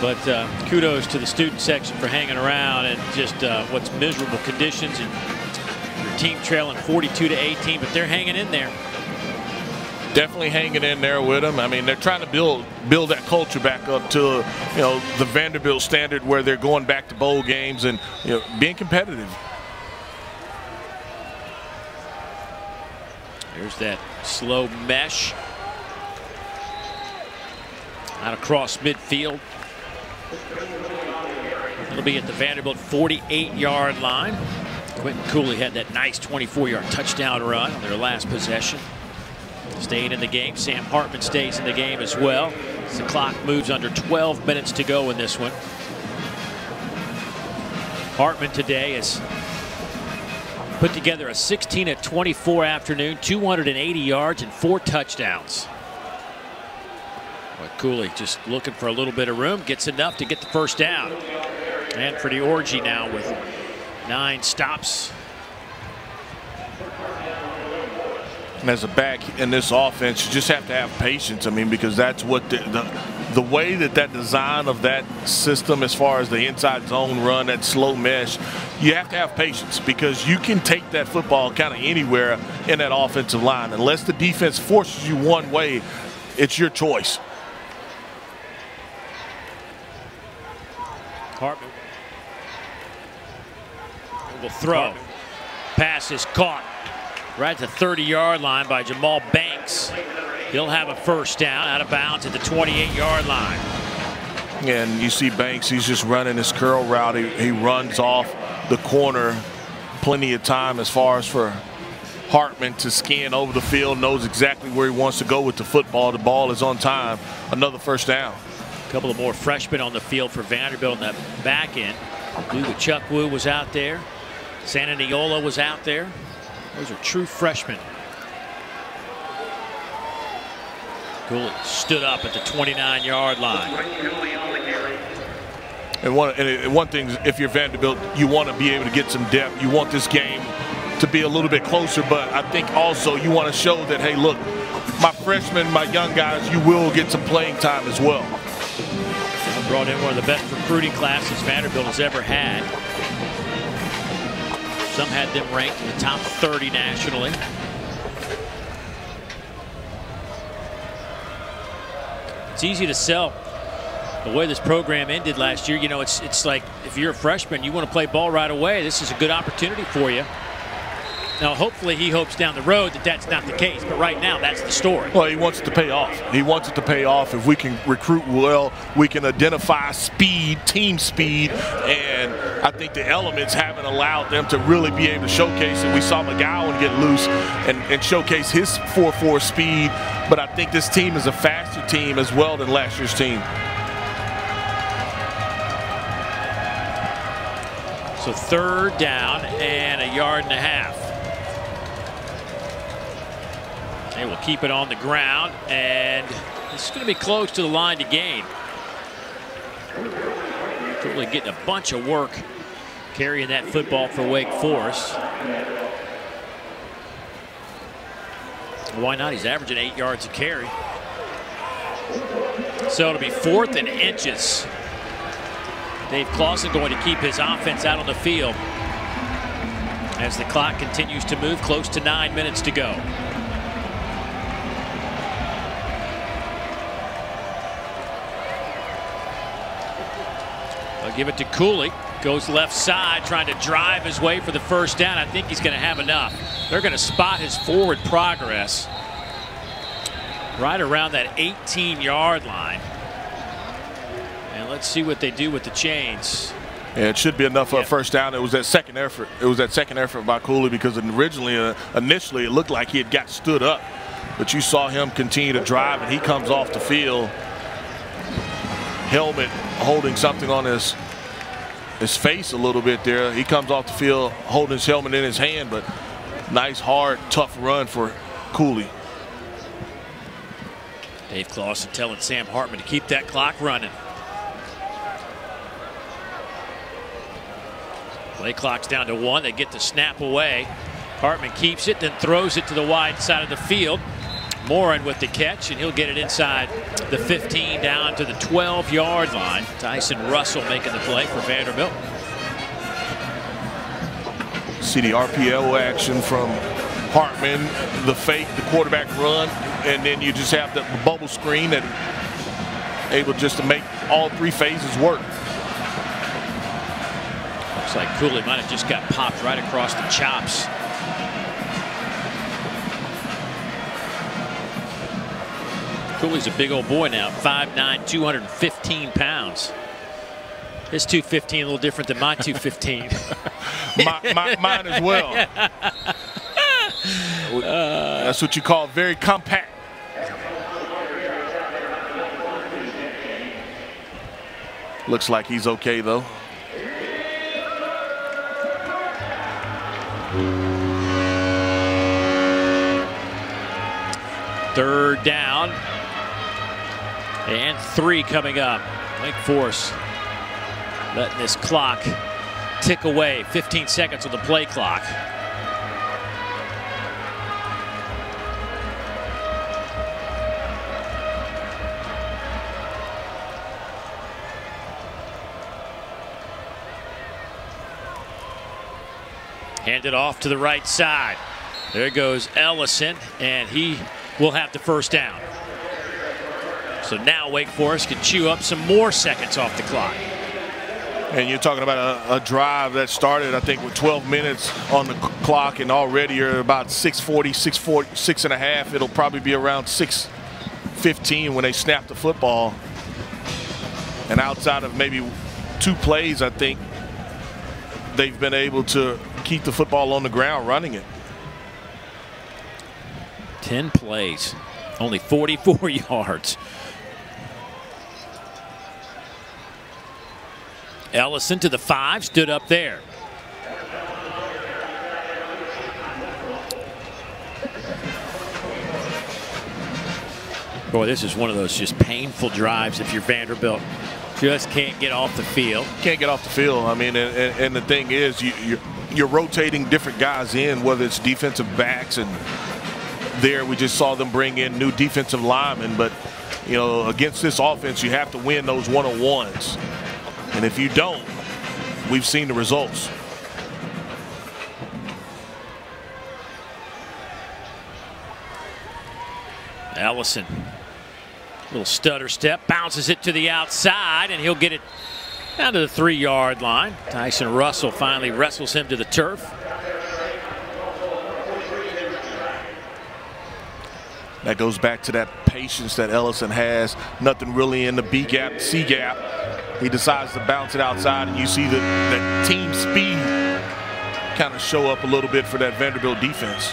But kudos to the student section for hanging around and just what's miserable conditions, and your team trailing 42-18, but they're hanging in there. Definitely hanging in there with them. I mean, they're trying to build that culture back up to, you know, the Vanderbilt standard where they're going back to bowl games and, you know, being competitive. There's that slow mesh out across midfield. It'll be at the Vanderbilt 48-yard line. Quentin Cooley had that nice 24-yard touchdown run on their last possession. Staying in the game. Sam Hartman stays in the game as well. As the clock moves under 12 minutes to go in this one. Hartman today has put together a 16-24 afternoon, 280 yards and 4 touchdowns. But Cooley just looking for a little bit of room, gets enough to get the first down. And for the orgy now with 9 stops. And as a back in this offense, you just have to have patience. I mean, because that's what the way that design of that system, as far as the inside zone run, that slow mesh, you have to have patience, because you can take that football kind of anywhere in that offensive line. Unless the defense forces you one way, it's your choice. Hartman will throw. Pass is caught right at the 30-yard line by Jamal Banks. He'll have a first down out of bounds at the 28-yard line. And you see Banks, he's just running his curl route. He runs off the corner plenty of time as far as for Hartman to scan over the field, knows exactly where he wants to go with the football. The ball is on time. Another first down. A couple of more freshmen on the field for Vanderbilt in that back end. Chuck Wu was out there. Sananiola was out there. Those are true freshmen. Cooley stood up at the 29-yard line. And one thing, if you're Vanderbilt, you want to be able to get some depth. You want this game to be a little bit closer, but I think also you want to show that, hey, look, my freshmen, my young guys, you will get some playing time as well. Brought in one of the best recruiting classes Vanderbilt has ever had. Some had them ranked in the top 30 nationally. It's easy to sell the way this program ended last year. You know, it's like if you're a freshman, you want to play ball right away. This is a good opportunity for you. Now, hopefully he hopes down the road that that's not the case, but right now that's the story. Well, he wants it to pay off. He wants it to pay off. If we can recruit well, we can identify speed, team speed, and I think the elements haven't allowed them to really be able to showcase it. We saw McGowan get loose and showcase his 4.4 speed, but I think this team is a faster team as well than last year's team. So 3rd down and a yard and a half. They will keep it on the ground, and this is going to be close to the line to gain. Really getting a bunch of work carrying that football for Wake Forest. Why not? He's averaging 8 yards a carry. So it'll be 4th and inches. Dave Clawson going to keep his offense out on the field as the clock continues to move, close to 9 minutes to go. They'll give it to Cooley. Goes left side, trying to drive his way for the first down. I think he's going to have enough. They're going to spot his forward progress right around that 18-yard line. And let's see what they do with the chains. Yeah, it should be enough for a first down. It was that second effort. It was that second effort by Cooley, because initially it looked like he had got stood up, but you saw him continue to drive, and he comes off the field, helmet holding something on his face a little bit there. He comes off the field holding his helmet in his hand, but nice, hard, tough run for Cooley. Dave Clawson telling Sam Hartman to keep that clock running. Play clock's down to 1. They get the snap away. Hartman keeps it, then throws it to the wide side of the field. Morin with the catch, and he'll get it inside the 15 down to the 12-yard line. Tyson Russell making the play for Vanderbilt. See the RPO action from Hartman, the fake, the quarterback run, and then you just have the bubble screen that able just to make all 3 phases work. Looks like Cooley might have just got popped right across the chops. Cooley's a big old boy now, 5'9", 215 pounds. His 215 a little different than my 215. Mine as well. That's what you call very compact. Looks like he's okay, though. Third down and 3 coming up. Wake Forest letting this clock tick away. 15 seconds on the play clock. Hand it off to the right side. There goes Ellison, and he will have the first down. So now Wake Forest can chew up some more seconds off the clock. And you're talking about a drive that started, I think, with 12 minutes on the clock, and already you're about 6 and a half. It'll probably be around 6:15 when they snap the football. And outside of maybe 2 plays, I think they've been able to keep the football on the ground running it. 10 plays, only 44 yards. Ellison to the 5, stood up there. Boy, this is one of those just painful drives if you're Vanderbilt. Just can't get off the field. Can't get off the field. I mean, and the thing is, you're rotating different guys in, whether it's defensive backs, and there we just saw them bring in new defensive linemen. But, you know, against this offense, you have to win those one-on-ones. And if you don't, we've seen the results. Ellison, little stutter step, bounces it to the outside, and he'll get it down to the 3-yard line. Tyson Russell finally wrestles him to the turf. That goes back to that patience that Ellison has. Nothing really in the B gap, C gap. He decides to bounce it outside, and you see that team speed kind of show up a little bit for that Vanderbilt defense.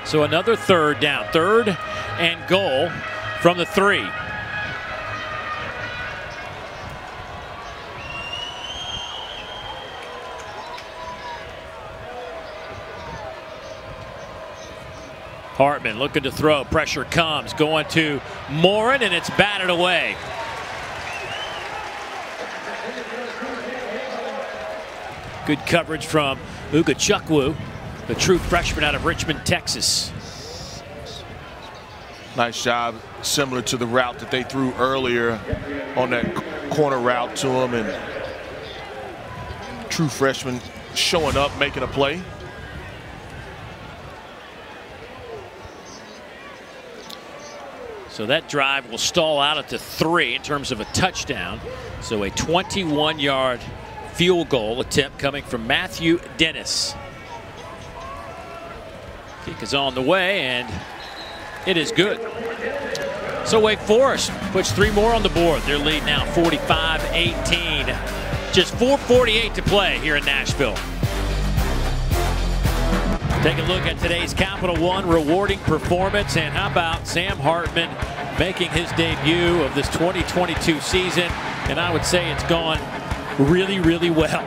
So another third down, 3rd and goal from the 3. Hartman looking to throw, pressure comes, going to Morin, and it's batted away. Good coverage from Ugachukwu, the true freshman out of Richmond, Texas. Nice job, similar to the route that they threw earlier on that corner route to him, and true freshman showing up, making a play. So that drive will stall out at the 3 in terms of a touchdown. So a 21-yard field goal attempt coming from Matthew Dennis. Kick is on the way, and it is good. So Wake Forest puts 3 more on the board. Their lead now 45-18. Just 4:48 to play here in Nashville. Take a look at today's Capital One rewarding performance, and how about Sam Hartman making his debut of this 2022 season, and I would say it's gone really, really well.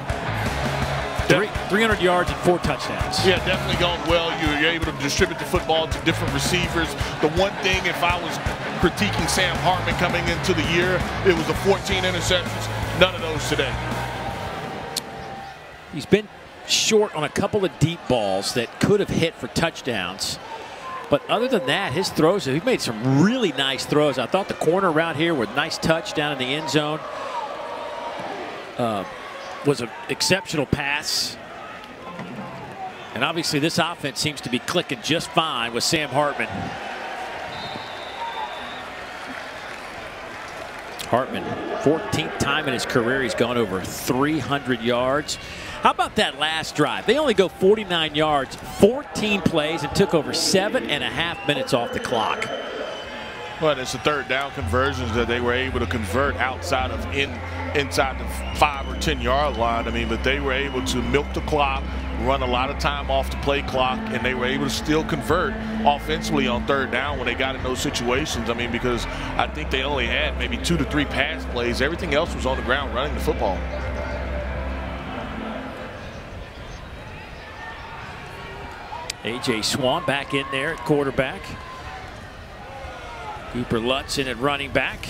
300 yards and 4 touchdowns. Yeah, definitely gone well. You're able to distribute the football to different receivers. The one thing, if I was critiquing Sam Hartman coming into the year, it was the 14 interceptions. None of those today. He's been short on a couple of deep balls that could have hit for touchdowns. But other than that, his throws, he made some really nice throws. I thought the corner around here with nice touch down in the end zone was an exceptional pass. And obviously this offense seems to be clicking just fine with Sam Hartman. Hartman, 14th time in his career he's gone over 300 yards. How about that last drive? They only go 49 yards, 14 plays, and took over 7.5 minutes off the clock. Well, it's the 3rd down conversions that they were able to convert outside of inside the 5 or 10 yard line. I mean, but they were able to milk the clock, run a lot of time off the play clock, and they were able to still convert offensively on 3rd down when they got in those situations. I mean, because I think they only had maybe 2 to 3 pass plays. Everything else was on the ground running the football. A.J. Swan back in there at quarterback. Cooper Lutz in at running back.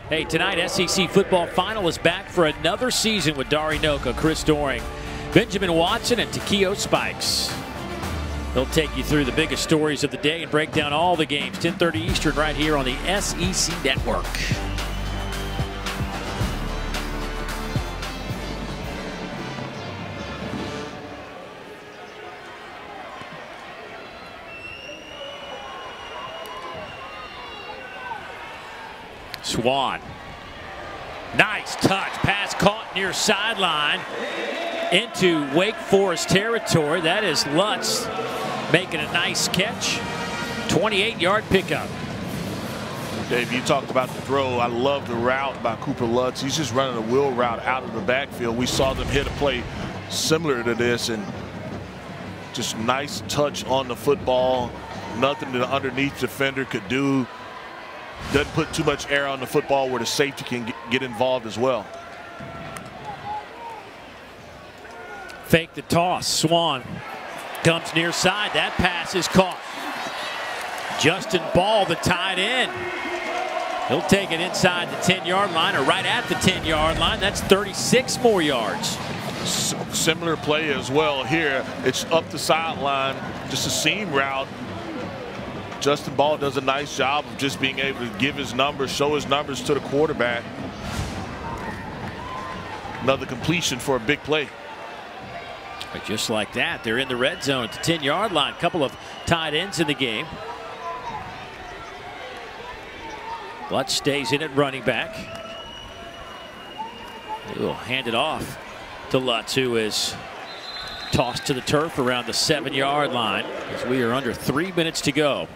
Hey, tonight SEC football final is back for another season with Dari Noka, Chris Doring, Benjamin Watson, and Takeo Spikes. They'll take you through the biggest stories of the day and break down all the games. 10:30 Eastern right here on the SEC Network. Swan. Nice touch. Pass caught near sideline into Wake Forest territory. That is Lutz making a nice catch. 28-yard pickup. Dave, you talked about the throw. I love the route by Cooper Lutz. He's just running a wheel route out of the backfield. We saw them hit a play similar to this, and just nice touch on the football. Nothing the underneath defender could do. Doesn't put too much air on the football where the safety can get involved as well. Fake the toss. Swan comes near side. That pass is caught. Justin Ball, the tight end. He'll take it inside the 10-yard line, or right at the 10-yard line. That's 36 more yards. Similar play as well here. It's up the sideline, just a seam route. Justin Ball does a nice job of just being able to give his numbers, show his numbers to the quarterback. Another completion for a big play. But just like that, they're in the red zone at the 10-yard line. A couple of tight ends in the game. Lutz stays in at running back. He will hand it off to Lutz, who is tossed to the turf around the 7-yard line as we are under 3 minutes to go.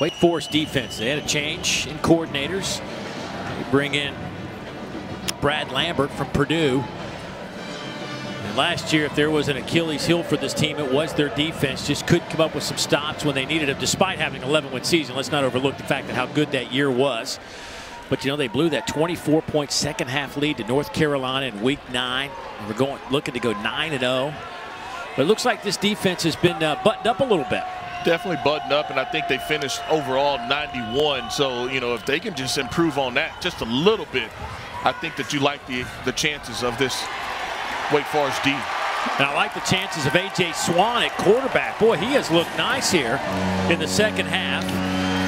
Wake Forest defense, they had a change in coordinators. They bring in Brad Lambert from Purdue. And last year, if there was an Achilles heel for this team, it was their defense. Just couldn't come up with some stops when they needed them, despite having an 11-win season. Let's not overlook the fact that how good that year was. But, you know, they blew that 24-point second-half lead to North Carolina in Week 9. We're looking to go 9-0. But it looks like this defense has been buttoned up a little bit. Definitely buttoned up, and I think they finished overall 91. So, you know, if they can just improve on that just a little bit, I think that you like the chances of this Wake Forest D. And I like the chances of A.J. Swan at quarterback. Boy, he has looked nice here in the second half.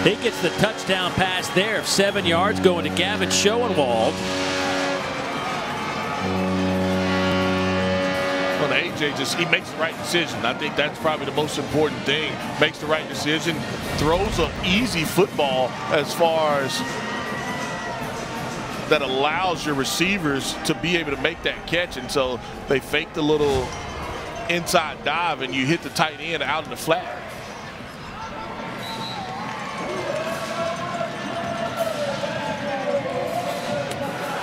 He gets the touchdown pass there of 7 yards going to Gavin Schoenwald. and AJ he makes the right decision. I think that's probably the most important thing. Makes the right decision, throws an easy football as far as that allows your receivers to be able to make that catch. And so they fake the little inside dive and you hit the tight end out in the flat.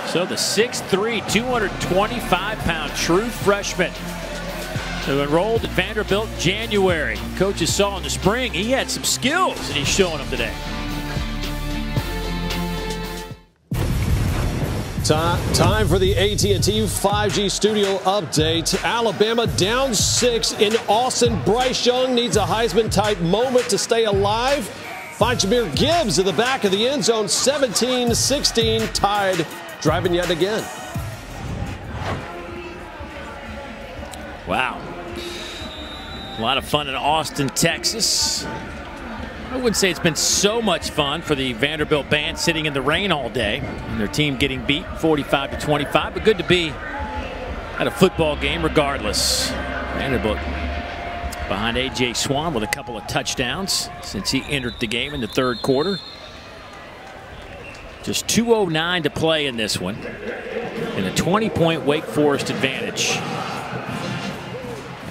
So the 6'3", 225-pound true freshman who enrolled at Vanderbilt in January. Coaches saw in the spring he had some skills, and he's showing them today. Time for the AT&T 5G Studio update. Alabama down 6 in Austin. Bryce Young needs a Heisman-type moment to stay alive. Find Jahmyr Gibbs at the back of the end zone. 17-16 tied. Driving yet again. Wow. A lot of fun in Austin, Texas. I wouldn't say it's been so much fun for the Vanderbilt band sitting in the rain all day and their team getting beat 45-25, but good to be at a football game regardless. Vanderbilt behind A.J. Swan with a couple of touchdowns since he entered the game in the third quarter. Just 2:09 to play in this one, and a 20-point Wake Forest advantage.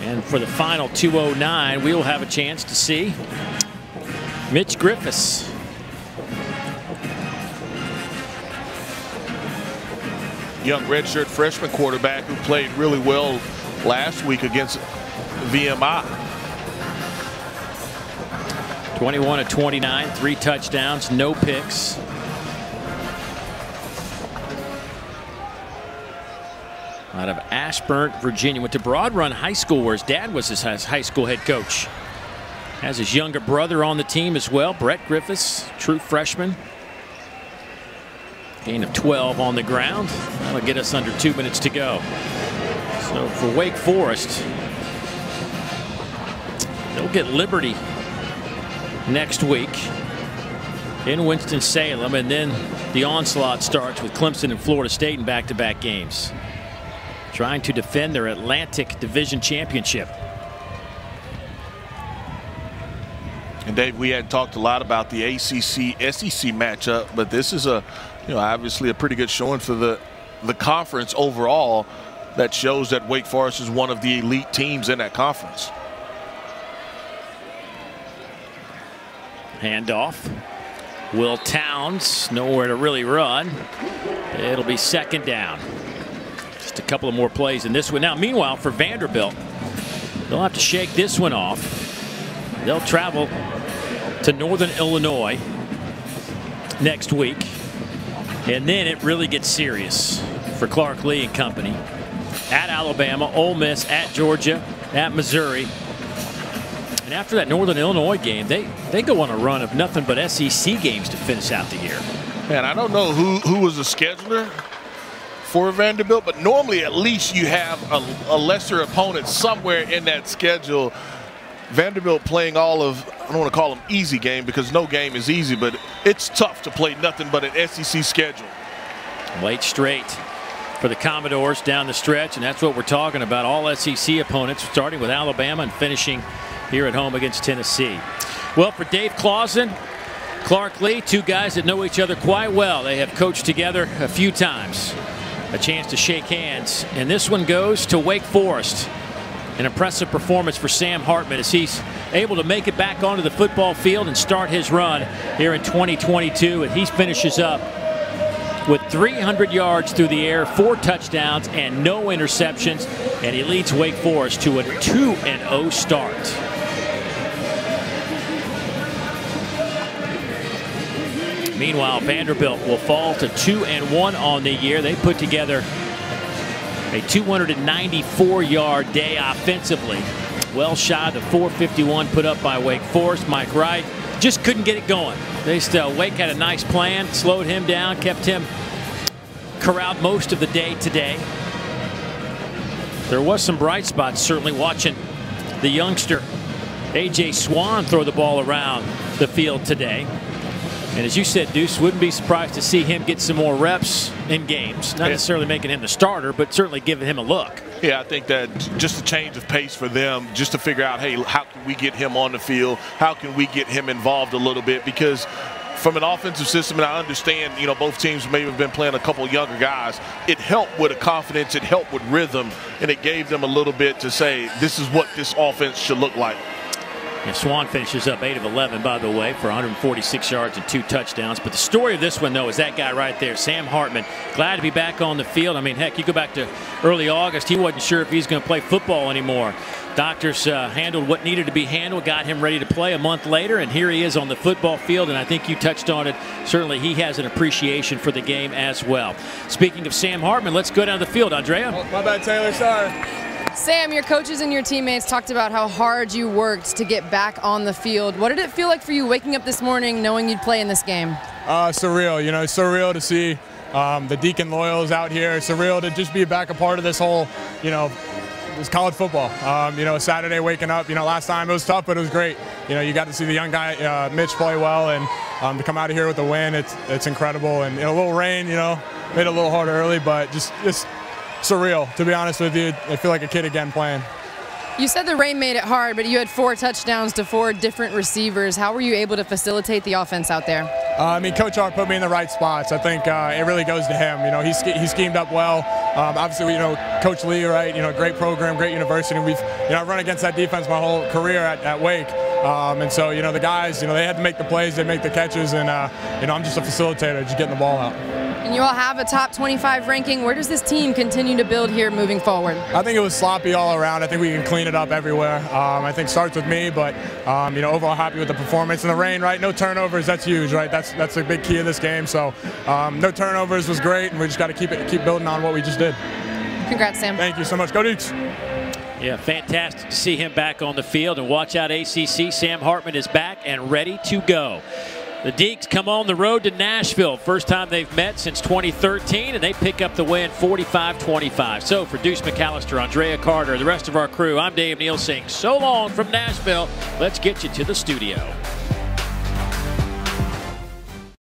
And for the final 2:09, we will have a chance to see Mitch Griffiths. Young redshirt freshman quarterback who played really well last week against VMI. 21 of 29, 3 touchdowns, no picks. Out of Ashburn, Virginia. Went to Broad Run High School where his dad was his high school head coach. Has his younger brother on the team as well, Brett Griffiths, true freshman. Gain of 12 on the ground. That'll get us under 2 minutes to go. So for Wake Forest, they'll get Liberty next week in Winston-Salem, and then the onslaught starts with Clemson and Florida State in back-to-back games, trying to defend their Atlantic Division Championship. And Dave, we had talked a lot about the ACC-SEC matchup, but this is obviously a pretty good showing for the conference overall. That shows that Wake Forest is one of the elite teams in that conference. Handoff. Will Towns, nowhere to really run. It'll be second down. Just a couple of more plays in this one. Now, meanwhile, for Vanderbilt, they'll have to shake this one off. They'll travel to Northern Illinois next week. And then it really gets serious for Clark Lee and company. At Alabama, Ole Miss, at Georgia, at Missouri. And after that Northern Illinois game, they go on a run of nothing but SEC games to finish out the year. Man, I don't know who was the scheduler for Vanderbilt, but normally at least you have a lesser opponent somewhere in that schedule. Vanderbilt playing all of, I don't want to call them easy game because no game is easy, but it's tough to play nothing but an SEC schedule. Late straight for the Commodores down the stretch, and that's what we're talking about. All SEC opponents, starting with Alabama and finishing here at home against Tennessee. Well, for Dave Clausen, Clark Lee, two guys that know each other quite well. They have coached together a few times. A chance to shake hands, and this one goes to Wake Forest. An impressive performance for Sam Hartman as he's able to make it back onto the football field and start his run here in 2022. And he finishes up with 300 yards through the air, 4 touchdowns, and no interceptions. And he leads Wake Forest to a 2-0 start. Meanwhile, Vanderbilt will fall to 2-1 on the year. They put together a 294-yard day offensively. Well shy of the 451 put up by Wake Forest. Mike Wright just couldn't get it going. Wake had a nice plan, slowed him down, kept him corralled most of the day today. There was some bright spots, certainly, watching the youngster A.J. Swan throw the ball around the field today. And as you said, Deuce, wouldn't be surprised to see him get some more reps in games. Not necessarily making him the starter, but certainly giving him a look. Yeah, I think that just a change of pace for them, just to figure out, hey, how can we get him on the field? How can we get him involved a little bit? Because from an offensive system, and I understand, both teams may have been playing a couple younger guys, it helped with a confidence, it helped with rhythm, and it gave them a little bit to say, this is what this offense should look like. And Swan finishes up 8 of 11, by the way, for 146 yards and 2 touchdowns. But the story of this one, though, is that guy right there, Sam Hartman. Glad to be back on the field. I mean, heck, you go back to early August, he wasn't sure if he's going to play football anymore. Doctors handled what needed to be handled, got him ready to play a month later, and here he is on the football field, and I think you touched on it. Certainly he has an appreciation for the game as well. Speaking of Sam Hartman, let's go down the field. Andrea? Oh, my bad, Taylor. Sorry. Sam, your coaches and your teammates talked about how hard you worked to get back on the field. What did it feel like for you waking up this morning knowing you'd play in this game? Surreal. Surreal to see the Deacon Loyals out here. Surreal to just be back a part of this whole, this college football. Saturday waking up, last time it was tough, but it was great. You got to see the young guy, Mitch, play well, and to come out of here with a win, it's incredible. And a little rain, made it a little hard early, but just surreal, to be honest with you. I feel like a kid again playing. You said the rain made it hard, but you had 4 touchdowns to 4 different receivers. How were you able to facilitate the offense out there? Coach R put me in the right spots. I think it really goes to him. He schemed up well. Obviously, Coach Lee, right? Great program, great university. We've, I've run against that defense my whole career at Wake. And so, the guys, they had to make the plays, they make the catches, and, I'm just a facilitator, just getting the ball out. And you all have a top 25 ranking. Where does this team continue to build here moving forward? I think it was sloppy all around. I think we can clean it up everywhere. I think it starts with me, but, overall happy with the performance. And the rain, right? No turnovers, that's huge, right? That's a big key of this game. So no turnovers was great, and we just got to keep building on what we just did. Congrats, Sam. Thank you so much. Go Dukes. Yeah, fantastic to see him back on the field. And watch out, ACC. Sam Hartman is back and ready to go. The Deacs come on the road to Nashville. First time they've met since 2013, and they pick up the win 45-25. So for Deuce McAllister, Andrea Carter, the rest of our crew, I'm Dave Neal saying so long from Nashville. Let's get you to the studio.